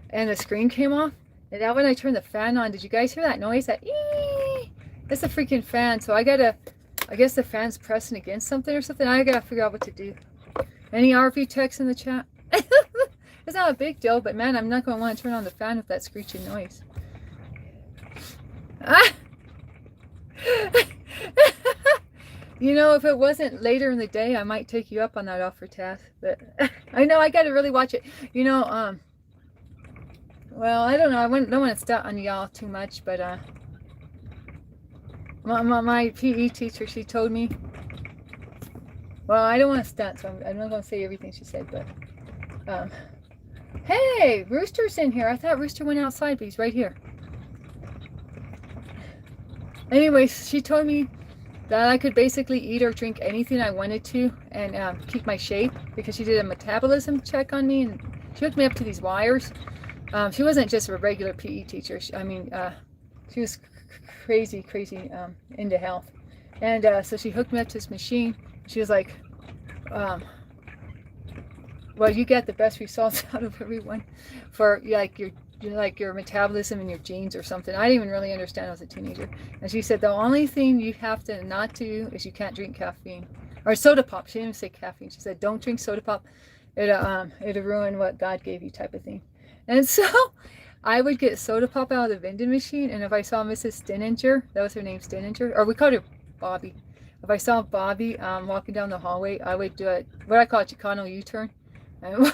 and the screen came off. And now when I turned the fan on, did you guys hear that noise? That ee! That's a freaking fan. So I guess the fan's pressing against something or something. I gotta figure out what to do. Any RV techs in the chat? It's not a big deal, but man, I'm not gonna want to turn on the fan with that screeching noise. Ah! You know, if it wasn't later in the day, I might take you up on that offer, Tath. But I know I gotta really watch it. You know, well, I don't know. I don't want to stunt on y'all too much, but my PE teacher, she told me. Well, I don't want to stunt, so I'm not gonna say everything she said, but hey, Rooster's in here. I thought Rooster went outside, but he's right here. Anyways, she told me that I could basically eat or drink anything I wanted to and keep my shape, because she did a metabolism check on me, and she hooked me up to these wires. She wasn't just a regular PE teacher. She was crazy into health. And so she hooked me up to this machine. She was like, well, you get the best results out of everyone for your metabolism and your genes or something. I didn't even really understand. I was a teenager. And she said the only thing you have to not do is you can't drink caffeine or soda pop. She didn't even say caffeine. She said don't drink soda pop. It'll ruin what God gave you, type of thing. And so I would get soda pop out of the vending machine, and if I saw Mrs. Stininger, that was her name, Stininger, or we called her Bobby. If I saw Bobby walking down the hallway, I would do what I call a Chicano U-turn. And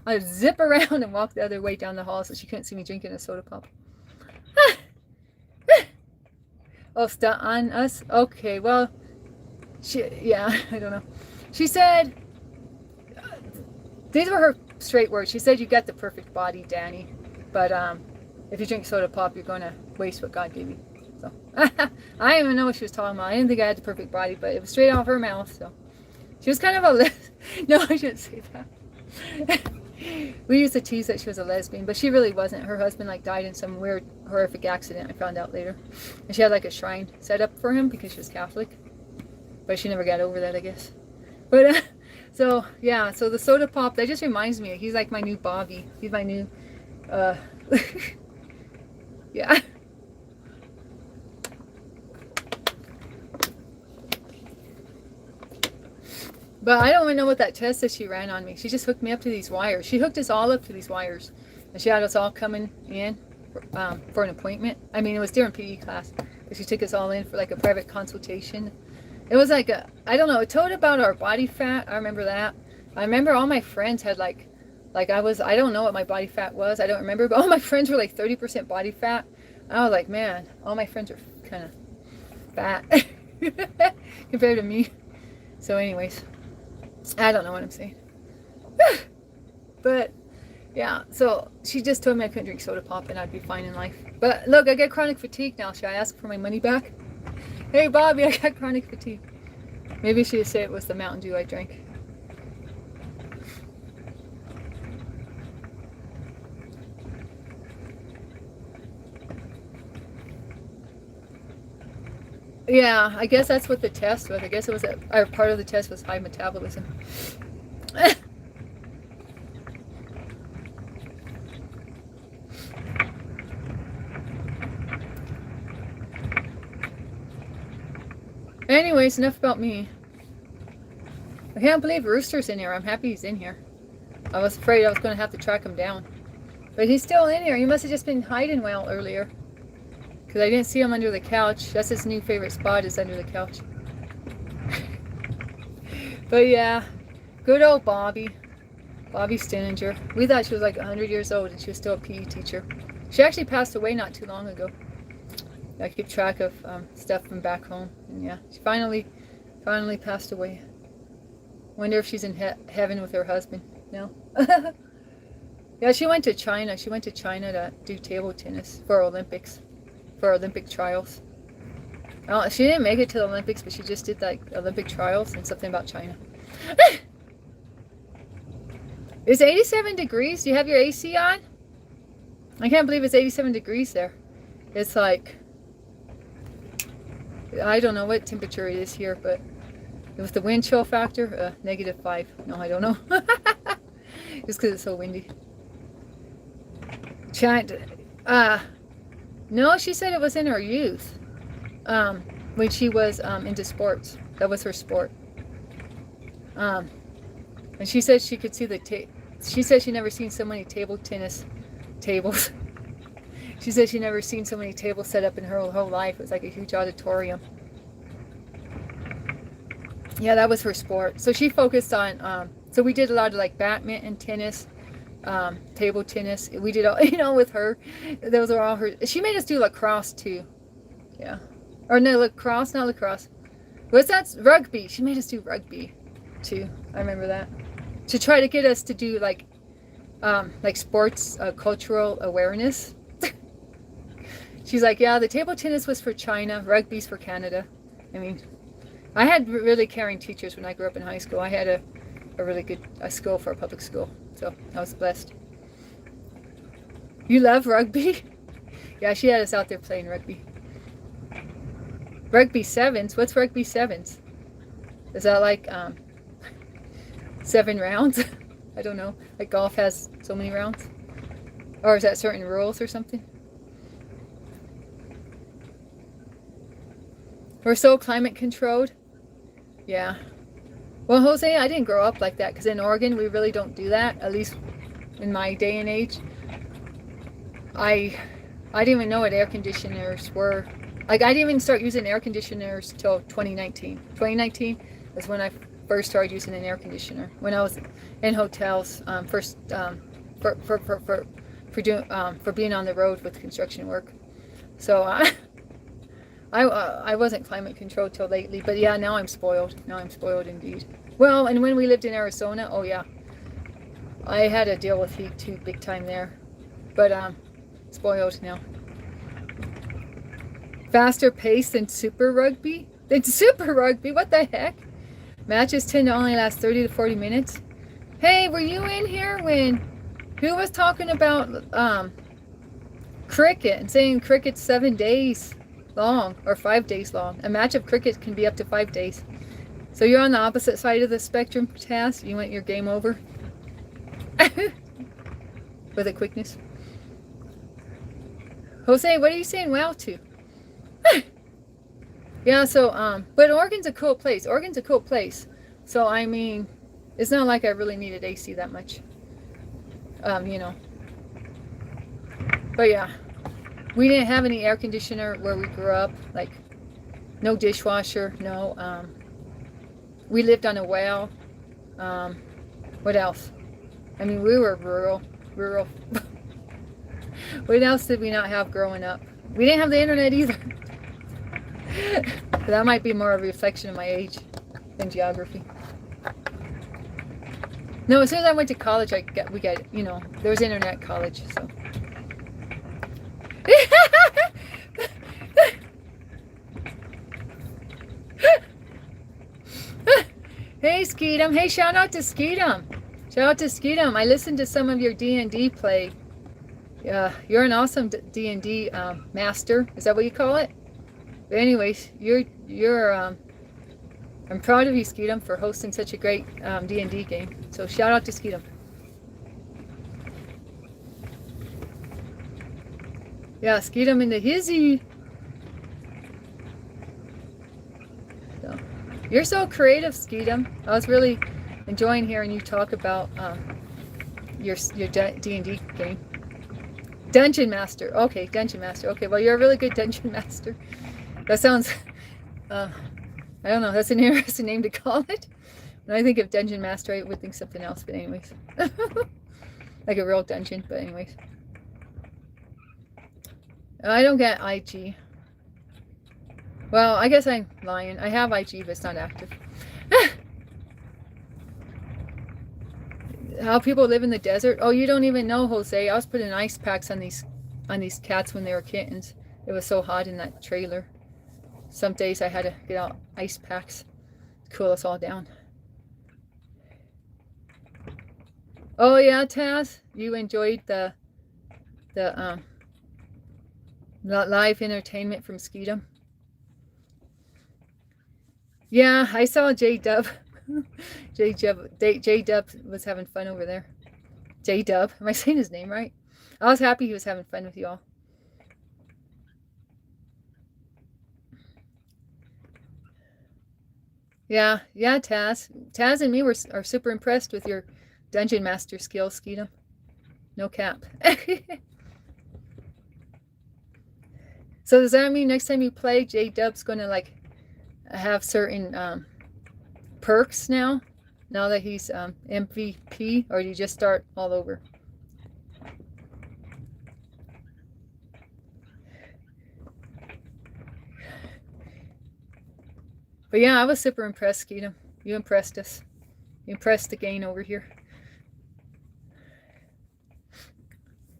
I'd zip around and walk the other way down the hall so she couldn't see me drinking a soda pop. Oh, stunt on us? Okay, well, yeah, I don't know. She said, these were her straight words. She said, you got the perfect body, Danny, but if you drink soda pop, you're going to waste what God gave you. So I didn't even know what she was talking about. I didn't think I had the perfect body, but it was straight off her mouth. So she was kind of a no, I shouldn't say that. We used to tease that she was a lesbian, but she really wasn't. Her husband died in some weird horrific accident, I found out later, and she had a shrine set up for him because she was Catholic, but she never got over that, I guess. But so yeah, so the soda pop, that just reminds me, he's like my new Bobby. He's my new yeah. But I don't even know what that test that she ran on me. She just hooked me up to these wires. She hooked us all up to these wires, and she had us all coming in for an appointment. I mean, it was during PE class, but she took us all in for a private consultation. It was I don't know, it told about our body fat. I remember that. I remember all my friends had I don't know what my body fat was. I don't remember, but all my friends were 30% body fat. I was like, man, all my friends are kind of fat compared to me. So anyways, I don't know what I'm saying. But yeah, so she just told me I couldn't drink soda pop and I'd be fine in life. But look, I get chronic fatigue now. Should I ask for my money back? Hey Bobby, I got chronic fatigue. Maybe she should say it was the Mountain Dew I drank. Yeah, I guess that's what the test was. I guess it was part of the test was high metabolism. Anyways, enough about me. I can't believe Rooster's in here. I'm happy he's in here. I was afraid I was going to have to track him down. But he's still in here. He must have just been hiding well earlier, because I didn't see him under the couch. That's his new favorite spot, is under the couch. But yeah, good old Bobby. Bobby Stininger. We thought she was 100 years old and she was still a PE teacher. She actually passed away not too long ago. I keep track of stuff from back home. And yeah, she finally passed away. Wonder if she's in heaven with her husband. No? Yeah, she went to China. She went to China to do table tennis for Olympics. For Olympic trials. She didn't make it to the Olympics, but she just did Olympic trials and something about China. It's 87 degrees. Do you have your AC on? I can't believe it's 87 degrees there. It's like, I don't know what temperature it is here, but with the wind chill factor, -5. No, I don't know. Just because it's so windy. No, she said it was in her youth. When she was into sports. That was her sport. And she said she could see she said she never seen so many table tennis tables. She said she never seen so many tables set up in her whole life. It was like a huge auditorium. Yeah, that was her sport. So she focused on, so we did a lot of like badminton, tennis, table tennis. We did all, you know, with her. Those are all her. She made us do lacrosse too. Yeah. Or no, lacrosse, not lacrosse. What's that? Rugby. She made us do rugby too. I remember that. To try to get us to do like sports, cultural awareness. She's like, yeah, the table tennis was for China, rugby's for Canada. I mean, I had really caring teachers when I grew up in high school. I had a really good school for a public school, so I was blessed. You love rugby? Yeah, she had us out there playing rugby. Rugby sevens? What's rugby sevens? Is that like 7 rounds? I don't know. Like golf has so many rounds? Or is that certain rules or something? We're so climate controlled. Yeah. Well, Jose, I didn't grow up like that because in Oregon we really don't do that. At least in my day and age. I didn't even know what air conditioners were. Like I didn't even start using air conditioners till 2019. 2019 is when I first started using an air conditioner. When I was in hotels, for being on the road with construction work. So I wasn't climate controlled till lately, but yeah, now I'm spoiled. Now I'm spoiled indeed. Well, and when we lived in Arizona, oh yeah, I had to deal with heat too, big time there. But spoiled now. Faster pace than Super Rugby? Than Super Rugby? What the heck? Matches tend to only last 30 to 40 minutes. Hey, were you in here when who was talking about cricket and saying cricket's 7 days long or 5 days long? A match of cricket can be up to 5 days. So you're on the opposite side of the spectrum, Taz. You want your game over with a quickness. Jose, what are you saying wow to? Yeah, so but Oregon's a cool place. Oregon's a cool place. So I mean, it's not like I really needed AC that much. You know. But yeah. We didn't have any air conditioner where we grew up, like no dishwasher, no we lived on a well. What else? I mean, we were rural. What else did we not have growing up? We didn't have the internet either. That might be more a reflection of my age than geography. No, as soon as I went to college, we got, you know, there was internet at college, so. Hey, Skeetum. Hey, shout out to Skeetum. Shout out to Skeetum. I listened to some of your D&D play. Yeah, you're an awesome D&D master. Is that what you call it? But anyways, I'm proud of you, Skeetum, for hosting such a great D&D game. So shout out to Skeetum. Yeah, Skeetum in the hizzy. So, you're so creative, Skeetum. I was really enjoying hearing you talk about your D&D game. Dungeon Master. Okay, Dungeon Master. Okay, well, you're a really good Dungeon Master. That sounds, I don't know, that's an interesting name to call it. When I think of Dungeon Master, I would think something else, but anyways. Like a real dungeon, but anyways. I don't get IG. Well, I guess I'm lying. I have IG, but it's not active. How people live in the desert? Oh, you don't even know, Jose. I was putting ice packs on these cats when they were kittens. It was so hot in that trailer. Some days I had to get out ice packs to cool us all down. Oh yeah, Taz, you enjoyed the live entertainment from Skeetum. Yeah, I saw J Dub. J Dub was having fun over there. J Dub, am I saying his name right? I was happy he was having fun with you all. Yeah, Taz. Taz and me are super impressed with your dungeon master skills, Skeetum. No cap. So does that mean next time you play, J Dub's gonna like have certain perks now that he's MVP, or do you just start all over? But yeah, I was super impressed, Skeetum. You impressed us. You impressed the gang over here.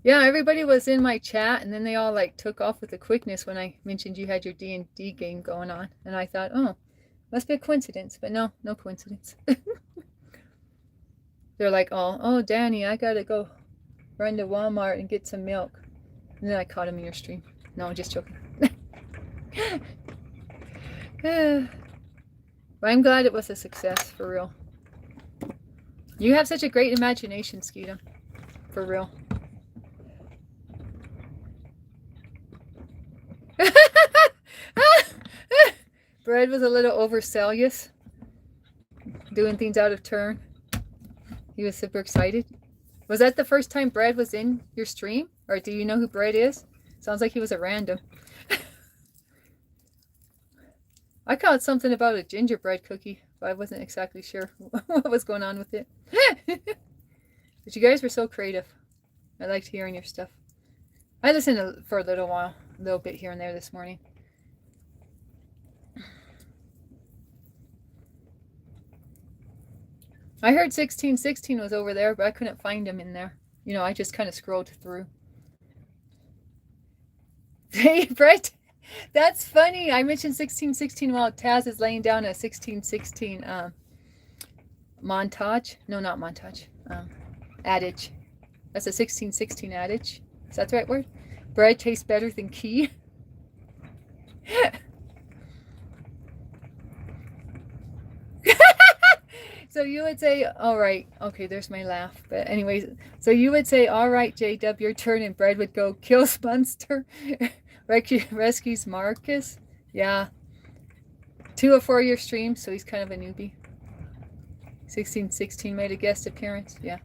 Yeah, everybody was in my chat, and then they all like took off with the quickness when I mentioned you had your D&D game going on, and I thought, oh, must be a coincidence, but no coincidence. They're like, oh, Danny, I gotta go run to Walmart and get some milk. And then I caught him in your stream. No, I'm just joking. But I'm glad it was a success, for real. You have such a great imagination, Skeetum. For real. Bread was a little overzealous, doing things out of turn. He was super excited. Was that the first time Bread was in your stream? Or do you know who Bread is? Sounds like he was a random. I caught something about a gingerbread cookie, but I wasn't exactly sure what was going on with it. But you guys were so creative. I liked hearing your stuff. I listened for a little bit here and there this morning. I heard 1616 was over there, but I couldn't find him in there. You know, I just kind of scrolled through. Hey, Brett, that's funny. I mentioned 1616 while Taz is laying down a 1616 montage. No, not montage. Adage. That's a 1616 adage. Is that the right word? Bread tastes better than key. So you would say, all right, okay, there's my laugh. But anyways, so you would say, all right, J-Dub, your turn, and Bread would go, kills Munster, rescues Marcus. Yeah. 2 or 4 year stream, so he's kind of a newbie. 1616 made a guest appearance. Yeah.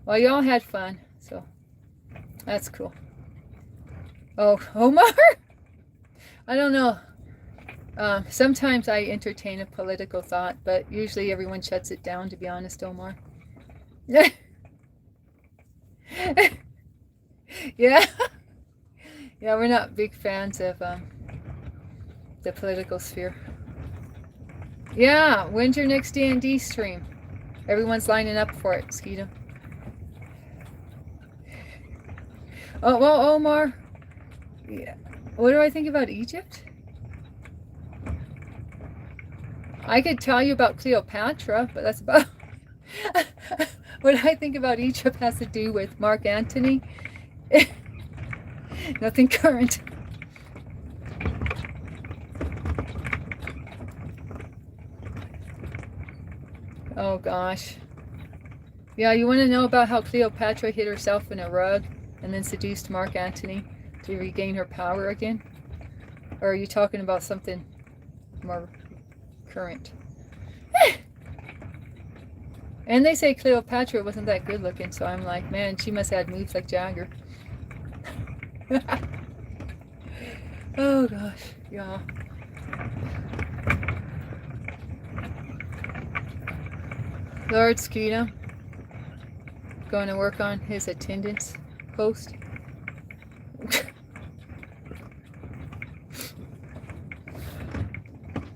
Well, you all had fun, so that's cool. Oh, Omar? I don't know. Sometimes I entertain a political thought, but usually everyone shuts it down, to be honest, Omar. Yeah. Yeah, we're not big fans of the political sphere. Yeah, when's your next D&D stream? Everyone's lining up for it, Skeetum. Oh, well, Omar. Yeah. What do I think about Egypt? I could tell you about Cleopatra, but that's about what I think about Egypt has to do with Mark Antony. Nothing current. Oh gosh. Yeah, you want to know about how Cleopatra hid herself in a rug and then seduced Mark Antony to regain her power again? Or are you talking about something more current? And they say Cleopatra wasn't that good looking, so I'm like, man, she must have had moves like Jagger. Oh gosh, yeah. Lord Skeetum going to work on his attendance post.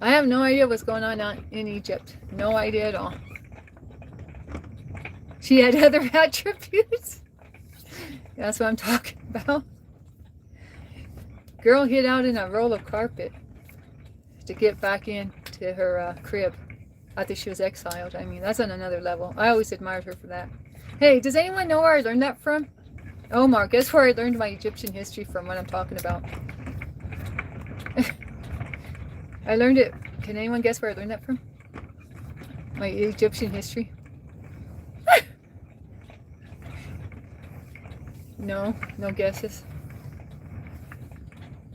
I have no idea what's going on in Egypt. No idea at all. She had other attributes. That's what I'm talking about. Girl hid out in a roll of carpet to get back into her crib after she was exiled. I mean, that's on another level. I always admired her for that. Hey, does anyone know where I learned that from? Omar, guess where I learned my Egyptian history from, what I'm talking about? I learned it. Can anyone guess where I learned that from? My Egyptian history? No, no guesses.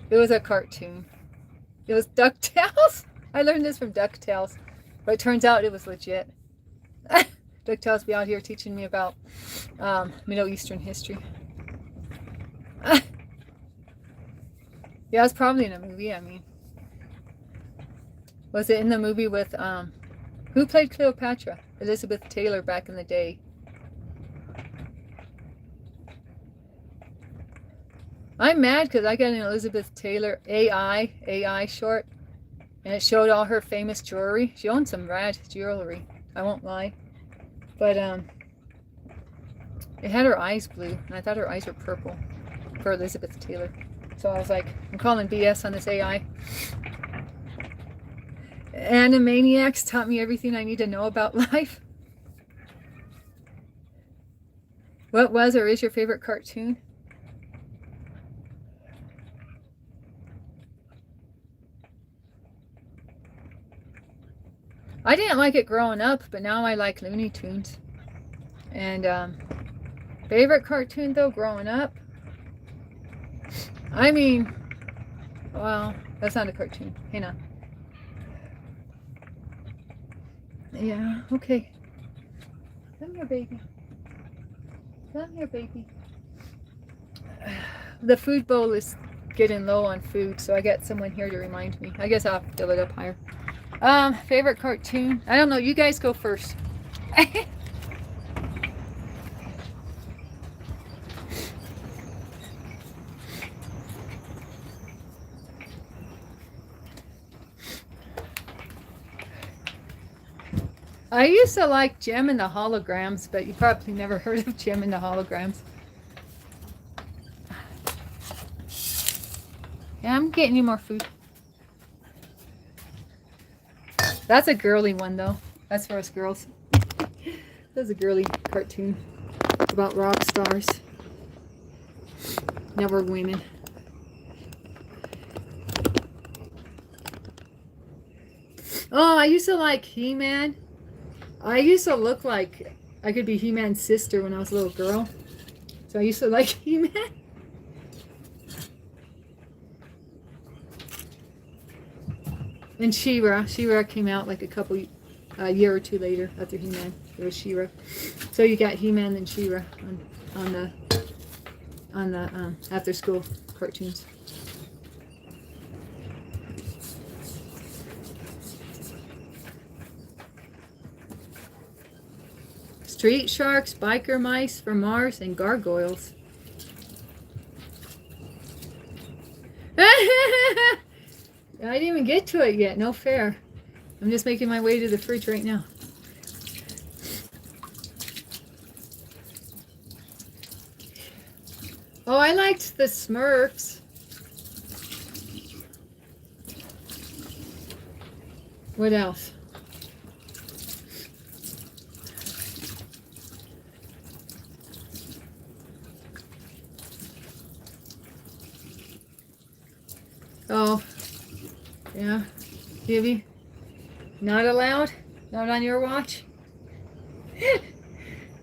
It was a cartoon. It was DuckTales. I learned this from DuckTales, but it turns out it was legit. DuckTales be out here teaching me about Middle Eastern history. Yeah, it's probably in a movie. I mean, was it in the movie with who played Cleopatra? Elizabeth Taylor back in the day. I'm mad because I got an Elizabeth Taylor AI short, and it showed all her famous jewelry. She owned some rad jewelry, I won't lie, but it had her eyes blue, and I thought her eyes were purple for Elizabeth Taylor. So I was like, I'm calling BS on this AI. Animaniacs taught me everything I need to know about life. What was or is your favorite cartoon? I didn't like it growing up, but now I like Looney Tunes. And favorite cartoon though growing up? I mean, well, that's not a cartoon. Hang on. Yeah, okay. Come here, baby. Come here, baby. The food bowl is getting low on food, so I got someone here to remind me. I guess I'll fill it up higher. Favorite cartoon? I don't know. You guys go first. I used to like Gem and the Holograms, but you probably never heard of Gem and the Holograms. Yeah, I'm getting you more food. That's a girly one, though. That's for us girls. That's a girly cartoon about rock stars. Never women. Oh, I used to like He-Man. I used to look like I could be He-Man's sister when I was a little girl. So I used to like He-Man. And She-Ra. She-Ra came out like a year or two later after He-Man. It was She-Ra. So you got He-Man and She-Ra on the after school cartoons. Street sharks, biker mice from Mars, and gargoyles. I didn't even get to it yet. No fair. I'm just making my way to the fridge right now. Oh, I liked the Smurfs. What else? Oh, yeah, Gibby. Not allowed? Not on your watch?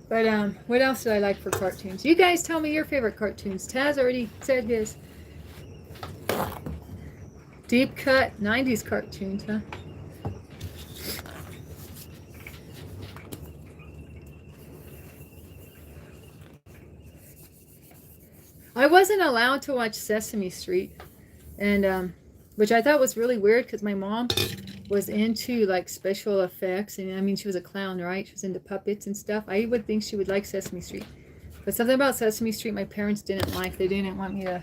But, what else did I like for cartoons? You guys tell me your favorite cartoons. Taz already said his. Deep cut 90s cartoons, huh? I wasn't allowed to watch Sesame Street. And which I thought was really weird because my mom was into like special effects, and I mean she was a clown, right? She was into puppets and stuff. I would think she would like Sesame Street, but something about Sesame Street my parents didn't like. They didn't want me to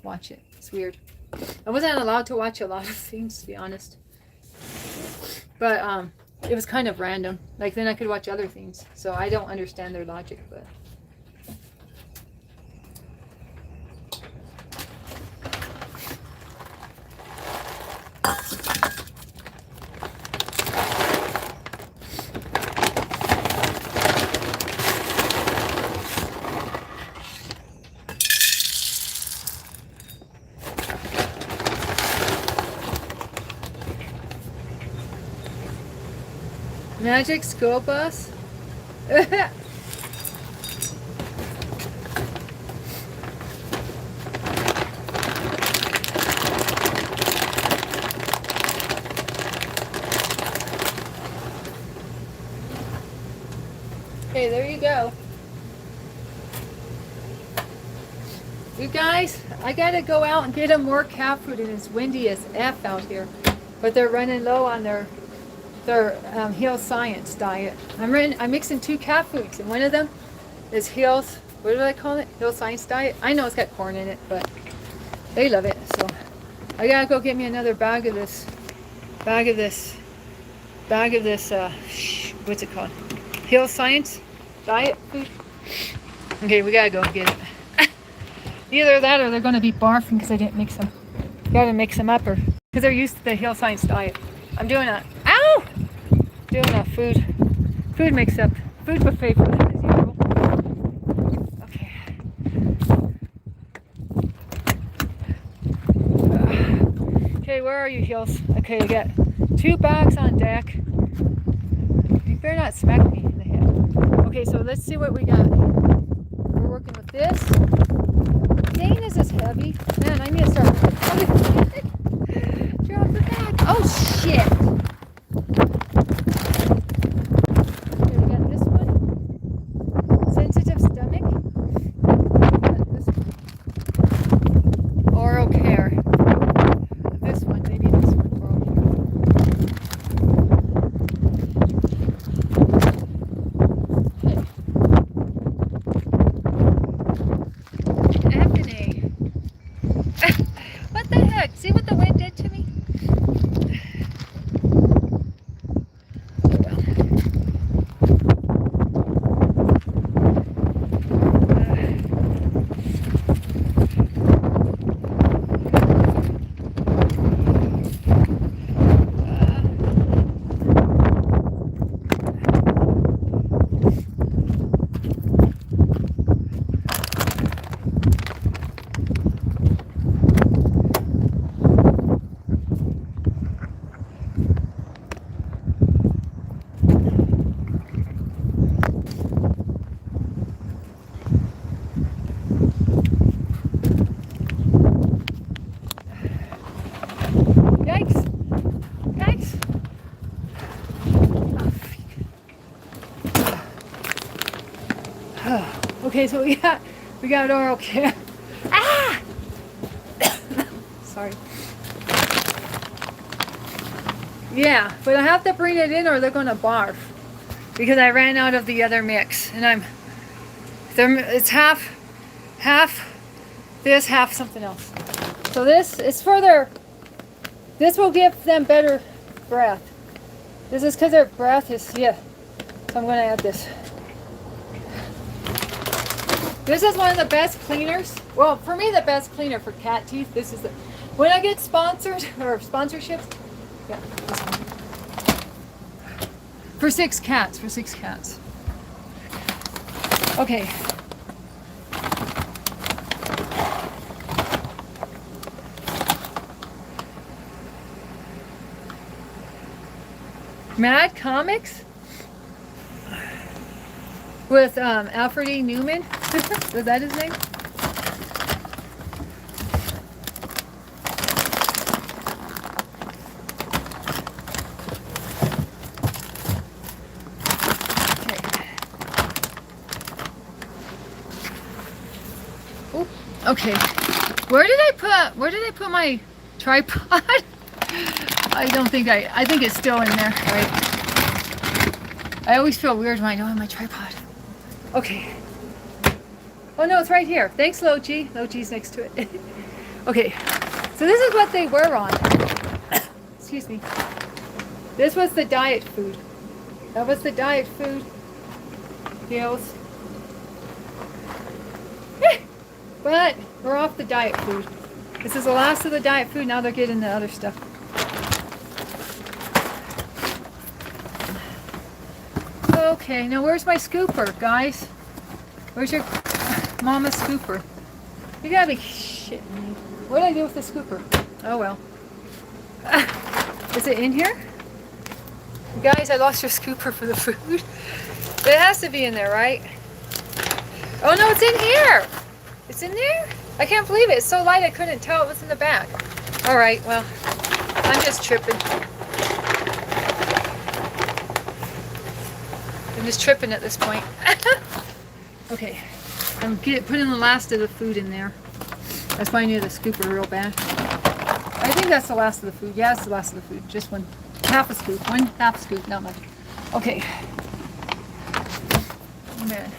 watch it. It's weird. I wasn't allowed to watch a lot of things, to be honest, but it was kind of random. Like then I could watch other things, so I don't understand their logic, but Magic school bus? Okay, there you go. You guys, I gotta go out and get them more cat food, and it's windy as F out here. But they're running low on their Heal Science diet. I'm mixing 2 cat foods, and one of them is Heal's, what do I call it? Heal Science diet. I know it's got corn in it, but they love it. So I gotta go get me another bag of this, what's it called? Heal Science diet food. Okay, we gotta go get it. Either that or they're gonna be barfing because I didn't mix them. Gotta mix them up, or because they're used to the Heal Science diet. I'm doing a food mix up, food buffet for them as usual. Okay. Okay, where are you, Heels? Okay, I got 2 bags on deck. You better not smack me in the head. Okay, so let's see what we got. We're working with this. Dang, this is heavy. Man, I need to start. Drop the bag. Oh shit! Okay, we got this one. Sensitive stomach. Got this one. Oral care. This one, maybe this one. Oral care. Okay. What the heck? See what the wind did to me? Okay, so we got oral care. Ah! Sorry. Yeah, but I have to bring it in or they're gonna barf because I ran out of the other mix, and it's half this, half something else. So this is this will give them better breath. This is because their breath is, yeah. So I'm gonna add this. This is one of the best cleaners. Well, for me, the best cleaner for cat teeth. This is when I get sponsored or sponsorships. Yeah, this one. For 6 cats. Okay. Mad Comics with Alfred E. Newman. Was that his name? Okay. Where did I put my tripod? I think it's still in there, right? I always feel weird when I don't have my tripod. Okay. Oh no, it's right here. Thanks, Lochi. Lochi's next to it. Okay. So this is what they were on. Excuse me. This was the diet food. That was the diet food. Deals. But we're off the diet food. This is the last of the diet food. Now they're getting the other stuff. Okay, now where's my scooper, guys? Where's your mama scooper? You gotta be shitting me. What did I do with the scooper? Oh well. Is it in here? Guys, I lost your scooper for the food. It has to be in there, right? Oh no, it's in here! It's in there? I can't believe it. It's so light I couldn't tell it was in the back. Alright, well, I'm just tripping. I'm just tripping at this point. Okay, I'm putting the last of the food in there. That's why I need the scooper real bad. I think that's the last of the food. Yeah, it's the last of the food. Just one, half a scoop. One half scoop, not much. Okay. Oh, man.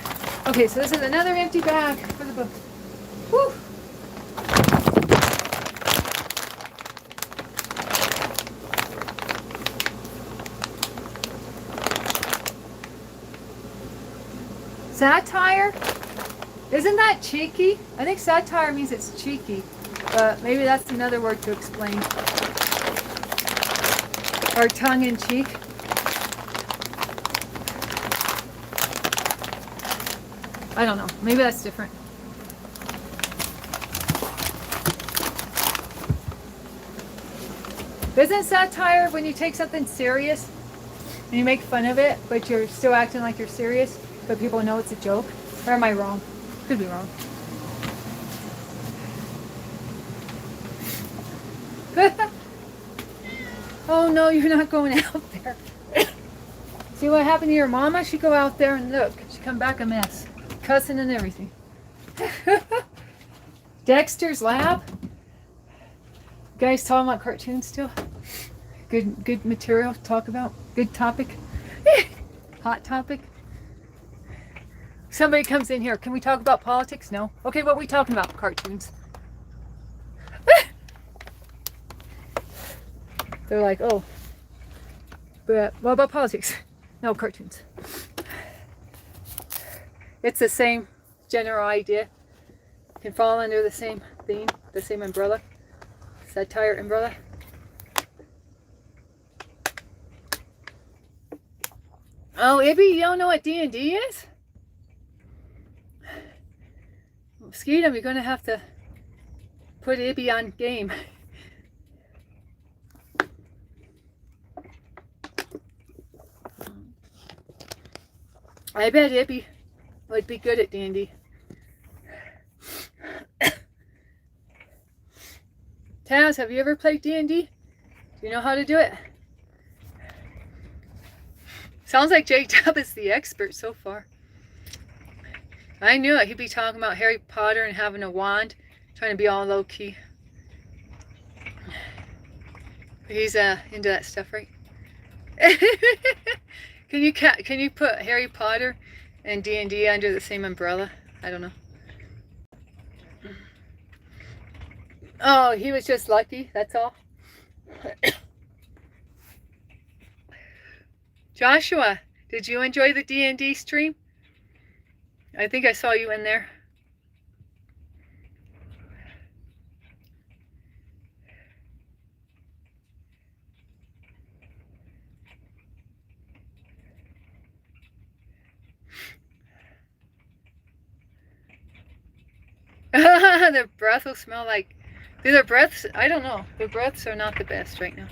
Okay, so this is another empty bag for the book. Whew. Satire? Isn't that cheeky? I think satire means it's cheeky, but maybe that's another word to explain. Or tongue in cheek. I don't know. Maybe that's different. Isn't satire when you take something serious and you make fun of it, but you're still acting like you're serious, but people know it's a joke? Or am I wrong? Could be wrong. Oh no, you're not going out there. See what happened to your mama? She go out there and look. She come back a mess. Cussing and everything. Dexter's Lab. You guys talking about cartoons still? Good material to talk about. Good topic. Hot topic. Somebody comes in here. Can we talk about politics? No. Okay, what are we talking about? Cartoons. They're like, oh. But what about politics? No, cartoons. It's the same general idea. Can fall under the same theme, the same umbrella. Satire umbrella. Oh, Ibby, you don't know what D&D is? Skeetum, you're going to have to put Ibby on game. I bet Ibby would be good at D&D. Taz, have you ever played D&D? Do you know how to do it? Sounds like J-Dub is the expert so far. I knew it. He'd be talking about Harry Potter and having a wand, trying to be all low-key. He's into that stuff, right? Can you put Harry Potter and D&D under the same umbrella? I don't know. Oh, he was just lucky, that's all. Joshua, did you enjoy the D&D stream? I think I saw you in there. Their breath will smell like... Do their breaths... I don't know. Their breaths are not the best right now.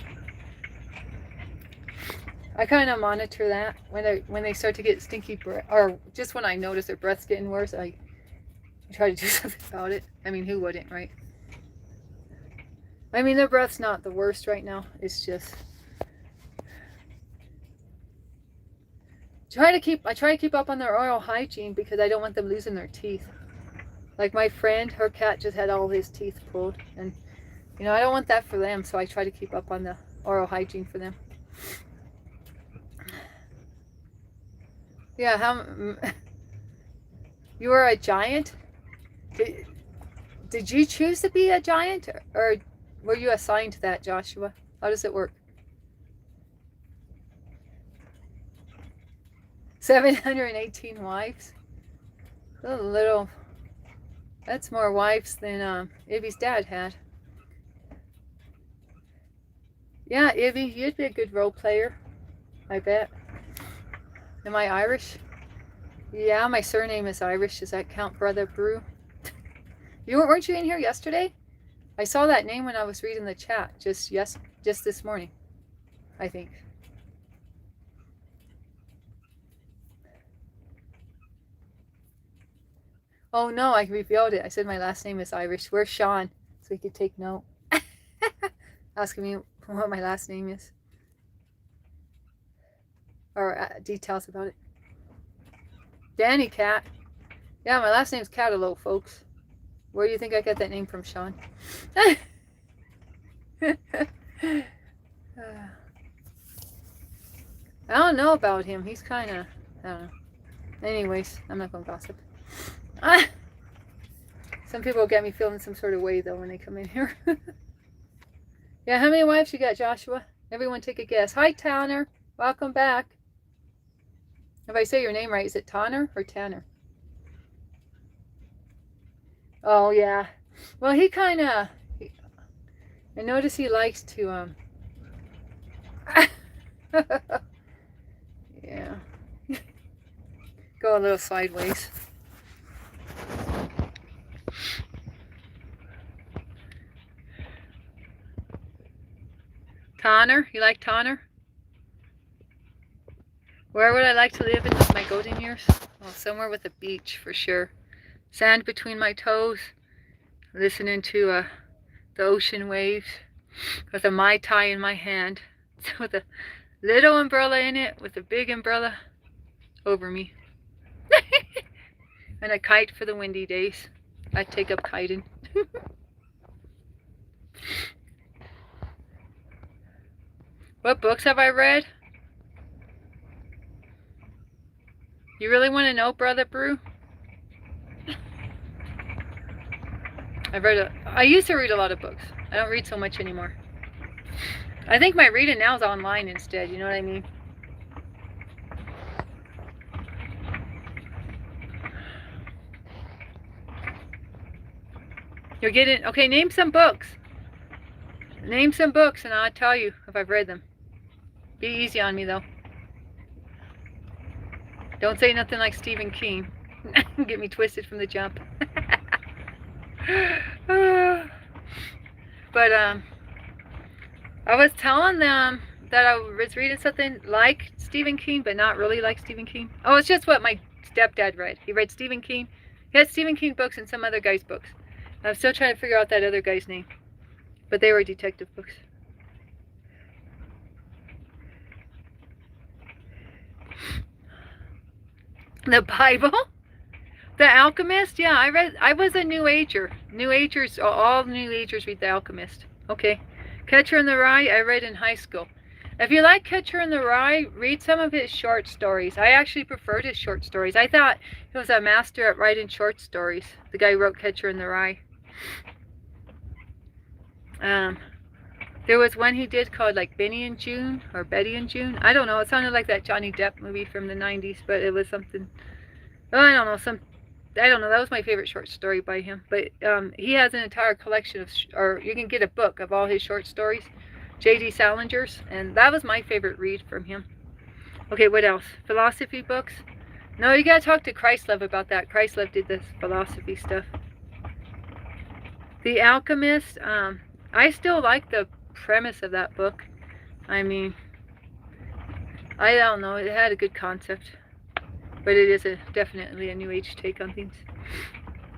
I kind of monitor that when they start to get stinky breath, or just when I notice their breath's getting worse, I try to do something about it. I mean, who wouldn't, right? I mean, their breath's not the worst right now. It's just I try to keep up on their oral hygiene because I don't want them losing their teeth. Like my friend, her cat just had all his teeth pulled, and you know, I don't want that for them, so I try to keep up on the oral hygiene for them. Yeah, you were a giant? Did you choose to be a giant, or were you assigned to that, Joshua? How does it work? 718 wives? A little. That's more wives than Ibby's dad had. Yeah, Ibby, you'd be a good role player, I bet. Am I Irish? Yeah, my surname is Irish. Does that count, Brother Brew? Weren't you in here yesterday? I saw that name when I was reading the chat just this morning, I think. Oh no, I revealed it. I said my last name is Irish. Where's Sean? So he could take note. Asking me what my last name is. Or details about it. Danny Cat. Yeah, my last name's Catalow, folks. Where do you think I got that name from, Sean? I don't know about him. He's kind of, I don't know. Anyways, I'm not going to gossip. Some people get me feeling some sort of way, though, when they come in here. Yeah, how many wives you got, Joshua? Everyone take a guess. Hi, Tanner. Welcome back. If I say your name right, is it Tanner or Tanner? Oh, yeah. Well, he kind of, I notice he likes to, yeah, go a little sideways. Tanner, you like Tanner? Where would I like to live in my golden years? Well, somewhere with a beach for sure. Sand between my toes, listening to the ocean waves, with a Mai Tai in my hand, with a little umbrella in it, with a big umbrella over me. And a kite for the windy days. I'd take up kiting. What books have I read? You really want to know, Brother Brew? I used to read a lot of books. I don't read so much anymore. I think my reading now is online instead, you know what I mean? You're getting, okay, name some books. Name some books and I'll tell you if I've read them. Be easy on me though. Don't say nothing like Stephen King. Get me twisted from the jump. But I was telling them that I was reading something like Stephen King, but not really like Stephen King. Oh, it's just what my stepdad read. He read Stephen King. He had Stephen King books and some other guy's books. I'm still trying to figure out that other guy's name. But they were detective books. The Bible? The Alchemist? Yeah, I was a New Ager. New Agers, all New Agers read The Alchemist. Okay. Catcher in the Rye, I read in high school. If you like Catcher in the Rye, read some of his short stories. I actually preferred his short stories. I thought he was a master at writing short stories. The guy who wrote Catcher in the Rye. There was one he did called like Benny and June or Betty and June. I don't know. It sounded like that Johnny Depp movie from the 90s, but it was something. Oh, I don't know. I don't know. That was my favorite short story by him. But he has an entire collection of, or you can get a book of all his short stories, J.D. Salinger's, and that was my favorite read from him. Okay, what else? Philosophy books? No, you gotta talk to Christlove about that. Christlove did this philosophy stuff. The Alchemist. I still like the premise of that book. I mean, I don't know. It had a good concept. But it is definitely a New Age take on things.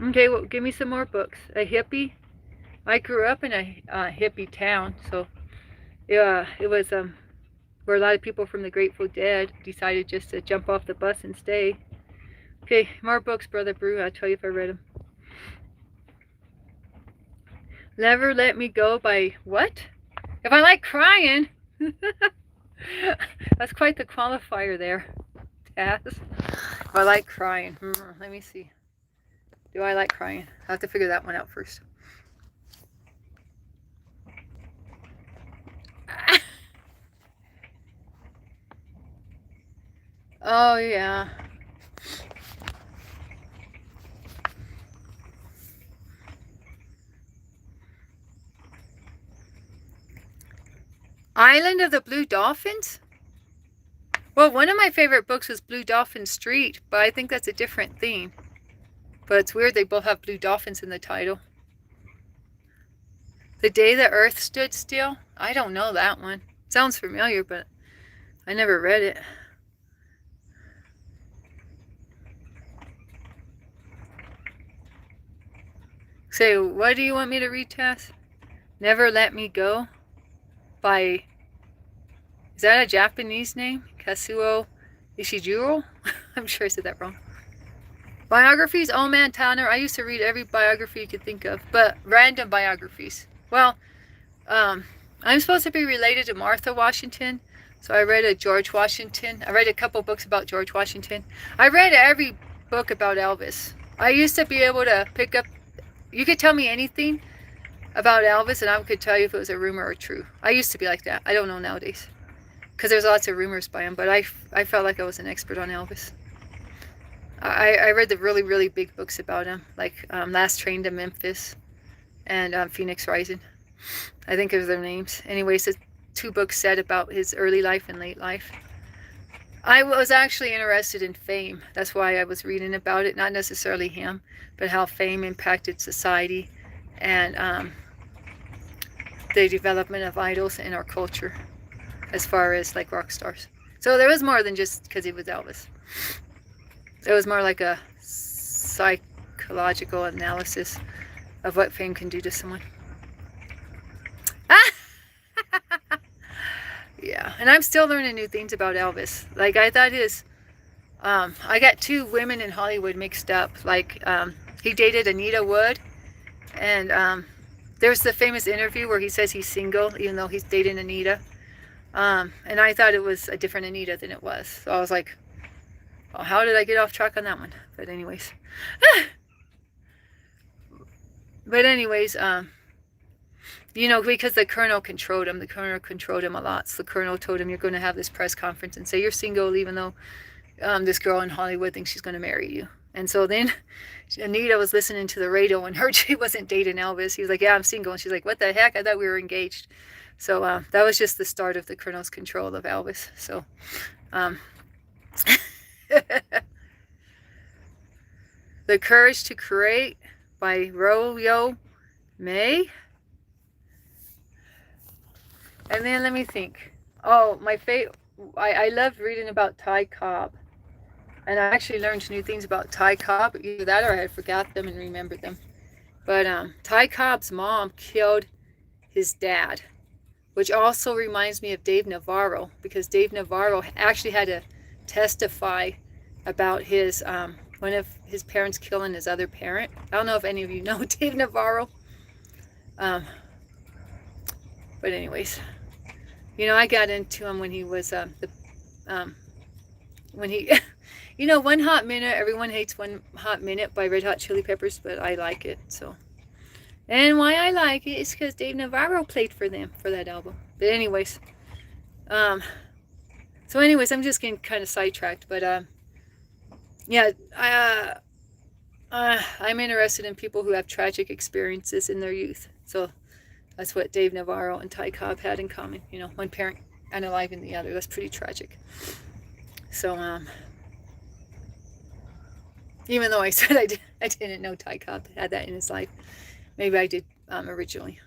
Okay, well, give me some more books. A hippie. I grew up in a hippie town, so yeah, it was where a lot of people from the Grateful Dead decided just to jump off the bus and stay. Okay, more books, Brother Brew. I'll tell you if I read them. Never Let Me Go by what? If I like crying. That's quite the qualifier there. If I like crying. Let me see. Do I like crying? I have to figure that one out first. Oh, yeah. Island of the Blue Dolphins? Well, one of my favorite books was Blue Dolphin Street, but I think that's a different theme. But it's weird they both have blue dolphins in the title. The Day the Earth Stood Still? I don't know that one. Sounds familiar, but I never read it. Say, what do you want me to read, Tess? Never Let Me Go by, is that a Japanese name? Kazuo Ishijuro? I'm sure I said that wrong. Biographies? Oh man, Tanner, I used to read every biography you could think of, but random biographies. Well, I'm supposed to be related to Martha Washington, so I read a George Washington. I read a couple books about George Washington. I read every book about Elvis. I used to be able to pick up, you could tell me anything about Elvis and I could tell you if it was a rumor or true. I used to be like that. I don't know nowadays, because there's lots of rumors by him, but I felt like I was an expert on Elvis. I read the really, really big books about him, like Last Train to Memphis and Phoenix Rising. I think those are their names. Anyways, the 2 books said about his early life and late life. I was actually interested in fame. That's why I was reading about it. Not necessarily him, but how fame impacted society and the development of idols in our culture as far as like rock stars. So there was more than just because he was Elvis. It was more like a psychological analysis of what fame can do to someone. Yeah, and I'm still learning new things about Elvis. Like I thought I got 2 women in Hollywood mixed up. Like he dated Anita Wood, and there's the famous interview where he says he's single even though he's dating Anita. And I thought it was a different Anita than it was. So I was like, well, how did I get off track on that one? But anyways. You know, because the colonel controlled him. The colonel controlled him a lot. So the colonel told him, you're going to have this press conference and say you're single even though this girl in Hollywood thinks she's going to marry you. And so then Anita was listening to the radio and heard she wasn't dating Elvis. He was like, yeah, I'm single. And she's like, what the heck? I thought we were engaged. So that was just the start of the colonel's control of Elvis. So The Courage to Create by Royo May. And then let me think. Oh, my favorite. I loved reading about Ty Cobb. And I actually learned new things about Ty Cobb. Either that or I had forgot them and remembered them. But Ty Cobb's mom killed his dad, which also reminds me of Dave Navarro, because Dave Navarro actually had to testify about his one of his parents killing his other parent. I don't know if any of you know Dave Navarro. But anyways, you know, I got into him when he was when he you know, One Hot Minute. Everyone hates One Hot Minute by Red Hot Chili Peppers, but I like it. So, and why I like it is because Dave Navarro played for them for that album. But anyways, I'm just getting kind of sidetracked. But yeah, I'm interested in people who have tragic experiences in their youth. So that's what Dave Navarro and Ty Cobb had in common. You know, one parent unaliving the other. That's pretty tragic. So even though I said I didn't know Ty Cobb had that in his life, maybe I did originally,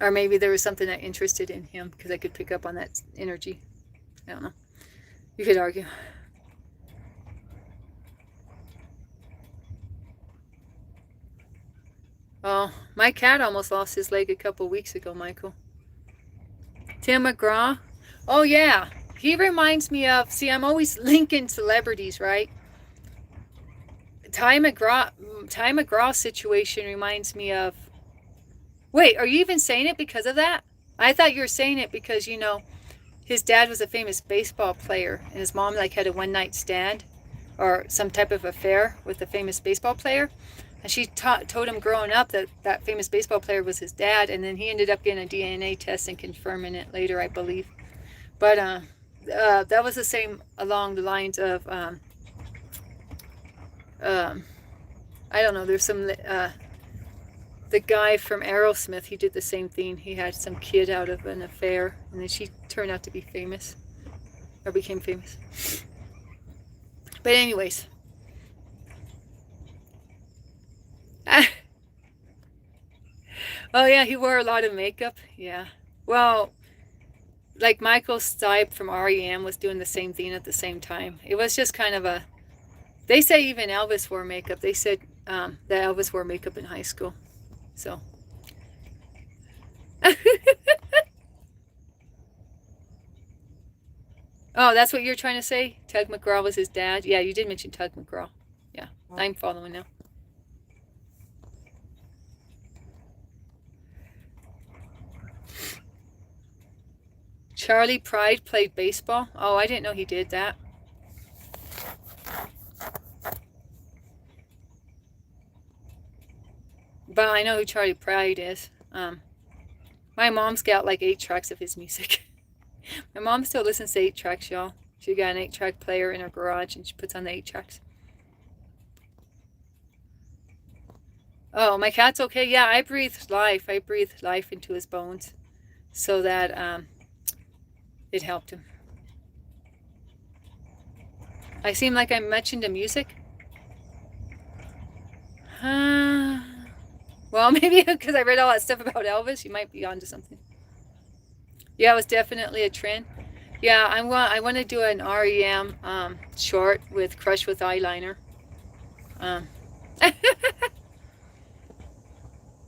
or maybe there was something that interested in him because I could pick up on that energy. I don't know. You could argue. Oh, my cat almost lost his leg a couple weeks ago, Michael. Tim McGraw. Oh yeah, he reminds me of. See, I'm always linking celebrities, right? Ty McGraw's situation reminds me of. Wait, are you even saying it because of that? I thought you were saying it because, you know, his dad was a famous baseball player and his mom like had a one-night stand or some type of affair with a famous baseball player. And she told him growing up that that famous baseball player was his dad, and then he ended up getting a DNA test and confirming it later, I believe. But that was the same along the lines of, I don't know, there's some, the guy from Aerosmith, he did the same thing. He had some kid out of an affair, and then she turned out to be famous, or became famous. But anyways. Oh yeah, he wore a lot of makeup. Yeah. Well, like Michael Stipe from REM was doing the same thing at the same time. It was just kind of a. They say even Elvis wore makeup. They said that Elvis wore makeup in high school. So. Oh, that's what you're trying to say? Tug McGraw was his dad? Yeah, you did mention Tug McGraw. Yeah, I'm following now. Charlie Pride played baseball? Oh, I didn't know he did that. But I know who Charlie Pride is. My mom's got like 8 tracks of his music. My mom still listens to 8 tracks, y'all. She got an 8-track player in her garage and she puts on the 8 tracks. Oh, my cat's okay? Yeah, I breathed life. I breathed life into his bones so that it helped him. I seem like I mentioned the music? Well, maybe because I read all that stuff about Elvis, you might be onto something. Yeah, it was definitely a trend. Yeah, I want to do an REM short with Crush with eyeliner.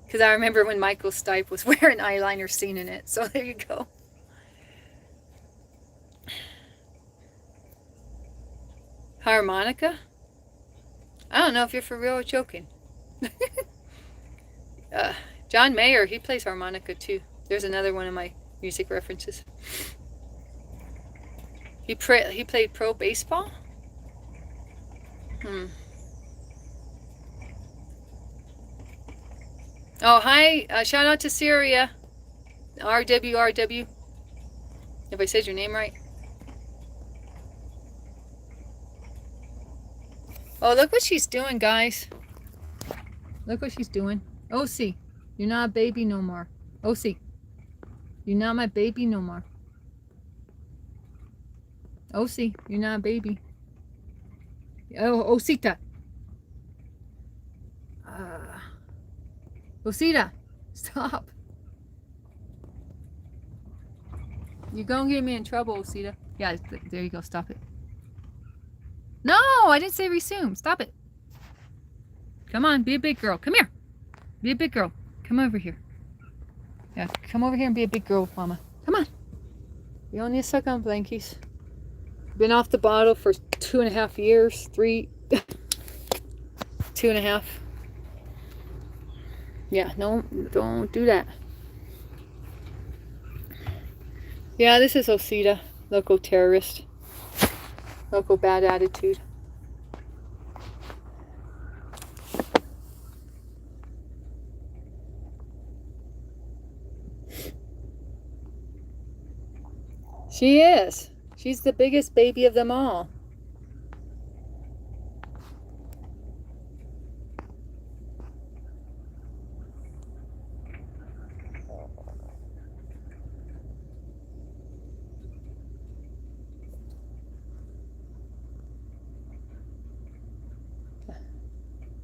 Because I remember when Michael Stipe was wearing eyeliner singing it. So there you go. Harmonica? I don't know if you're for real or joking. John Mayer, he plays harmonica too. There's another one of my music references. He played pro baseball? Oh, hi. Shout out to Syria. RWRW. If I said your name right. Oh, look what she's doing, guys. Look what she's doing. OC, you're not a baby no more. OC, you're not my baby no more. OC, you're not a baby. Oh, Osita. Osita, stop. You're going to get me in trouble, Osita. Yeah, there you go. Stop it. No, I didn't say resume. Stop it. Come on, be a big girl. Come here. Be a big girl. Come over here. Yeah, come over here and be a big girl, Mama. Come on. You don't need to suck on blankies. Been off the bottle for 2.5 years. 3. 2.5. Yeah, no, don't do that. Yeah, this is Osita, local terrorist. Local bad attitude. She is. She's the biggest baby of them all.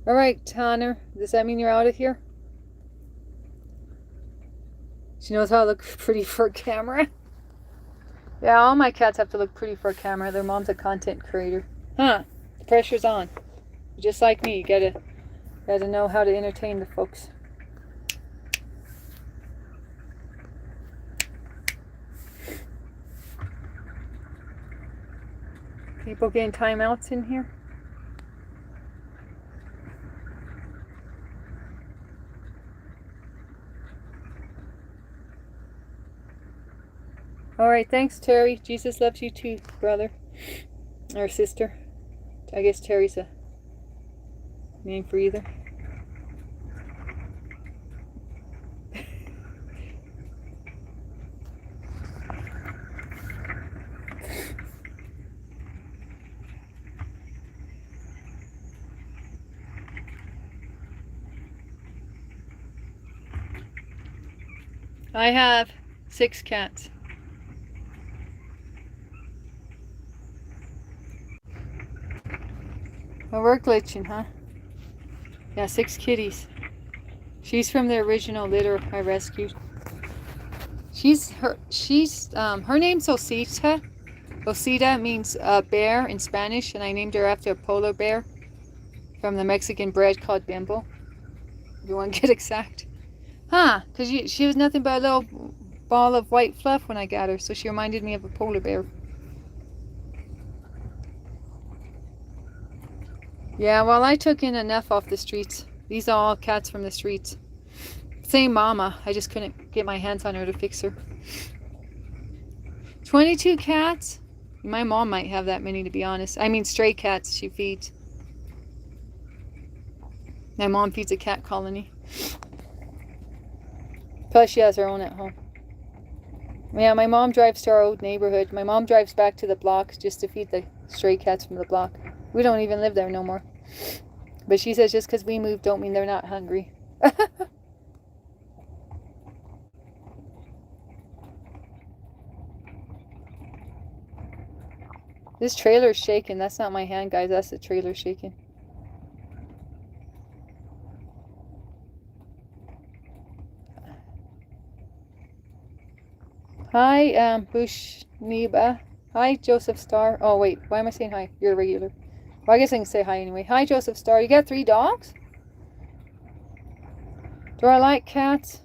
All right, Tanner. Does that mean you're out of here? She knows how to look pretty for a camera. Yeah, all my cats have to look pretty for a camera. Their mom's a content creator. Huh. The pressure's on. Just like me, you gotta know how to entertain the folks. People getting timeouts in here? All right, thanks, Terry. Jesus loves you too, brother. Or sister. I guess Terry's a name for either. I have 6 cats. Oh, we're glitching, huh? Yeah, 6 kitties. She's from the original litter I rescued. Her name's Osita. Osita means bear in Spanish, and I named her after a polar bear. From the Mexican bread called Bimbo. If you want to get exact. Huh, because she was nothing but a little ball of white fluff when I got her, so she reminded me of a polar bear. Yeah, well, I took in enough off the streets. These are all cats from the streets. Same mama. I just couldn't get my hands on her to fix her. 22 cats? My mom might have that many, to be honest. I mean, stray cats she feeds. My mom feeds a cat colony. Plus, she has her own at home. Yeah, my mom drives to our old neighborhood. My mom drives back to the block just to feed the stray cats from the block. We don't even live there no more. But she says just because we moved don't mean they're not hungry. This trailer's shaking. That's not my hand, guys. That's the trailer shaking. Hi, Bushniba. Hi, Joseph Star. Oh, wait. Why am I saying hi? You're a regular. Well, I guess I can say hi anyway. Hi, Joseph Star. You got 3 dogs? Do I like cats?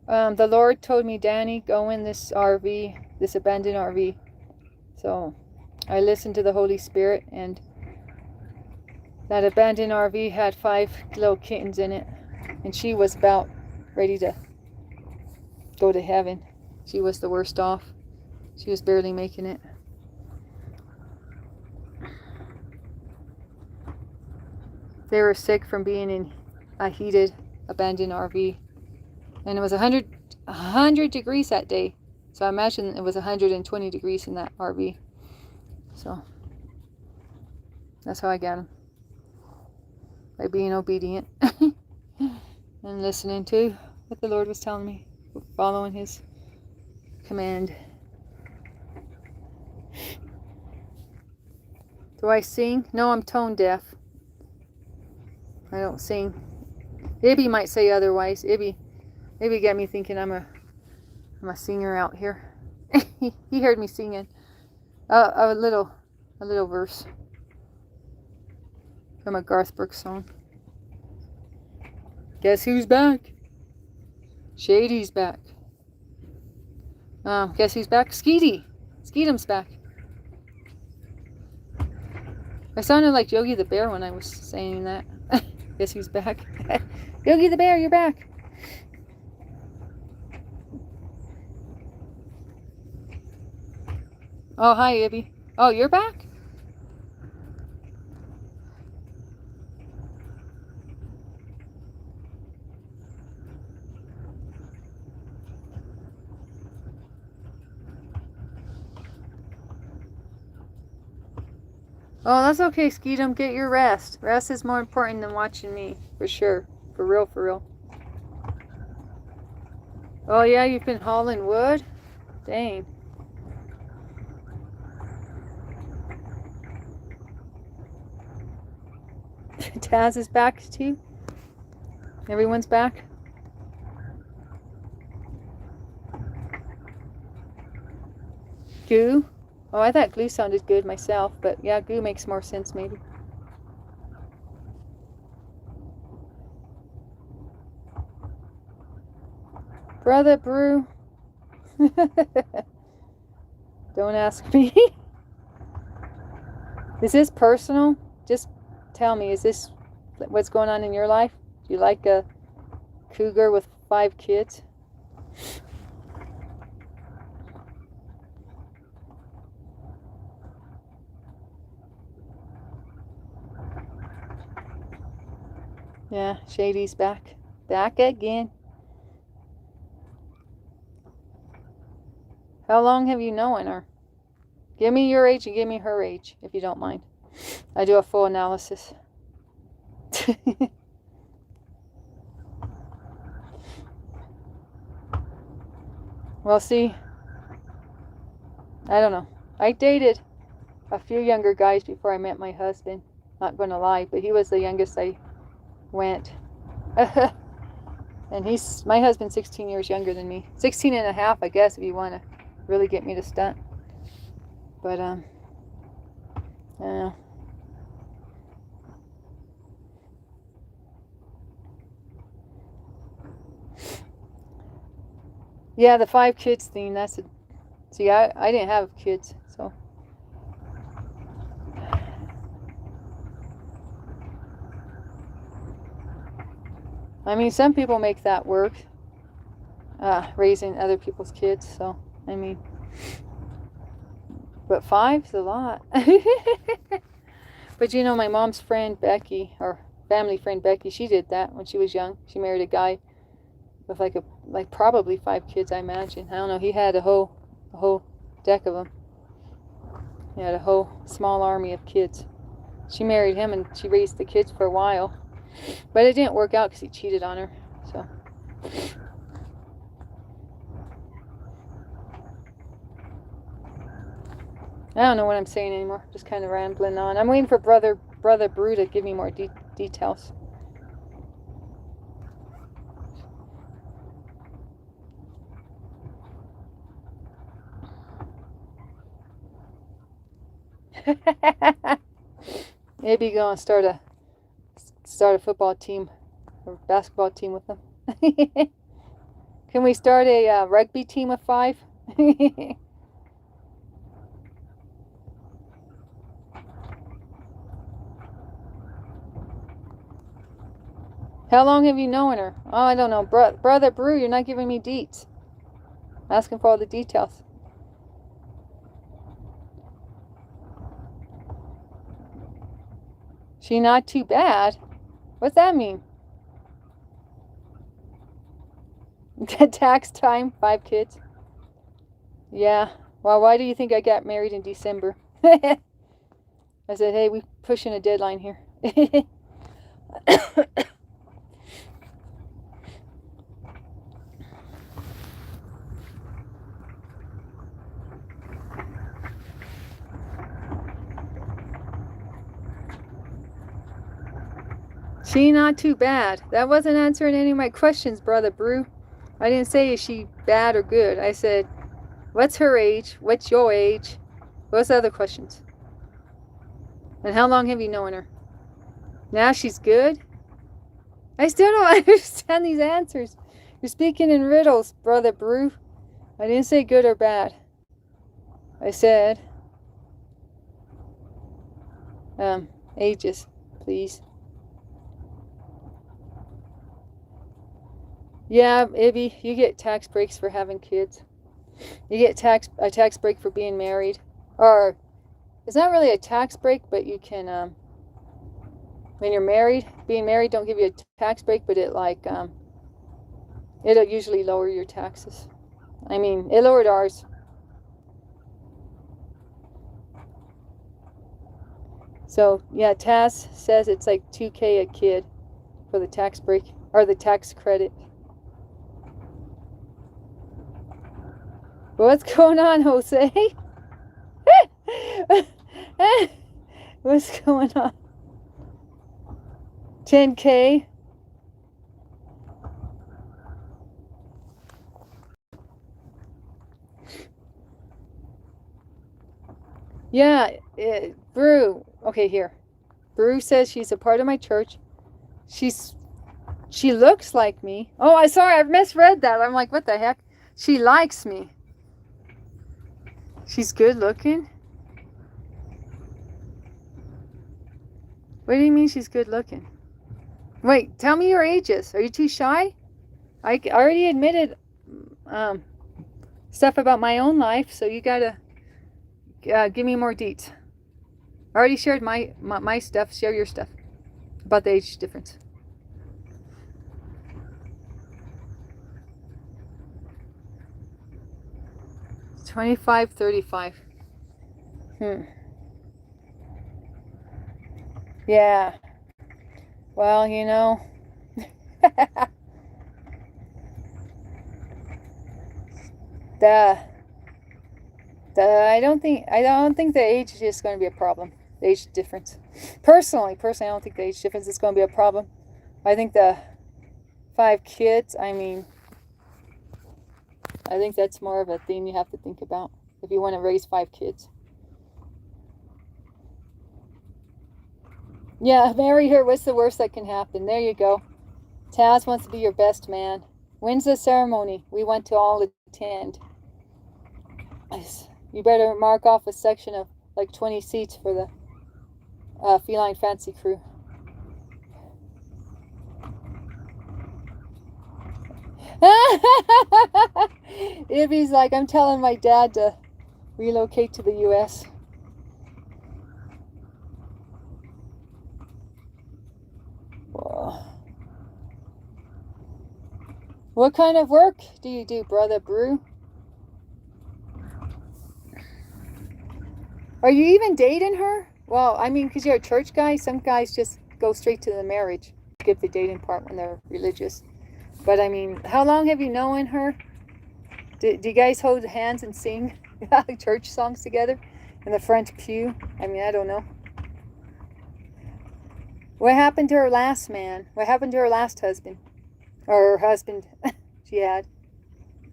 The Lord told me, Danny, go in this RV, this abandoned RV. So I listened to the Holy Spirit, and that abandoned RV had 5 little kittens in it. And she was about ready to go to heaven. She was the worst off. She was barely making it. They were sick from being in a heated abandoned RV. And it was 100 degrees that day. So I imagine it was 120 degrees in that RV. So that's how I got them. By being obedient. And listening to what the Lord was telling me. Following his command. Do I sing? No, I'm tone deaf. I don't sing. Ibby might say otherwise. Ibby got me thinking I'm a singer out here. He heard me singing a little verse from a Garth Brooks song. Guess who's back? Shady's back. Guess who's back? Skeety. Skeetum's back. I sounded like Yogi the Bear when I was saying that. Guess who's back? Yogi the Bear, you're back. Oh, hi, Ibby. Oh, you're back? Oh, that's okay, Skeetum. Get your rest. Rest is more important than watching me. For sure. For real, for real. Oh, yeah, you've been hauling wood? Dang. Taz is back too? Everyone's back? Goo? Oh, I thought glue sounded good myself, but yeah, goo makes more sense maybe. Brother Brew. Don't ask me. Is this personal? Just tell me, is this what's going on in your life? Do you like a cougar with 5 kids? Yeah, Shady's back. Back again. How long have you known her? Give me your age and give me her age, if you don't mind. I do a full analysis. Well, see, I don't know. I dated a few younger guys before I met my husband. Not gonna lie, but he was the youngest I went. And my husband's 16 years younger than me. 16 and a half, I guess, if you want to really get me to stunt. But, I don't know. Yeah, the 5 kids thing. That's a. See, I didn't have kids, so. I mean, some people make that work, raising other people's kids. So, I mean, but 5's a lot. But you know, my mom's friend Becky, or family friend Becky, she did that when she was young. She married a guy with like probably 5 kids, I imagine. I don't know. He had a whole deck of them. He had a whole small army of kids. She married him and she raised the kids for a while, but it didn't work out because he cheated on her. So. I don't know what I'm saying anymore. Just kind of rambling on. I'm waiting for Brother Brew to give me more details. Maybe gonna start a football team or basketball team with them. Can we start a rugby team of 5? How long have you known her? Oh, I don't know. Brother Brew, you're not giving me deets. Asking for all the details. She not too bad? What's that mean? Tax time, 5 kids. Yeah. Well, why do you think I got married in December? I said, hey, we pushing a deadline here. She not too bad. That wasn't answering any of my questions, Brother Brew. I didn't say is she bad or good. I said, what's her age? What's your age? What's the other questions? And how long have you known her? Now she's good? I still don't understand these answers. You're speaking in riddles, Brother Brew. I didn't say good or bad. I said, ages, please. Yeah, Ibby, you get tax breaks for having kids. You get a tax break for being married. Or, it's not really a tax break, but you can, when you're married, being married don't give you a tax break, but it'll usually lower your taxes. I mean, it lowered ours. So, yeah, Taz says it's like $2,000 a kid for the tax break, or the tax credit. What's going on, Jose? What's going on? $10,000? Yeah, Brew. Okay, here. Brew says she's a part of my church. She looks like me. Oh, I misread that. I'm like, what the heck? She likes me. She's good looking? What do you mean she's good looking? Wait, tell me your ages. Are you too shy? I already admitted stuff about my own life, so you gotta give me more deets. I already shared my stuff. Share your stuff about the age difference. $25, $35. Yeah. Well, you know. I don't think the age is just going to be a problem. The age difference. Personally, I don't think the age difference is going to be a problem. I think the 5 kids, I think that's more of a thing you have to think about if you want to raise 5 kids. Yeah, marry her. What's the worst that can happen? There you go. Taz wants to be your best man. When's the ceremony? We want to all attend. You better mark off a section of like 20 seats for the Feline Fancy crew. Ibby's like, I'm telling my dad to relocate to the U.S. Whoa. What kind of work do you do, Brother Brew? Are you even dating her? Well, I mean, because you're a church guy, some guys just go straight to the marriage. Skip the dating part when they're religious. But I mean, how long have you known her? Do you guys hold hands and sing church songs together in the front pew? I mean, I don't know. What happened to her last man? What happened to her last husband? Or her husband she had?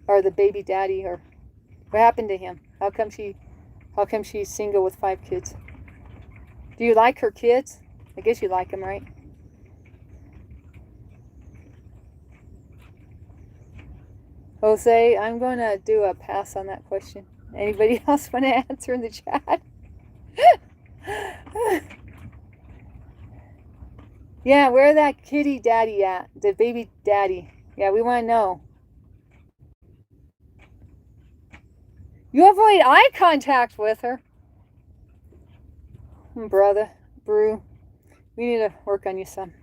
Or the baby daddy? Or what happened to him? How come she's single with 5 kids? Do you like her kids? I guess you like them, right? Jose, I'm going to do a pass on that question. Anybody else want to answer in the chat? Yeah, where that kitty daddy at? The baby daddy. Yeah, we want to know. You avoid eye contact with her. Brother, Brew, we need to work on you some.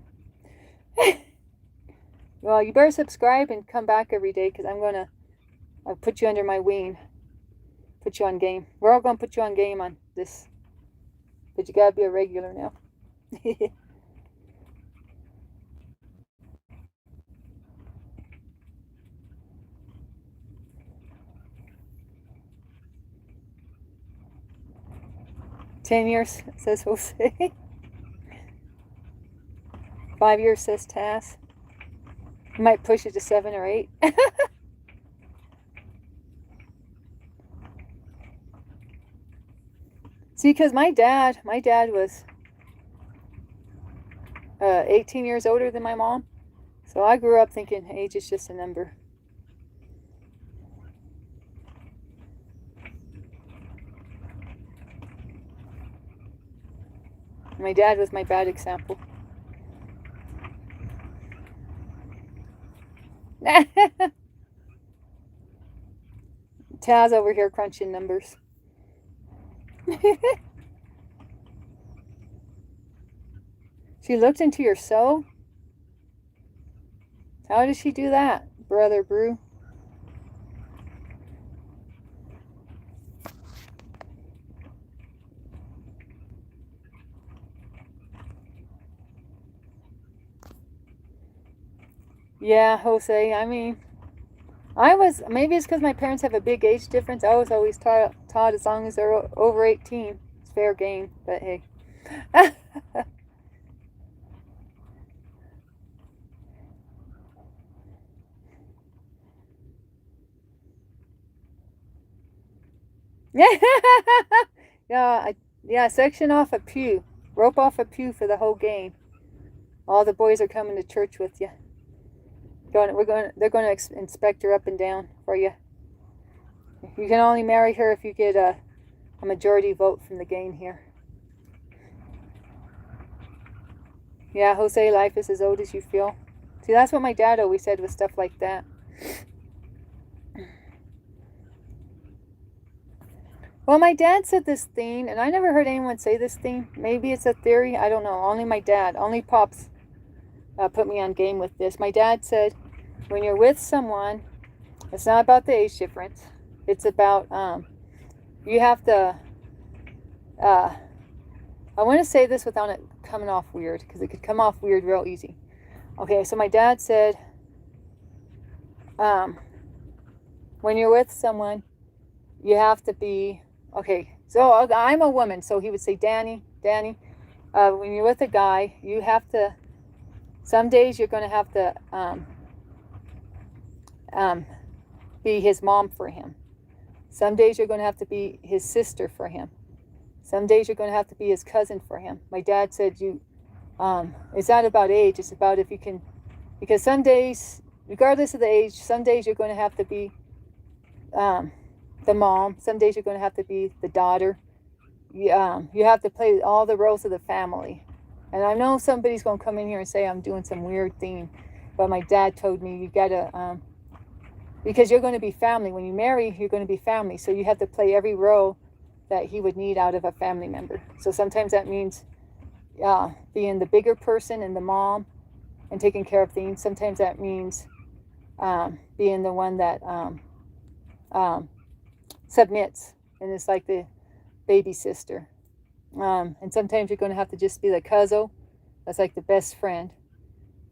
Well, you better subscribe and come back every day because I'll put you under my wing. Put you on game. We're all going to put you on game on this. But you got to be a regular now. 10 years, says Jose. 5 years, says Taz. You might push it to 7 or 8. See, because my dad was 18 years older than my mom. So I grew up thinking age is just a number. My dad was my bad example. Taz over here crunching numbers. She looked into your soul? How did she do that, Brother Brew? Yeah, Jose, I mean, maybe it's because my parents have a big age difference. I was always taught as long as they're over 18, it's fair game, but hey. Yeah, section off a pew. Rope off a pew for the whole game. All the boys are coming to church with you. They're going to inspect her up and down for you. You can only marry her if you get a majority vote from the game here. Yeah, Jose, life is as old as you feel. See, that's what my dad always said with stuff like that. Well, my dad said this thing, and I never heard anyone say this thing. Maybe it's a theory. I don't know. Only Pops put me on game with this. My dad said, when you're with someone, it's not about the age difference. It's about, you have to, I want to say this without it coming off weird, because it could come off weird real easy. Okay, so my dad said, when you're with someone, you have to be, okay, so I'm a woman, so he would say, Danny, when you're with a guy, you have to, some days you're going to have to be his mom for him. Some days you're going to have to be his sister for him. Some days you're going to have to be his cousin for him. My dad said it's not about age, it's about if you can, because some days regardless of the age, some days you're going to have to be the mom. Some days you're going to have to be the daughter. You have to play all the roles of the family. And I know somebody's going to come in here and say I'm doing some weird thing, but my dad told me you got to, because you're going to be family. When you marry, you're going to be family. So you have to play every role that he would need out of a family member. So sometimes that means being the bigger person and the mom and taking care of things. Sometimes that means being the one that submits and is like the baby sister. And sometimes you're going to have to just be the cousin. That's like the best friend.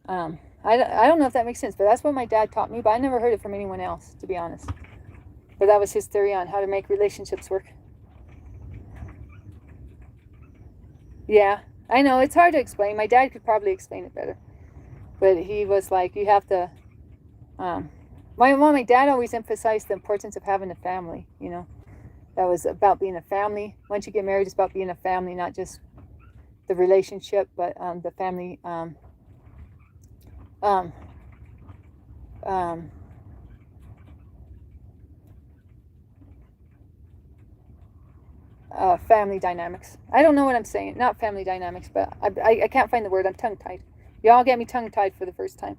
I don't know if that makes sense, but that's what my dad taught me, but I never heard it from anyone else, to be honest. But that was his theory on how to make relationships work. Yeah, I know, it's hard to explain. My dad could probably explain it better. But he was like, you have to... my dad always emphasized the importance of having a family, you know. That was about being a family. Once you get married, it's about being a family, not just the relationship, but the family... family dynamics. I don't know what I'm saying. Not family dynamics, but I can't find the word. I'm tongue-tied. Y'all get me tongue-tied for the first time.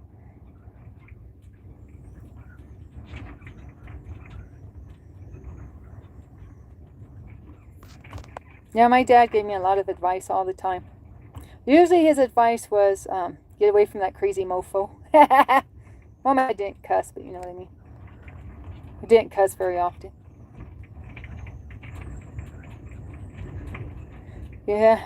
Yeah, my dad gave me a lot of advice all the time. Usually his advice was, get away from that crazy mofo. Well, I didn't cuss, but you know what I mean. I didn't cuss very often. Yeah.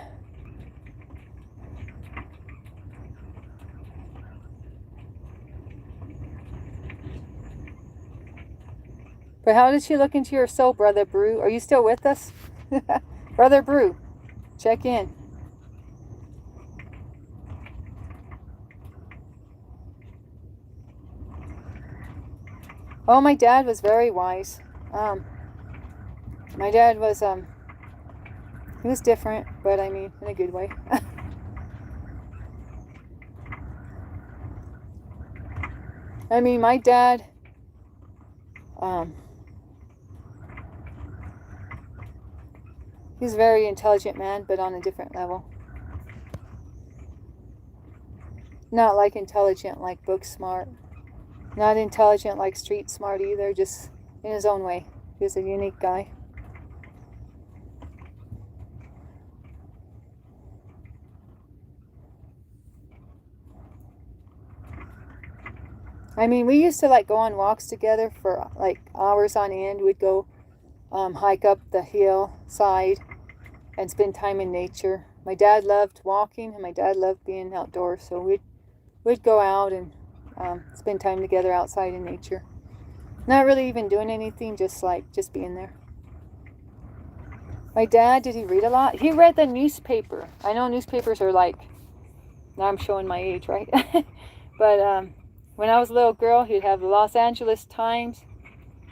But how did she look into your soul, Brother Brew? Are you still with us? Brother Brew, check in. Oh, my dad was very wise. My dad was, he was different, but I mean, in a good way. I mean, my dad, he's a very intelligent man, but on a different level. Not like intelligent like book smart. Not intelligent like street smart either, just in his own way. He's a unique guy. I mean, we used to like go on walks together for like hours on end. We'd go hike up the hillside and spend time in nature. My dad loved walking and my dad loved being outdoors, so we'd go out and spend time together outside in nature. Not really even doing anything, just being there. My dad, did he read a lot? He read the newspaper. I know newspapers are like, now I'm showing my age, right? But when I was a little girl, he'd have the Los Angeles Times.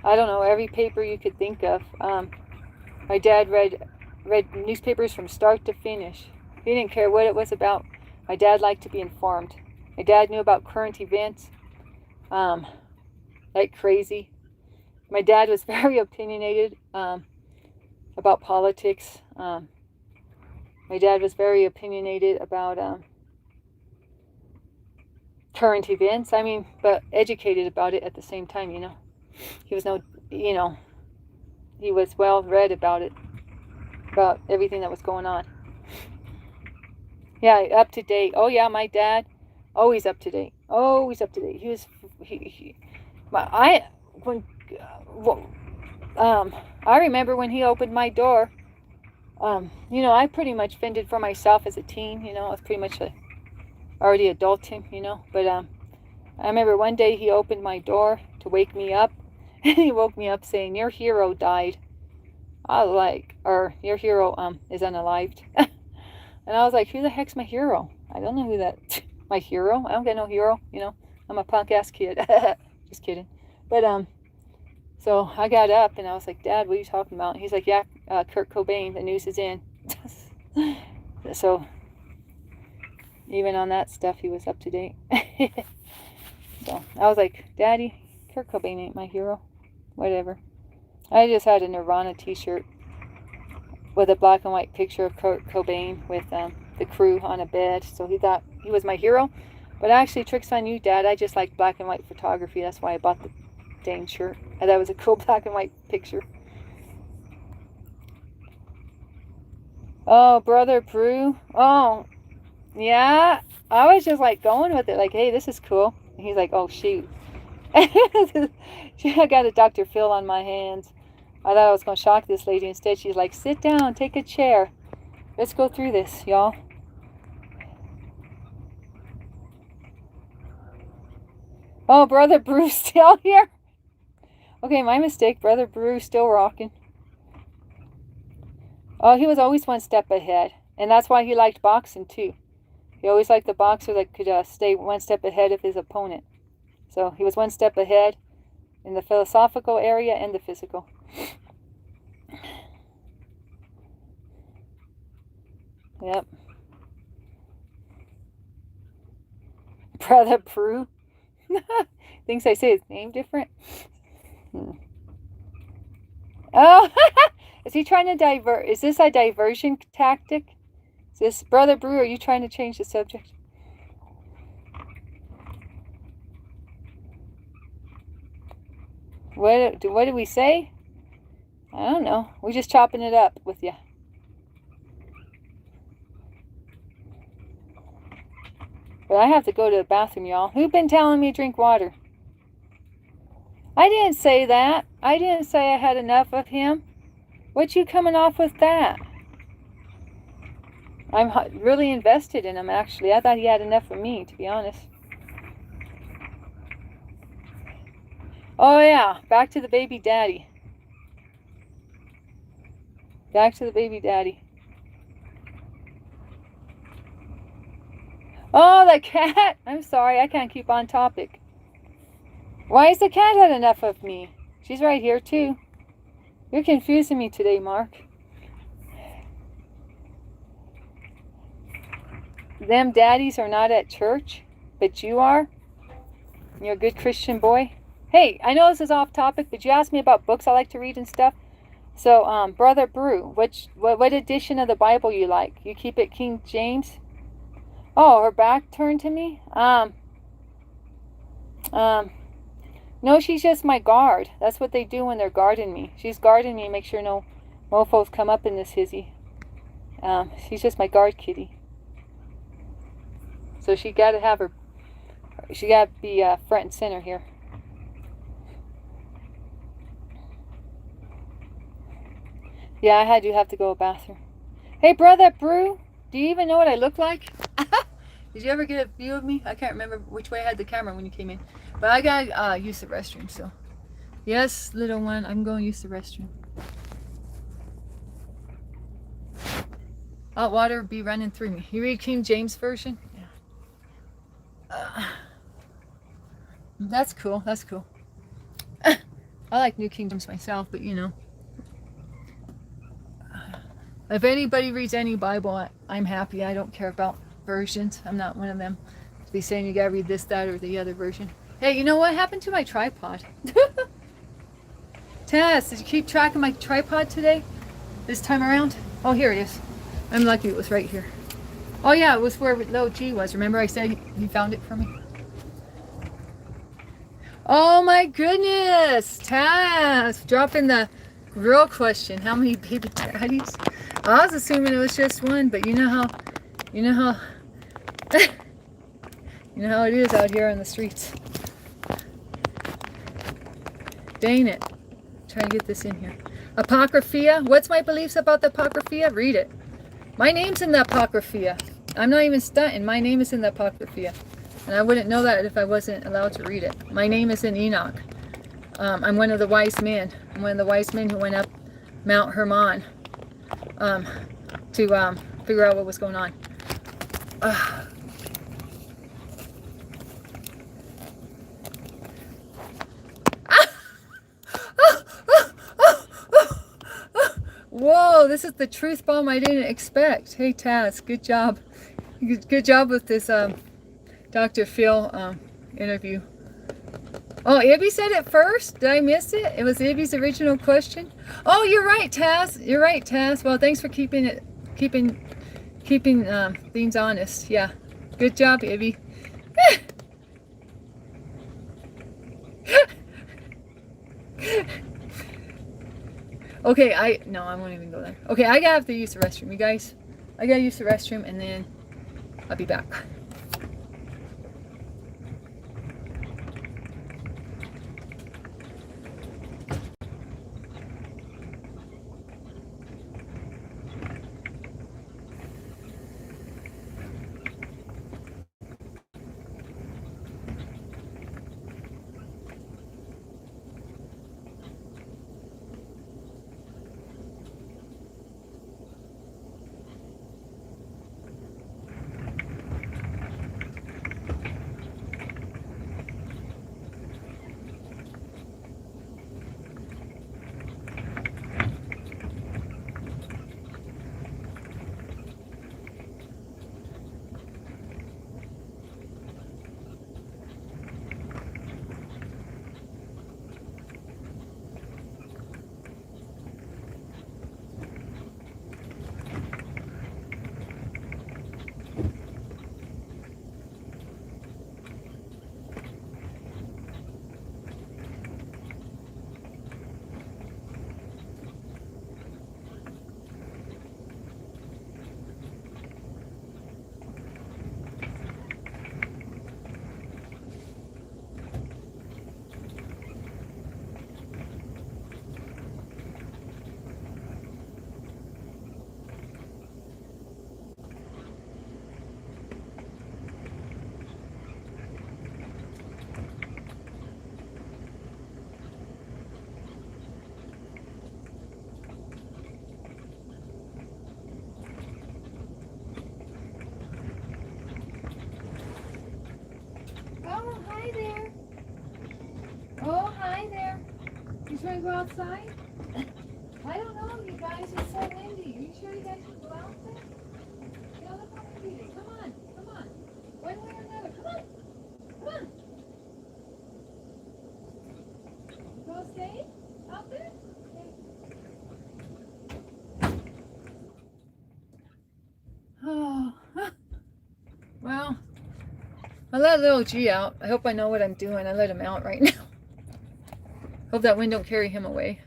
I don't know, every paper you could think of. My dad read newspapers from start to finish. He didn't care what it was about. My dad liked to be informed. My dad knew about current events like crazy. My dad was very opinionated about politics. My dad was very opinionated about current events. I mean, but educated about it at the same time, you know. He was he was well read about it, about everything that was going on. Yeah, up to date. Oh yeah, my dad, always up to date. Always up to date. I remember when he opened my door. I pretty much fended for myself as a teen. I was pretty much already adulting. But I remember one day he opened my door to wake me up, and he woke me up saying, "Your hero died." I was like, or your hero is unalived. And I was like, who the heck's my hero? I don't know who that. My hero? I don't get no hero. I'm a punk ass kid. Just kidding. But so I got up and I was like, Dad, what are you talking about? He's like, yeah, Kurt Cobain, the news is in. So even on that stuff, he was up to date. So I was like, Daddy, Kurt Cobain ain't my hero. Whatever. I just had a Nirvana t-shirt with a black and white picture of Kurt Cobain with the crew on a bed. So he thought he was my hero. But actually, trick's on you, Dad. I just like black and white photography. That's why I bought the dang shirt. I thought it was a cool black and white picture. Oh, Brother Brew. Oh, yeah. I was just like going with it. Like, hey, this is cool. And he's like, oh, shoot. I got a Dr. Phil on my hands. I thought I was going to shock this lady. Instead, she's like, sit down, take a chair. Let's go through this, y'all. Oh, Brother Bruce still here? Okay, my mistake. Brother Bruce still rocking. Oh, he was always one step ahead. And that's why he liked boxing, too. He always liked the boxer that could stay one step ahead of his opponent. So he was one step ahead in the philosophical area and the physical. Yep. Brother Prue. Thinks I say his name different. Oh, is he trying to divert? Is this a diversion tactic? Is this Brother Brew? Are you trying to change the subject? What did we say? I don't know. We're just chopping it up with you. But I have to go to the bathroom, y'all. Who's been telling me to drink water? I didn't say that. I didn't say I had enough of him. What you coming off with that? I'm really invested in him, actually. I thought he had enough of me, to be honest. Oh, yeah. Back to the baby daddy. Back to the baby daddy. Oh, the cat. I'm sorry. I can't keep on topic. Why has the cat had enough of me? She's right here, too. You're confusing me today, Mark. Them daddies are not at church, but you are? You're a good Christian boy? Hey, I know this is off topic, but you asked me about books I like to read and stuff. So, Brother Brew, what edition of the Bible you like? You keep it King James? Oh, her back turned to me? No, she's just my guard. That's what they do when they're guarding me. She's guarding me and make sure no mofos come up in this hizzy. She's just my guard kitty. So she got to be front and center here. Yeah, I had you have to go to the bathroom. Hey, Brother Brew, do you even know what I look like? Did you ever get a view of me? I can't remember which way I had the camera when you came in. But I got to use the restroom, so. Yes, little one, I'm going to use the restroom. Hot water be running through me. You read King James Version? Yeah. That's cool, that's cool. I like New King James myself, but you know. If anybody reads any Bible, I'm happy. I don't care about versions. I'm not one of them to be saying you gotta read this, that, or the other version. Hey, you know what happened to my tripod? Tess, did you keep track of my tripod today? This time around? Oh, here it is. I'm lucky it was right here. Oh yeah, it was where little G was. Remember I said he found it for me? Oh my goodness! Tess, dropping the real question. How many baby daddies? I was assuming it was just one, but you know how you know how it is out here on the streets. Dang it. Trying to get this in here. Apocrypha. What's my beliefs about the Apocrypha? Read it. My name's in the Apocrypha. I'm not even stunting. My name is in the Apocrypha. And I wouldn't know that if I wasn't allowed to read it. My name is in Enoch. I'm one of the wise men. I'm one of the wise men who went up Mount Hermon to figure out what was going on. Whoa, this is the truth bomb I didn't expect. Hey Taz, good job. Good job with this Dr. Phil interview. Oh, Ibby said it first. Did I miss it? It was Ibby's original question. Oh, you're right, Taz. You're right, Taz. Well, thanks for keeping things honest. Yeah, good job, Ibby. Okay, I won't even go there. Okay, I gotta have to use the restroom, you guys. I gotta use the restroom, and then I'll be back. Oh, hi there. Oh, hi there. You trying to go outside? I don't know, you guys. It's so windy. Are you sure you guys should go out there? Yeah, look how windy it is. Come on, come on. One way or another. Come on. Come on. Go stay out there? Okay. Oh, well, I let little G out. I hope I know what I'm doing. I let him out right now. Hope that wind don't carry him away.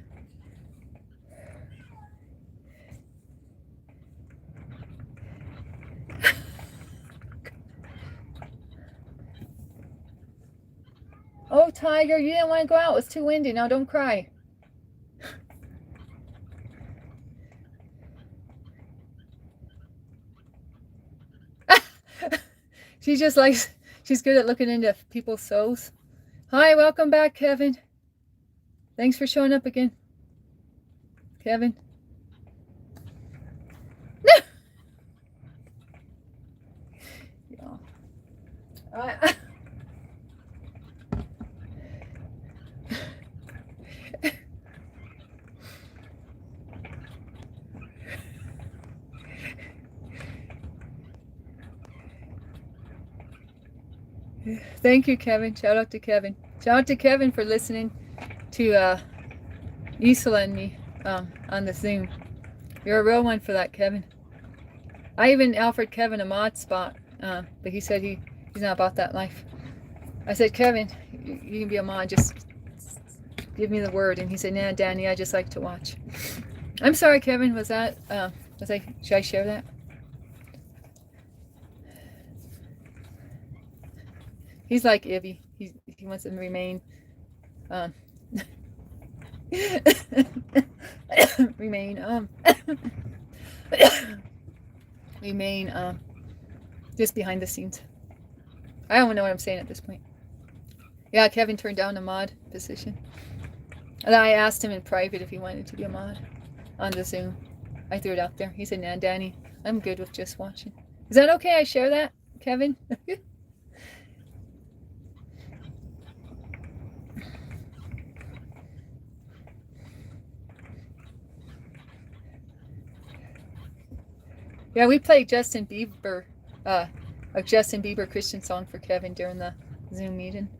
Oh, Tiger, you didn't want to go out. It's too windy. Now don't cry. She's just like, she's good at looking into people's souls. Hi, welcome back, Kevin. Thanks for showing up again, Kevin. Yeah. Thank you, Kevin. Shout out to Kevin. Shout out to Kevin for listening to Isla and me on the Zoom. You're a real one for that, Kevin. I even offered Kevin a mod spot, but he said he's not about that life. I said, Kevin, you can be a mod, just give me the word. And he said, nah, Danny, I just like to watch. I'm sorry, Kevin. Was that, should I share that? He's like Ibby. He wants to remain, remain just behind the scenes. I don't know what I'm saying at this point. Yeah, Kevin turned down the mod position. And I asked him in private if he wanted to be a mod on the Zoom. I threw it out there. He said, nah, Danny, I'm good with just watching. Is that okay I share that, Kevin? Yeah, we played Justin Bieber, a Justin Bieber Christian song for Kevin during the Zoom meeting.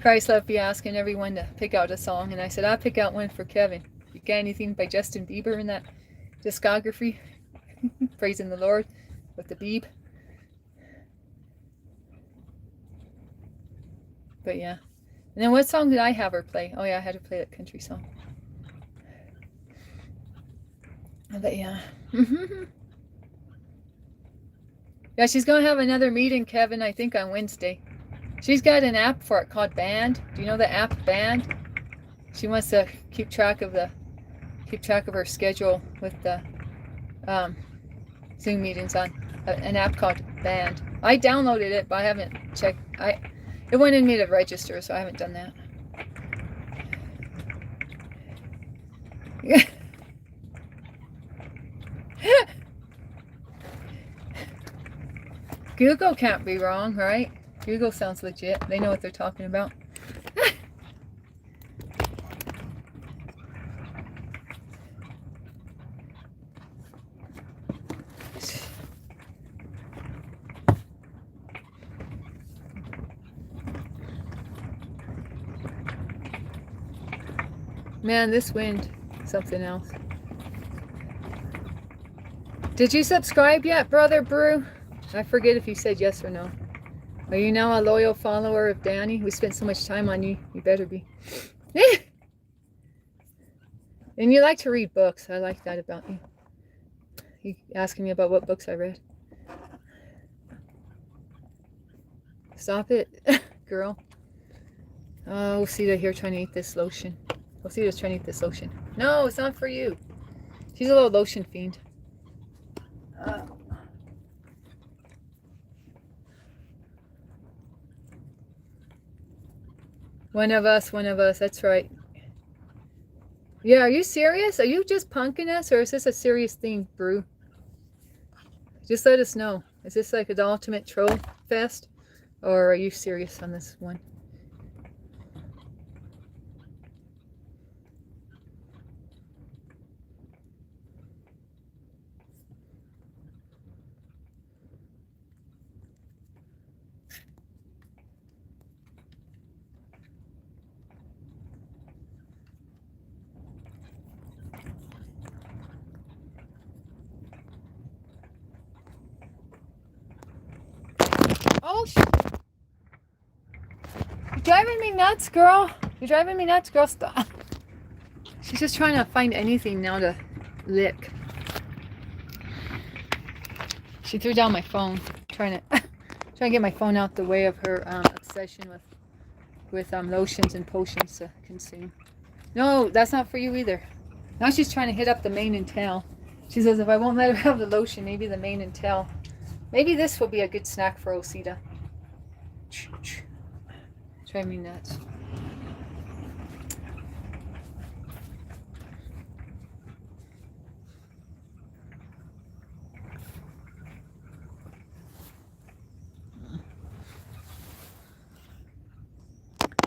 Christ love be asking everyone to pick out a song, and I said I'll pick out one for Kevin. You got anything by Justin Bieber in that discography? Praising the Lord with the Beeb. But yeah. And then what song did I have her play? Oh yeah, I had her play that country song. But yeah. Yeah, she's going to have another meeting, Kevin, I think on Wednesday. She's got an app for it called Band. Do you know the app Band? She wants to keep track of her schedule with the Zoom meetings on an app called Band. I downloaded it, but I haven't checked. It wanted me to register, so I haven't done that. Google can't be wrong, right? Google sounds legit. They know what they're talking about. Man, this wind, something else. Did you subscribe yet, Brother Brew? I forget if you said yes or no. Are you now a loyal follower of Danny? We spent so much time on you. You better be. And you like to read books. I like that about you. You asking me about what books I read. Stop it, girl. Oh, Osita here trying to eat this lotion. Osita's trying to eat this lotion. No, it's not for you. She's a little lotion fiend. One of us, that's right. Yeah, are you serious? Are you just punking us, or is this a serious thing, Brew? Just let us know. Is this like the ultimate troll fest, or are you serious on this one? Oh, you're driving me nuts, girl. You're driving me nuts, girl. Stop. She's just trying to find anything now to lick. She threw down my phone, trying to get my phone out the way of her obsession with lotions and potions to consume. No, that's not for you either. Now she's trying to hit up the mane and tail. She says if I won't let her have the lotion, maybe the mane and tail. Maybe this will be a good snack for Osita. Drive me nuts.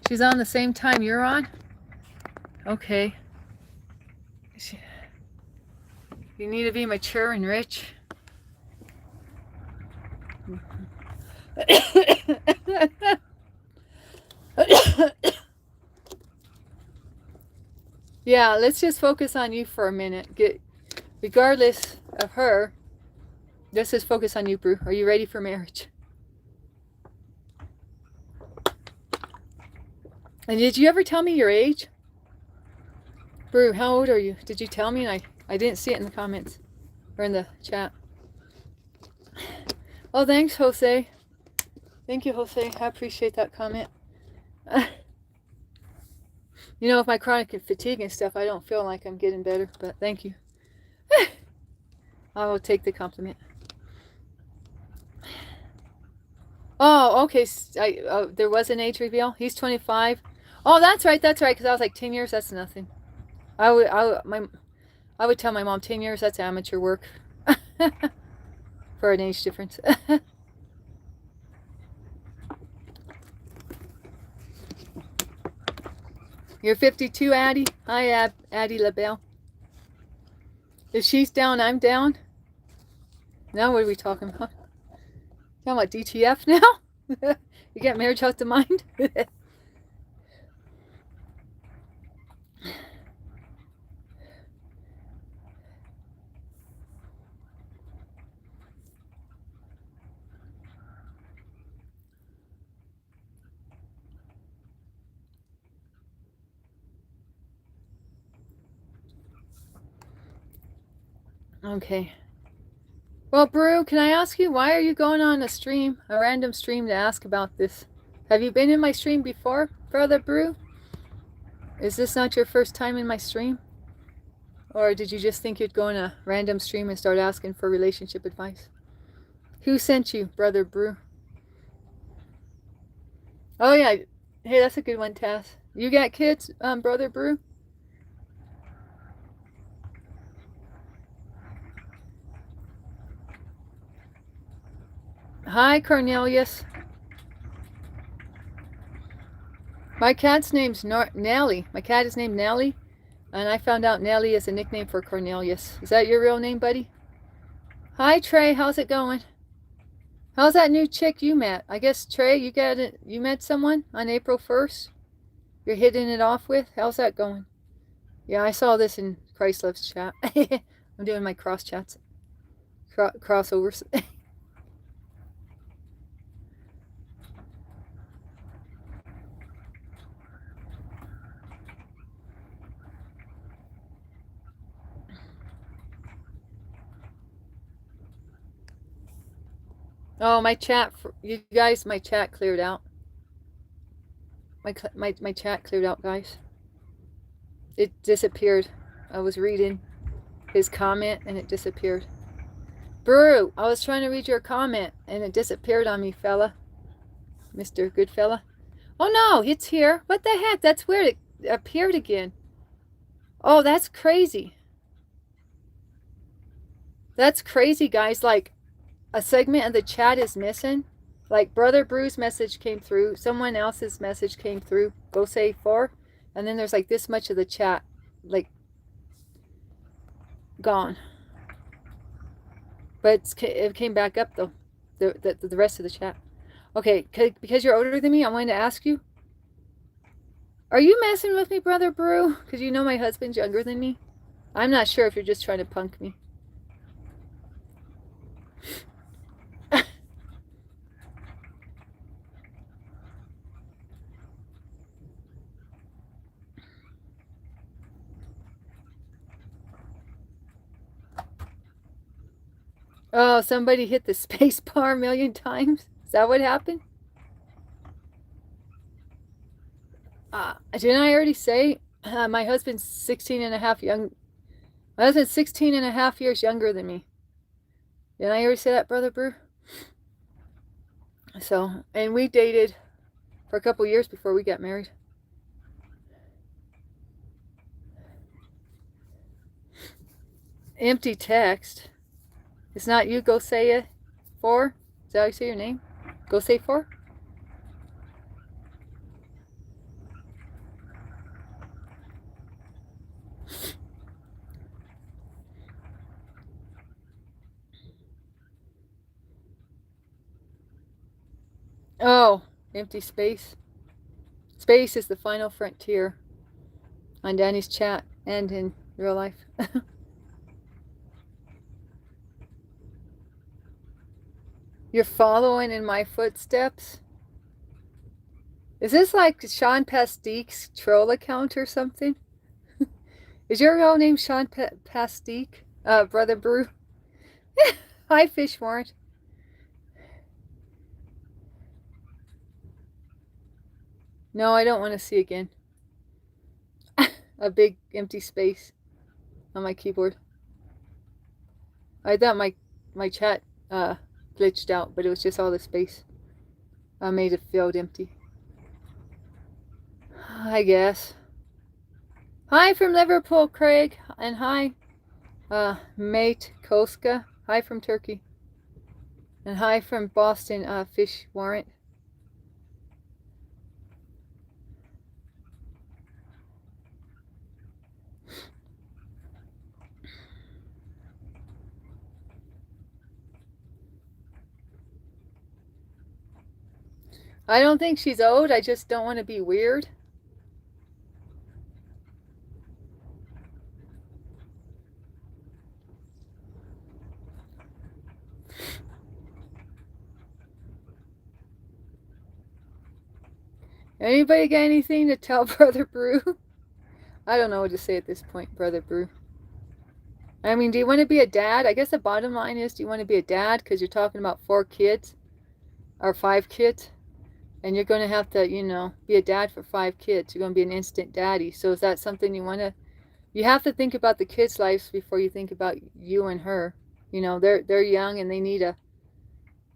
She's on the same time you're on? Okay. You need to be mature and rich. Yeah, let's just focus on you for a minute. Regardless of her, let's just focus on you, Brew. Are you ready for marriage? And did you ever tell me your age? Brew, how old are you? Did you tell me? I didn't see it in the comments or in the chat. Oh, thanks, Jose. Thank you, Jose. I appreciate that comment. You know, with my chronic fatigue and stuff, I don't feel like I'm getting better, but thank you. I will take the compliment. Oh, okay. There was an age reveal. He's 25. Oh, that's right, because I was like 10 years. That's nothing. I would tell my mom 10 years. That's amateur work for an age difference. You're 52, Addie. Hi, Addie LaBelle. If she's down, I'm down. Now what are we talking about? Talking about DTF now? You get marriage out the mind? Okay. Well, Brew, can I ask you, why are you going on a stream, a random stream, to ask about this? Have you been in my stream before, Brother Brew? Is this not your first time in my stream? Or did you just think you'd go on a random stream and start asking for relationship advice? Who sent you, Brother Brew? Oh, yeah. Hey, that's a good one, Tess. You got kids, Brother Brew? Hi, Cornelius. My cat's name's Nellie. My cat is named Nellie, and I found out Nellie is a nickname for Cornelius. Is that your real name, buddy? Hi, Trey. How's it going? How's that new chick you met? I guess, Trey, you met someone on April 1st? You're hitting it off with? How's that going? Yeah, I saw this in Christlove's chat. I'm doing my cross chats. Crossovers. Oh, my chat, you guys, my chat cleared out. My chat cleared out, guys. It disappeared. I was reading his comment and it disappeared. Brew, I was trying to read your comment and it disappeared on me, fella. Mr. Good fella. Oh no, it's here. What the heck? That's weird. It appeared again. Oh, that's crazy. That's crazy, guys. Like, a segment of the chat is missing. Like, Brother Brew's message came through. Someone else's message came through. Go say 4. And then there's like this much of the chat, like, gone. But it came back up, though. The rest of the chat. Okay, because you're older than me, I wanted to ask you. Are you messing with me, Brother Brew? Because you know my husband's younger than me. I'm not sure if you're just trying to punk me. Oh, somebody hit the space bar a million times? Is that what happened? Didn't I already say my husband's 16 and a half my husband's 16 and a half years younger than me. Didn't I already say that, Brother Brew? So, and we dated for a couple years before we got married. Empty text. It's not you, Go say it 4? Is that how you say your name? Go say 4? Oh, empty space. Space is the final frontier on Danny's chat and in real life. You're following in my footsteps? Is this like Sean Pastique's troll account or something? Is your real name Sean Pastique, Brother Brew? Hi, Fish Warrant. No, I don't want to see again. A big empty space on my keyboard. I thought my chat glitched out, but it was just all the space. I made it feel empty. I guess. Hi from Liverpool, Craig, and hi, mate Koska. Hi from Turkey, and hi from Boston, Fish Warrant. I don't think she's old. I just don't want to be weird. Anybody got anything to tell Brother Brew? I don't know what to say at this point, Brother Brew. I mean, do you want to be a dad? I guess the bottom line is, do you want to be a dad? Because you're talking about 4 kids or 5 kids. And you're going to have to, be a dad for 5 kids. You're going to be an instant daddy. So is that something you want to... You have to think about the kids' lives before you think about you and her. They're young and they need a...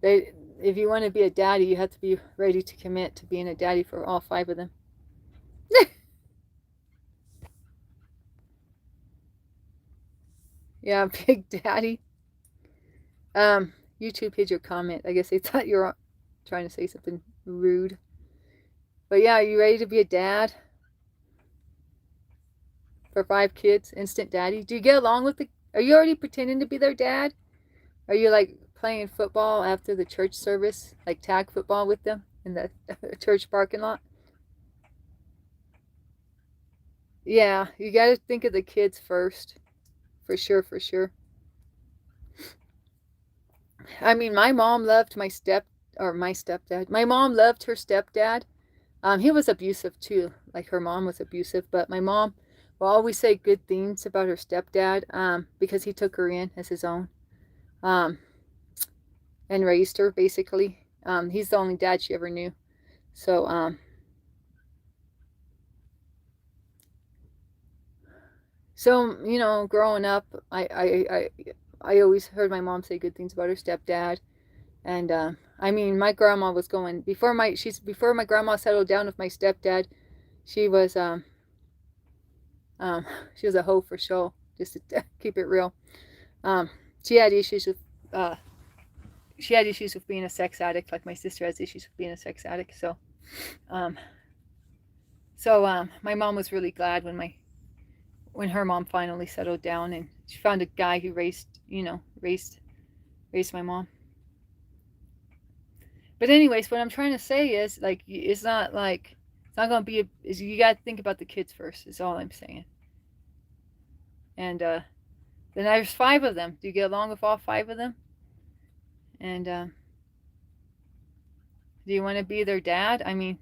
If you want to be a daddy, you have to be ready to commit to being a daddy for all 5 of them. Yeah, Big Daddy. YouTube hid your comment. I guess they thought you were trying to say something rude. But yeah, are you ready to be a dad? For 5 kids, instant daddy. Do you get along with the... Are you already pretending to be their dad? Are you like playing football after the church service? Like tag football with them in the church parking lot? Yeah, you got to think of the kids first. For sure, for sure. I mean, my mom loved my stepdad. My mom loved her stepdad. He was abusive too. Like her mom was abusive, but my mom will always say good things about her stepdad because he took her in as his own and raised her basically. He's the only dad she ever knew. So growing up, I always heard my mom say good things about her stepdad. And I mean, my grandma was going before my grandma settled down with my stepdad. She was a hoe for sure, just to keep it real. She had issues with being a sex addict, like my sister has issues with being a sex addict. So my mom was really glad when her mom finally settled down and she found a guy who raised my mom. But anyways, what I'm trying to say is, like, it's not going to be you got to think about the kids first, is all I'm saying. And then there's 5 of them. Do you get along with all 5 of them? And do you want to be their dad? I mean,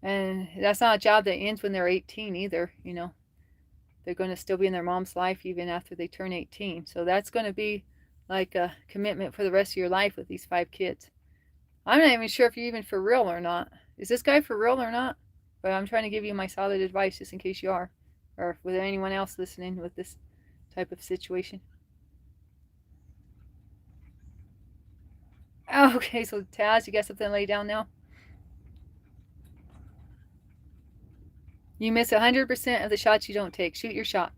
and that's not a job that ends when they're 18 either, They're going to still be in their mom's life even after they turn 18. So that's going to be like a commitment for the rest of your life with these 5 kids. I'm not even sure if you're even for real or not. Is this guy for real or not? But I'm trying to give you my solid advice just in case you are. Or with anyone else listening with this type of situation. Okay, so Taz, you got something to lay down now? You miss 100% of the shots you don't take. Shoot your shot.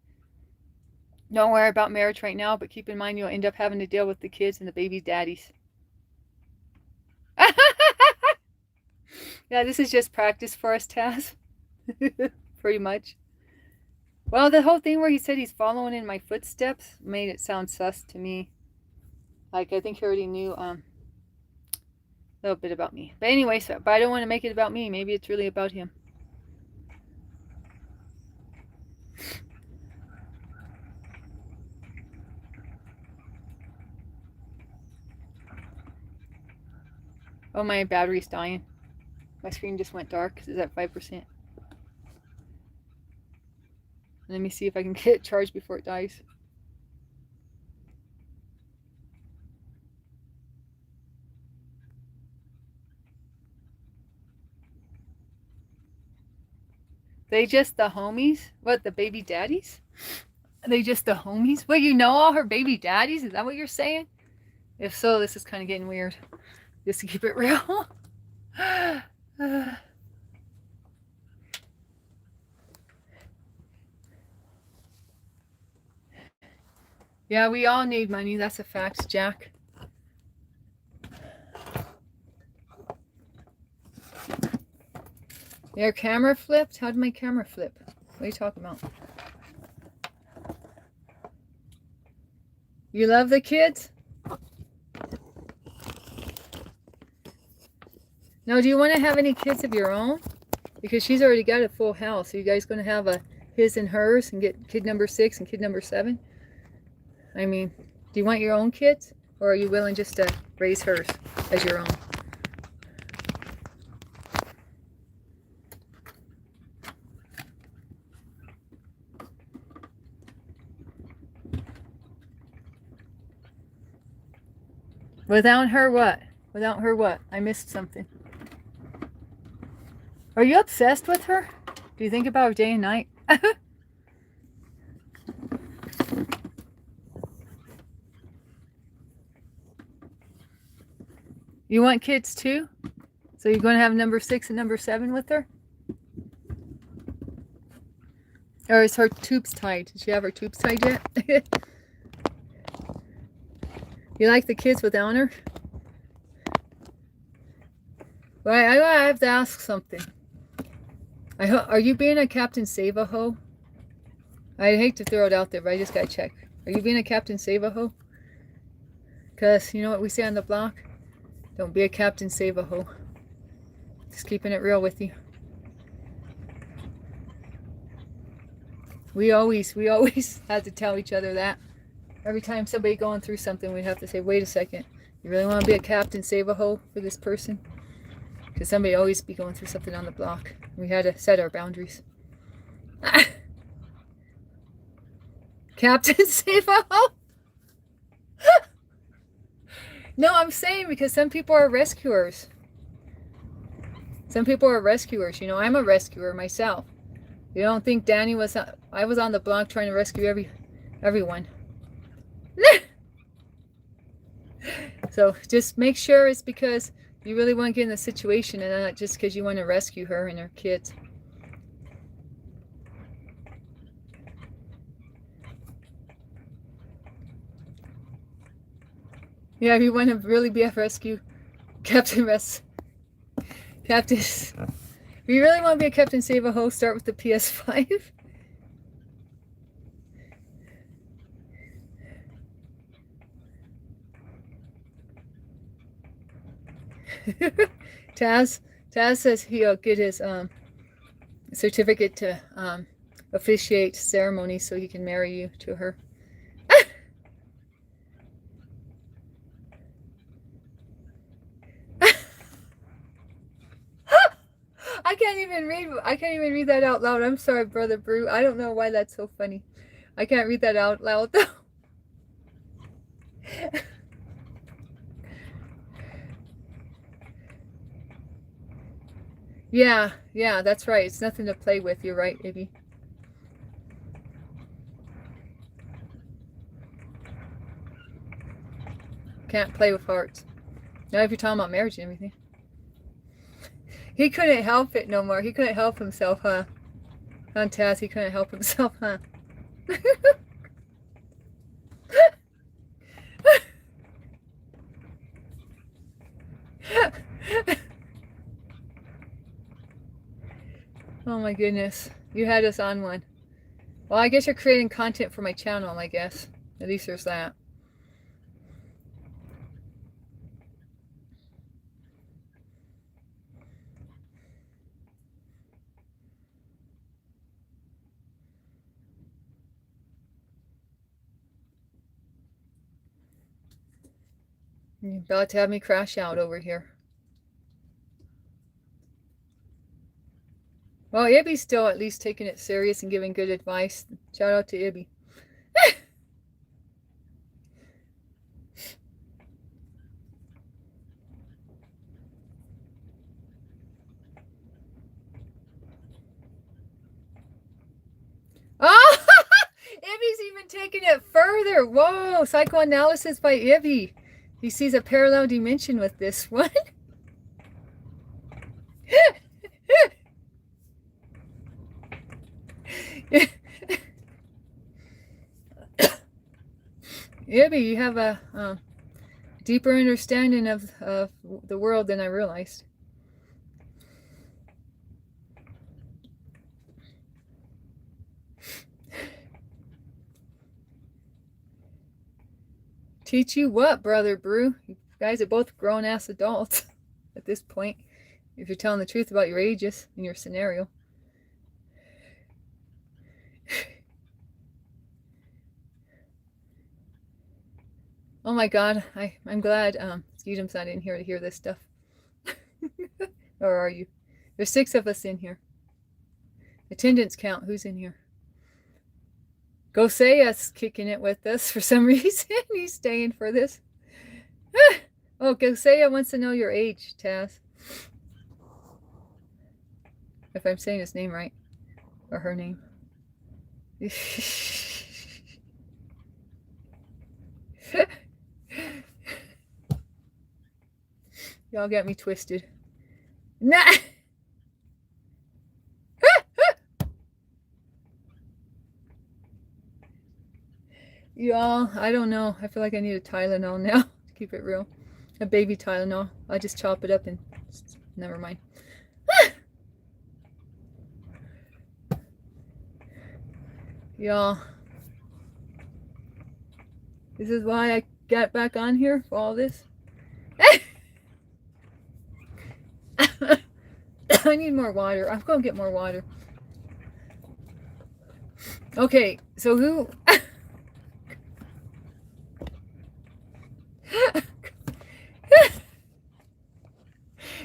Don't worry about marriage right now, but keep in mind you'll end up having to deal with the kids and the baby daddies. Yeah, this is just practice for us, Taz. Pretty much. Well, the whole thing where he said he's following in my footsteps made it sound sus to me. Like, I think he already knew a little bit about me. But anyway, but I don't want to make it about me. Maybe it's really about him. Oh, my battery's dying. My screen just went dark because it's at 5%. Let me see if I can get it charged before it dies. They just the homies? What, the baby daddies? Are they just the homies? Well, you know all her baby daddies? Is that what you're saying? If so, this is kind of getting weird. Just to keep it real. Yeah, we all need money. That's a fact, Jack. Your camera flipped? How did my camera flip? What are you talking about? You love the kids? Now, do you want to have any kids of your own? Because she's already got a full house. Are you guys going to have a his and hers and get kid number 6 and kid number 7? I mean, do you want your own kids? Or are you willing just to raise hers as your own? Without her what? Without her what? I missed something. Are you obsessed with her? Do you think about her day and night? You want kids too? So you're going to have number 6 and number 7 with her? Or is her tubes tied? Does she have her tubes tied yet? You like the kids without her? Well, I have to ask something. Are you being a Captain Save-A-Ho? I hate to throw it out there, but I just gotta check. Are you being a Captain Save-A-Ho? Because you know what we say on the block? Don't be a Captain Save-A-Ho. Just keeping it real with you. We always had to tell each other that. Every time somebody going through something, we'd have to say, wait a second. You really want to be a Captain Save-A-Ho for this person? Because somebody always be going through something on the block. We had to set our boundaries. Captain Save-A-Ho? No, I'm saying because some people are rescuers. Some people are rescuers. You know, I'm a rescuer myself. You don't think Danny was... I was on the block trying to rescue everyone. So just make sure it's because you really want to get in the situation and not just because you want to rescue her and her kids. Yeah, if you want to really be a rescue, If you really want to be a Captain Save-A-Ho, start with the PS5. Taz says he'll get his certificate to officiate ceremonies so he can marry you to her. I can't even read that out loud. I'm sorry, Brother Brew. I don't know why that's so funny. I can't read that out loud though. Yeah, that's right. It's nothing to play with. You're right, Ibby. Can't play with hearts. Now if you're talking about marriage and everything. He couldn't help it no more. He couldn't help himself, huh? On Taz, he couldn't help himself, huh? Oh my goodness. You had us on one. Well, I guess you're creating content for my channel, I guess. At least there's that. You're about to have me crash out over here. Well, Ibby's still at least taking it serious and giving good advice. Shout out to Ibby. Oh, Ibby's even taking it further. Whoa, psychoanalysis by Ibby. He sees a parallel dimension with this one. Ibby, you have a deeper understanding of the world than I realized. Teach you what, Brother Brew? You guys are both grown-ass adults at this point, if you're telling the truth about your ages and your scenario. Oh my God, I'm glad Skeetum's not in here to hear this stuff. Or are you? There's 6 of us in here. Attendance count, who's in here? Gosea's kicking it with us for some reason. He's staying for this. Oh, Gosea wants to know your age, Taz. If I'm saying his name right. Or her name. Y'all got me twisted. Nah! Y'all, I don't know. I feel like I need a Tylenol now to keep it real. A baby Tylenol. I just chop it up and never mind. Y'all, this is why I got back on here for all this. I need more water. I'm gonna get more water. Okay, so who?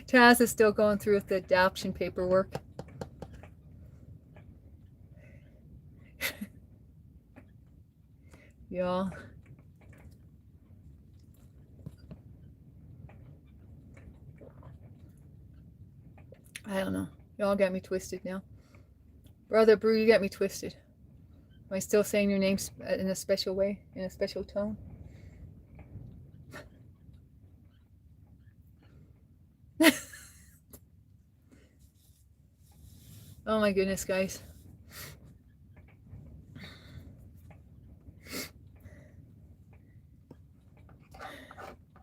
Taz is still going through with the adoption paperwork. Y'all. I don't know. Y'all got me twisted now. Brother Brew, you got me twisted. Am I still saying your name in a special way? In a special tone? Oh my goodness, guys.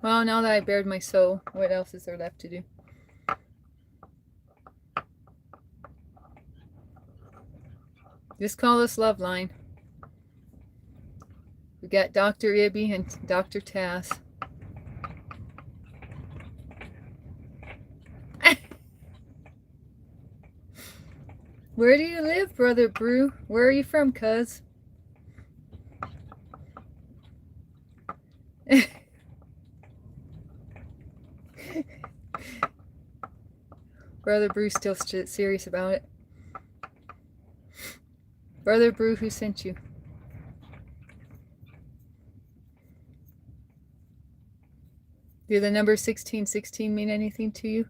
Well, now that I bared my soul, what else is there left to do? Just call us Loveline. We got Dr. Ibby and Dr. Taz. Where do you live, Brother Brew? Where are you from, cuz? Brother Brew's still serious about it. Brother Brew, who sent you? Do the number 1616 mean anything to you?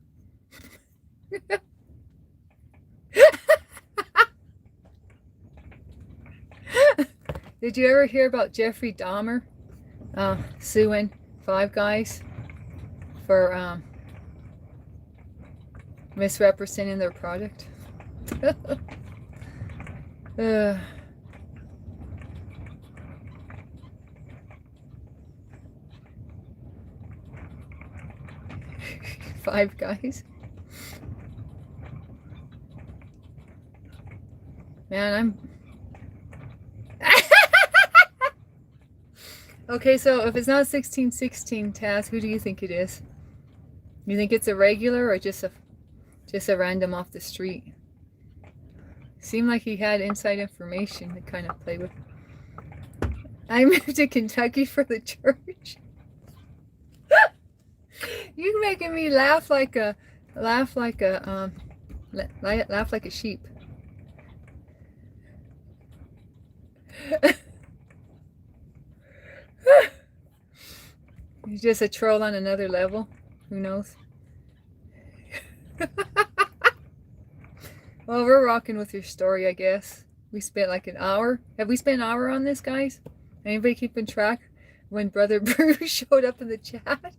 Did you ever hear about Jeffrey Dahmer suing Five Guys for misrepresenting their product? Five Guys. Man, I'm... Okay, so if it's not 1616, Taz, who do you think it is? You think it's a regular or just a random off the street? Seemed like he had inside information to kind of play with. I moved to Kentucky for the church. You making me laugh like a sheep. He's just a troll on another level. Who knows? Well, we're rocking with your story, I guess. We spent like an hour. Have we spent an hour on this, guys? Anybody keeping track when Brother Brew showed up in the chat?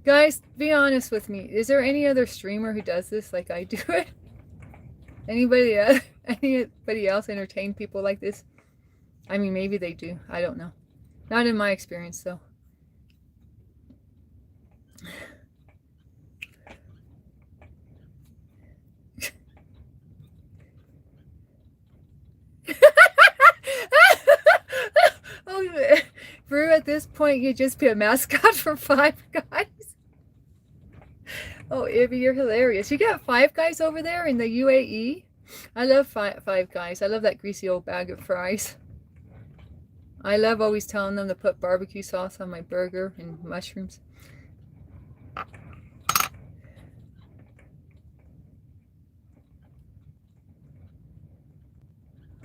Guys, be honest with me. Is there any other streamer who does this like I do it? Anybody else entertain people like this? I mean, maybe they do. I don't know. Not in my experience, though. Oh, Brew, at this point, you'd just be a mascot for Five Guys. Oh, Ivy, you're hilarious. You got Five Guys over there in the UAE? I love Five Guys. I love that greasy old bag of fries. I love always telling them to put barbecue sauce on my burger and mushrooms.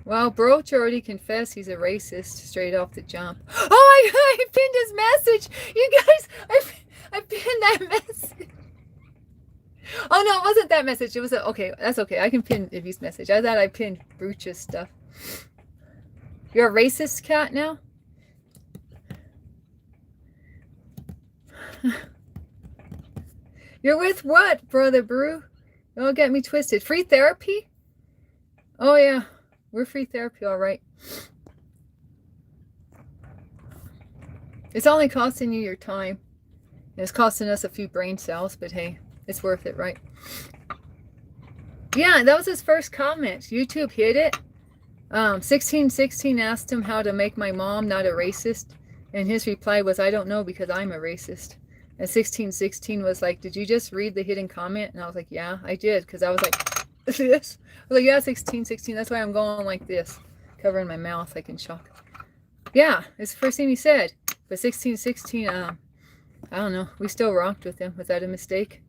Well, Broach already confessed he's a racist straight off the jump. Oh, I pinned his message. You guys, I pinned that message. Oh, no, it wasn't that message. It was okay, that's okay. I can pin Ibby's message. I thought I pinned Brooch's stuff. You're a racist cat now? You're with what, Brother Brew? Don't get me twisted. Free therapy? Oh, yeah. We're free therapy, all right. It's only costing you your time. It's costing us a few brain cells, but hey, it's worth it, right? Yeah, that was his first comment. YouTube hit it. 1616 asked him how to make my mom not a racist. And his reply was, I don't know because I'm a racist. And 1616 was like, did you just read the hidden comment? And I was like, yeah, I did. Because I was like, this. I was like, yeah, 1616. That's why I'm going like this. Covering my mouth like in shock. Yeah, it's the first thing he said. But 1616, I don't know. We still rocked with him. Was that a mistake?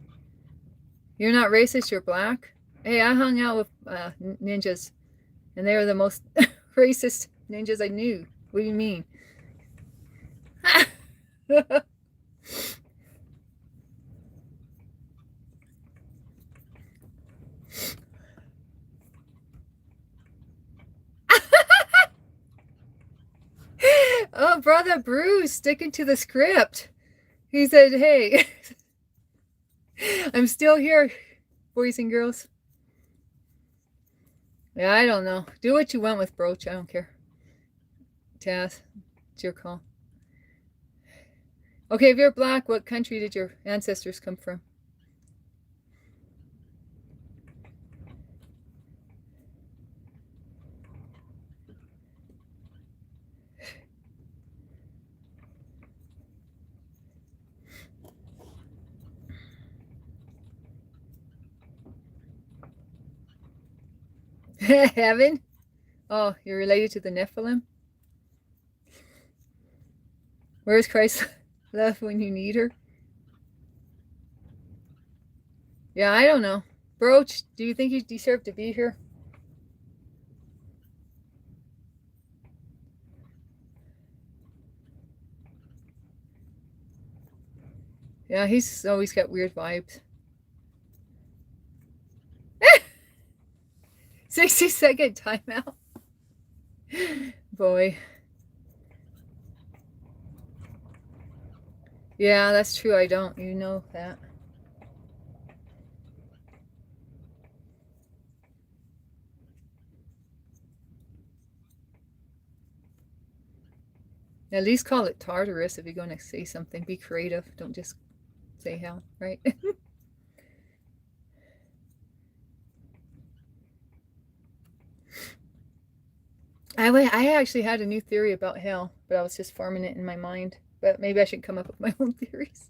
You're not racist, you're black? Hey, I hung out with ninjas. And they were the most racist ninjas I knew. What do you mean? Oh, Brother Bruce, sticking to the script. He said, hey, I'm still here, boys and girls. Yeah, I don't know. Do what you want with Broach. I don't care. Taz, it's your call. Okay, if you're black, what country did your ancestors come from? Heaven? Oh, you're related to the Nephilim? Where's Christ's love when you need her? Yeah, I don't know. Broach, do you think you deserve to be here? Yeah, he's always got weird vibes. 60-second timeout. Boy. Yeah, that's true. I don't. You know that. At least call it Tartarus if you're going to say something. Be creative. Don't just say hell, right? I actually had a new theory about hell, but I was just forming it in my mind. But maybe I should come up with my own theories.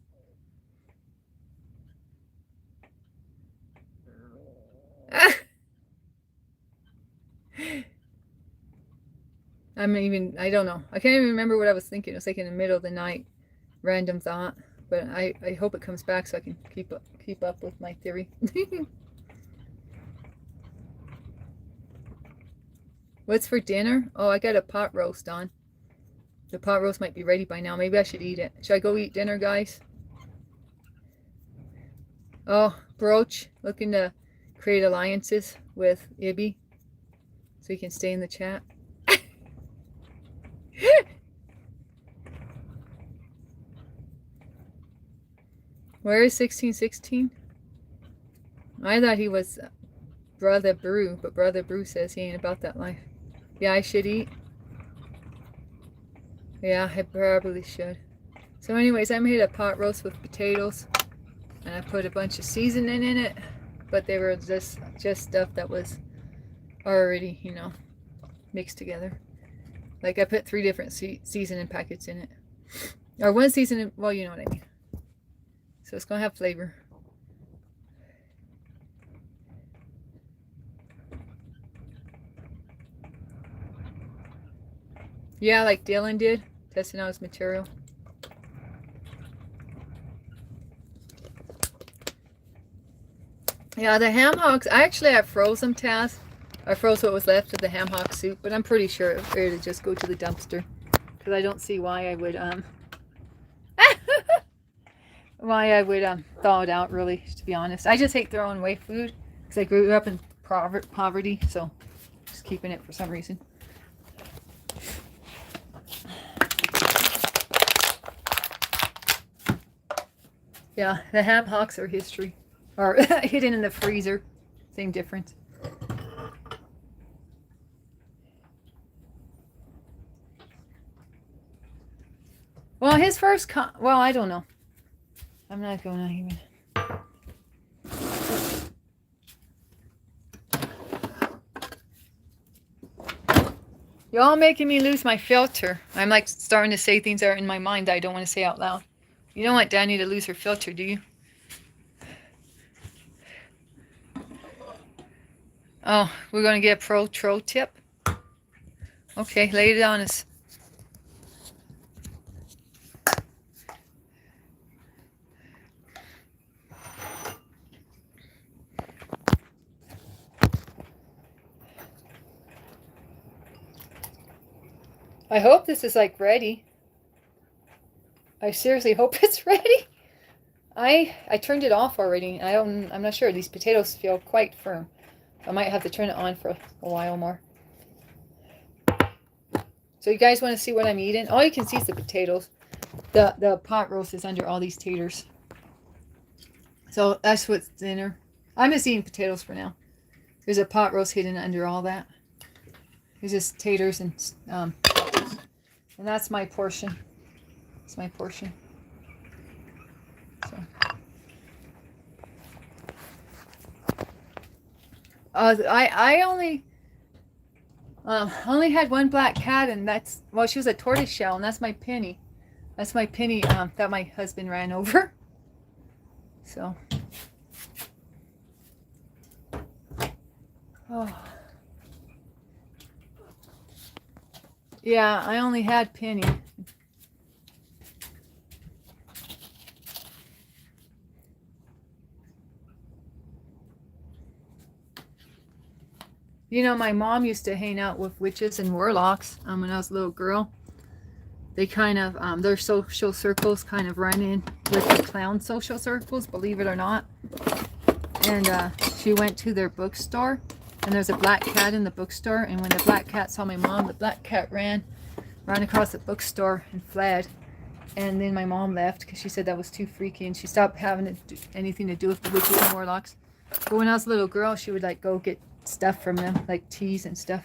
I don't know. I can't even remember what I was thinking. It was like in the middle of the night. Random thought. But I hope it comes back so I can keep up with my theory. What's for dinner? Oh, I got a pot roast on. The pot roast might be ready by now. Maybe I should eat it. Should I go eat dinner, guys? Oh, Broach looking to create alliances with Ibby so he can stay in the chat. Where is 1616? I thought he was Brother Brew, but Brother Brew says he ain't about that life. Yeah, I should eat. Yeah, I probably should. So anyways, I made a pot roast with potatoes. And I put a bunch of seasoning in it. But they were just stuff that was already, mixed together. Like I put 3 different seasoning packets in it. Or one seasoning, well, you know what I mean. So it's going to have flavor. Yeah, like Dylan did. Testing out his material. Yeah, the ham hocks, I actually have froze them, Taz. I froze what was left of the ham hock soup, but I'm pretty sure it'll just go to the dumpster. Because I don't see why I would, thaw it out, really, to be honest. I just hate throwing away food. Because I grew up in poverty, so just keeping it for some reason. Yeah, the ham hocks are history. Or hidden in the freezer. Same difference. Well, his first well, I don't know. I'm not going to even. You're all making me lose my filter. I'm like starting to say things that are in my mind that I don't want to say out loud. You don't want Danny to lose her filter, do you? Oh, we're going to get a pro tip? Okay, lay it on us. I hope this is like ready. I seriously hope it's ready. I turned it off already. I'm not sure. These potatoes feel quite firm. I might have to turn it on for a while more. So you guys want to see what I'm eating? All you can see is the potatoes. The pot roast is under all these taters. So that's what's dinner. I'm just eating potatoes for now. There's a pot roast hidden under all that. There's just taters and that's my portion. It's my portion. So. I only had one black cat, and that's, well, she was a tortoise shell, and that's my Penny. That's my Penny that my husband ran over. So. Oh. Yeah, I only had Penny. You know, my mom used to hang out with witches and warlocks when I was a little girl. They kind of, their social circles kind of run in with the clown social circles, believe it or not. And she went to their bookstore, and there's a black cat in the bookstore. And when the black cat saw my mom, the black cat ran across the bookstore and fled. And then my mom left because she said that was too freaky, and she stopped having anything to do with the witches and warlocks. But when I was a little girl, she would like go get stuff from them, like teas and stuff.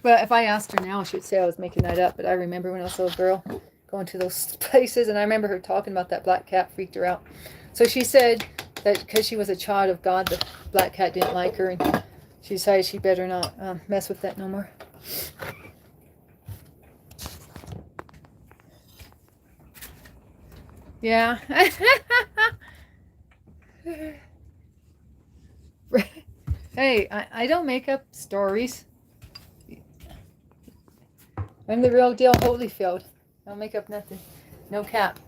But if I asked her now, she would say I was making that up. But I remember when I was a little girl going to those places, and I remember her talking about that black cat freaked her out. So she said that because she was a child of God, the black cat didn't like her, and she decided she better not mess with that no more. Yeah. Hey, I don't make up stories. I'm the real deal Holyfield. I don't make up nothing. No cap.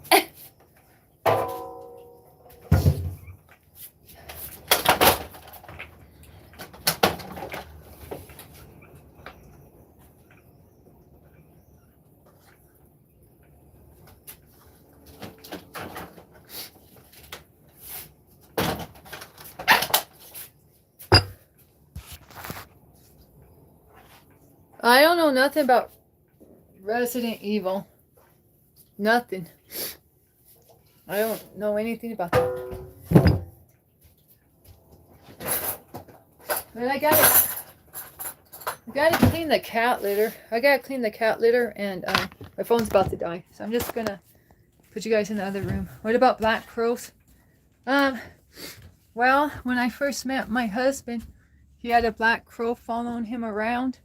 I don't know nothing about Resident Evil. Nothing. I don't know anything about that. But I gotta clean the cat litter. I gotta clean the cat litter, and my phone's about to die. So I'm just gonna put you guys in the other room. What about black crows? Well, when I first met my husband, he had a black crow following him around.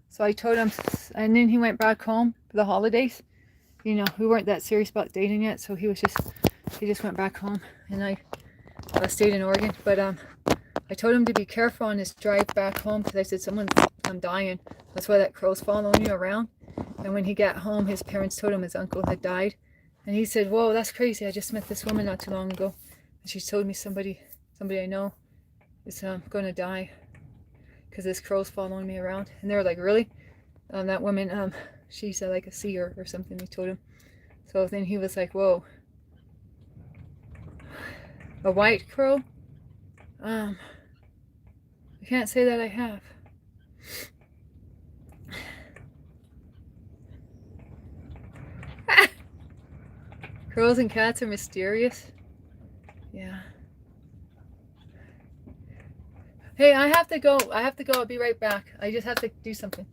So I told him, and then he went back home for the holidays. You know, we weren't that serious about dating yet, so he just went back home, and I stayed in Oregon. But I told him to be careful on his drive back home, because I said, I'm dying. That's why that crow's following you around. And when he got home, his parents told him his uncle had died. And he said, whoa, that's crazy. I just met this woman not too long ago, and she told me somebody I know is going to die because this crow's following me around. And they're like, really? That woman, she's like a seer or something, they told him. So then he was like, whoa. A white crow? I can't say that I have. Crows and cats are mysterious. Yeah. Hey, I have to go. I'll be right back. I just have to do something.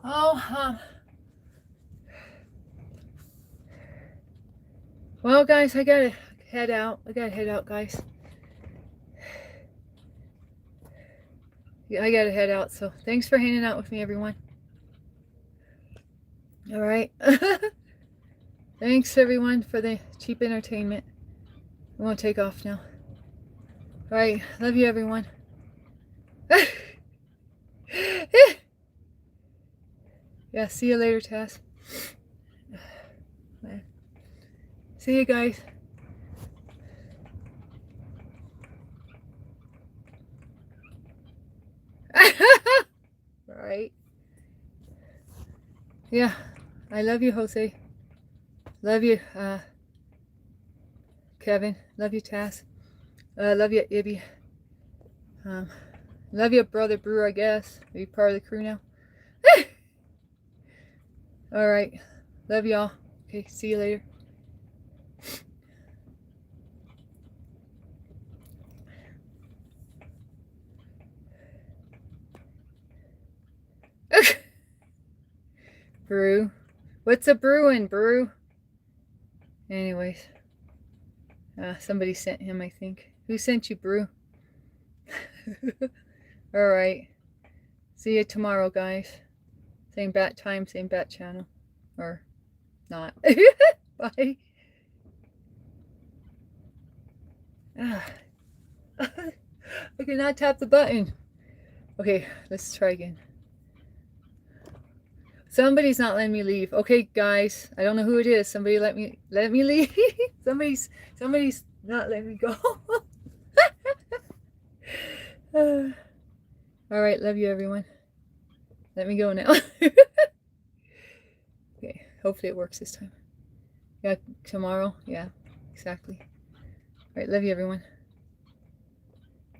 Oh, well, guys, I gotta head out. Guys. Yeah, I gotta head out. So thanks for hanging out with me, everyone. All right. Thanks, everyone, for the cheap entertainment. I won't take off now. All right. Love you, everyone. Yeah, see you later, Tess. See you guys. Right. Yeah. I love you, Jose. Love you, Kevin. Love you, Tess. Love you, Ibby. Love you, Brother Brewer, I guess. Are you part of the crew now? All right. Love y'all. Okay, see you later. Brew. What's a brewing, Brew? Anyways. Somebody sent him, I think. Who sent you, Brew? All right. See you tomorrow, guys. Same bat time, same bat channel. Or not. Bye. I cannot tap the button. Okay, let's try again. Somebody's not letting me leave. Okay, guys, I don't know who it is. Somebody let me leave. somebody's not letting me go. All right, love you, everyone. Let me go now. Okay, hopefully it works this time. Yeah, tomorrow. Yeah, exactly. All right, love you, everyone.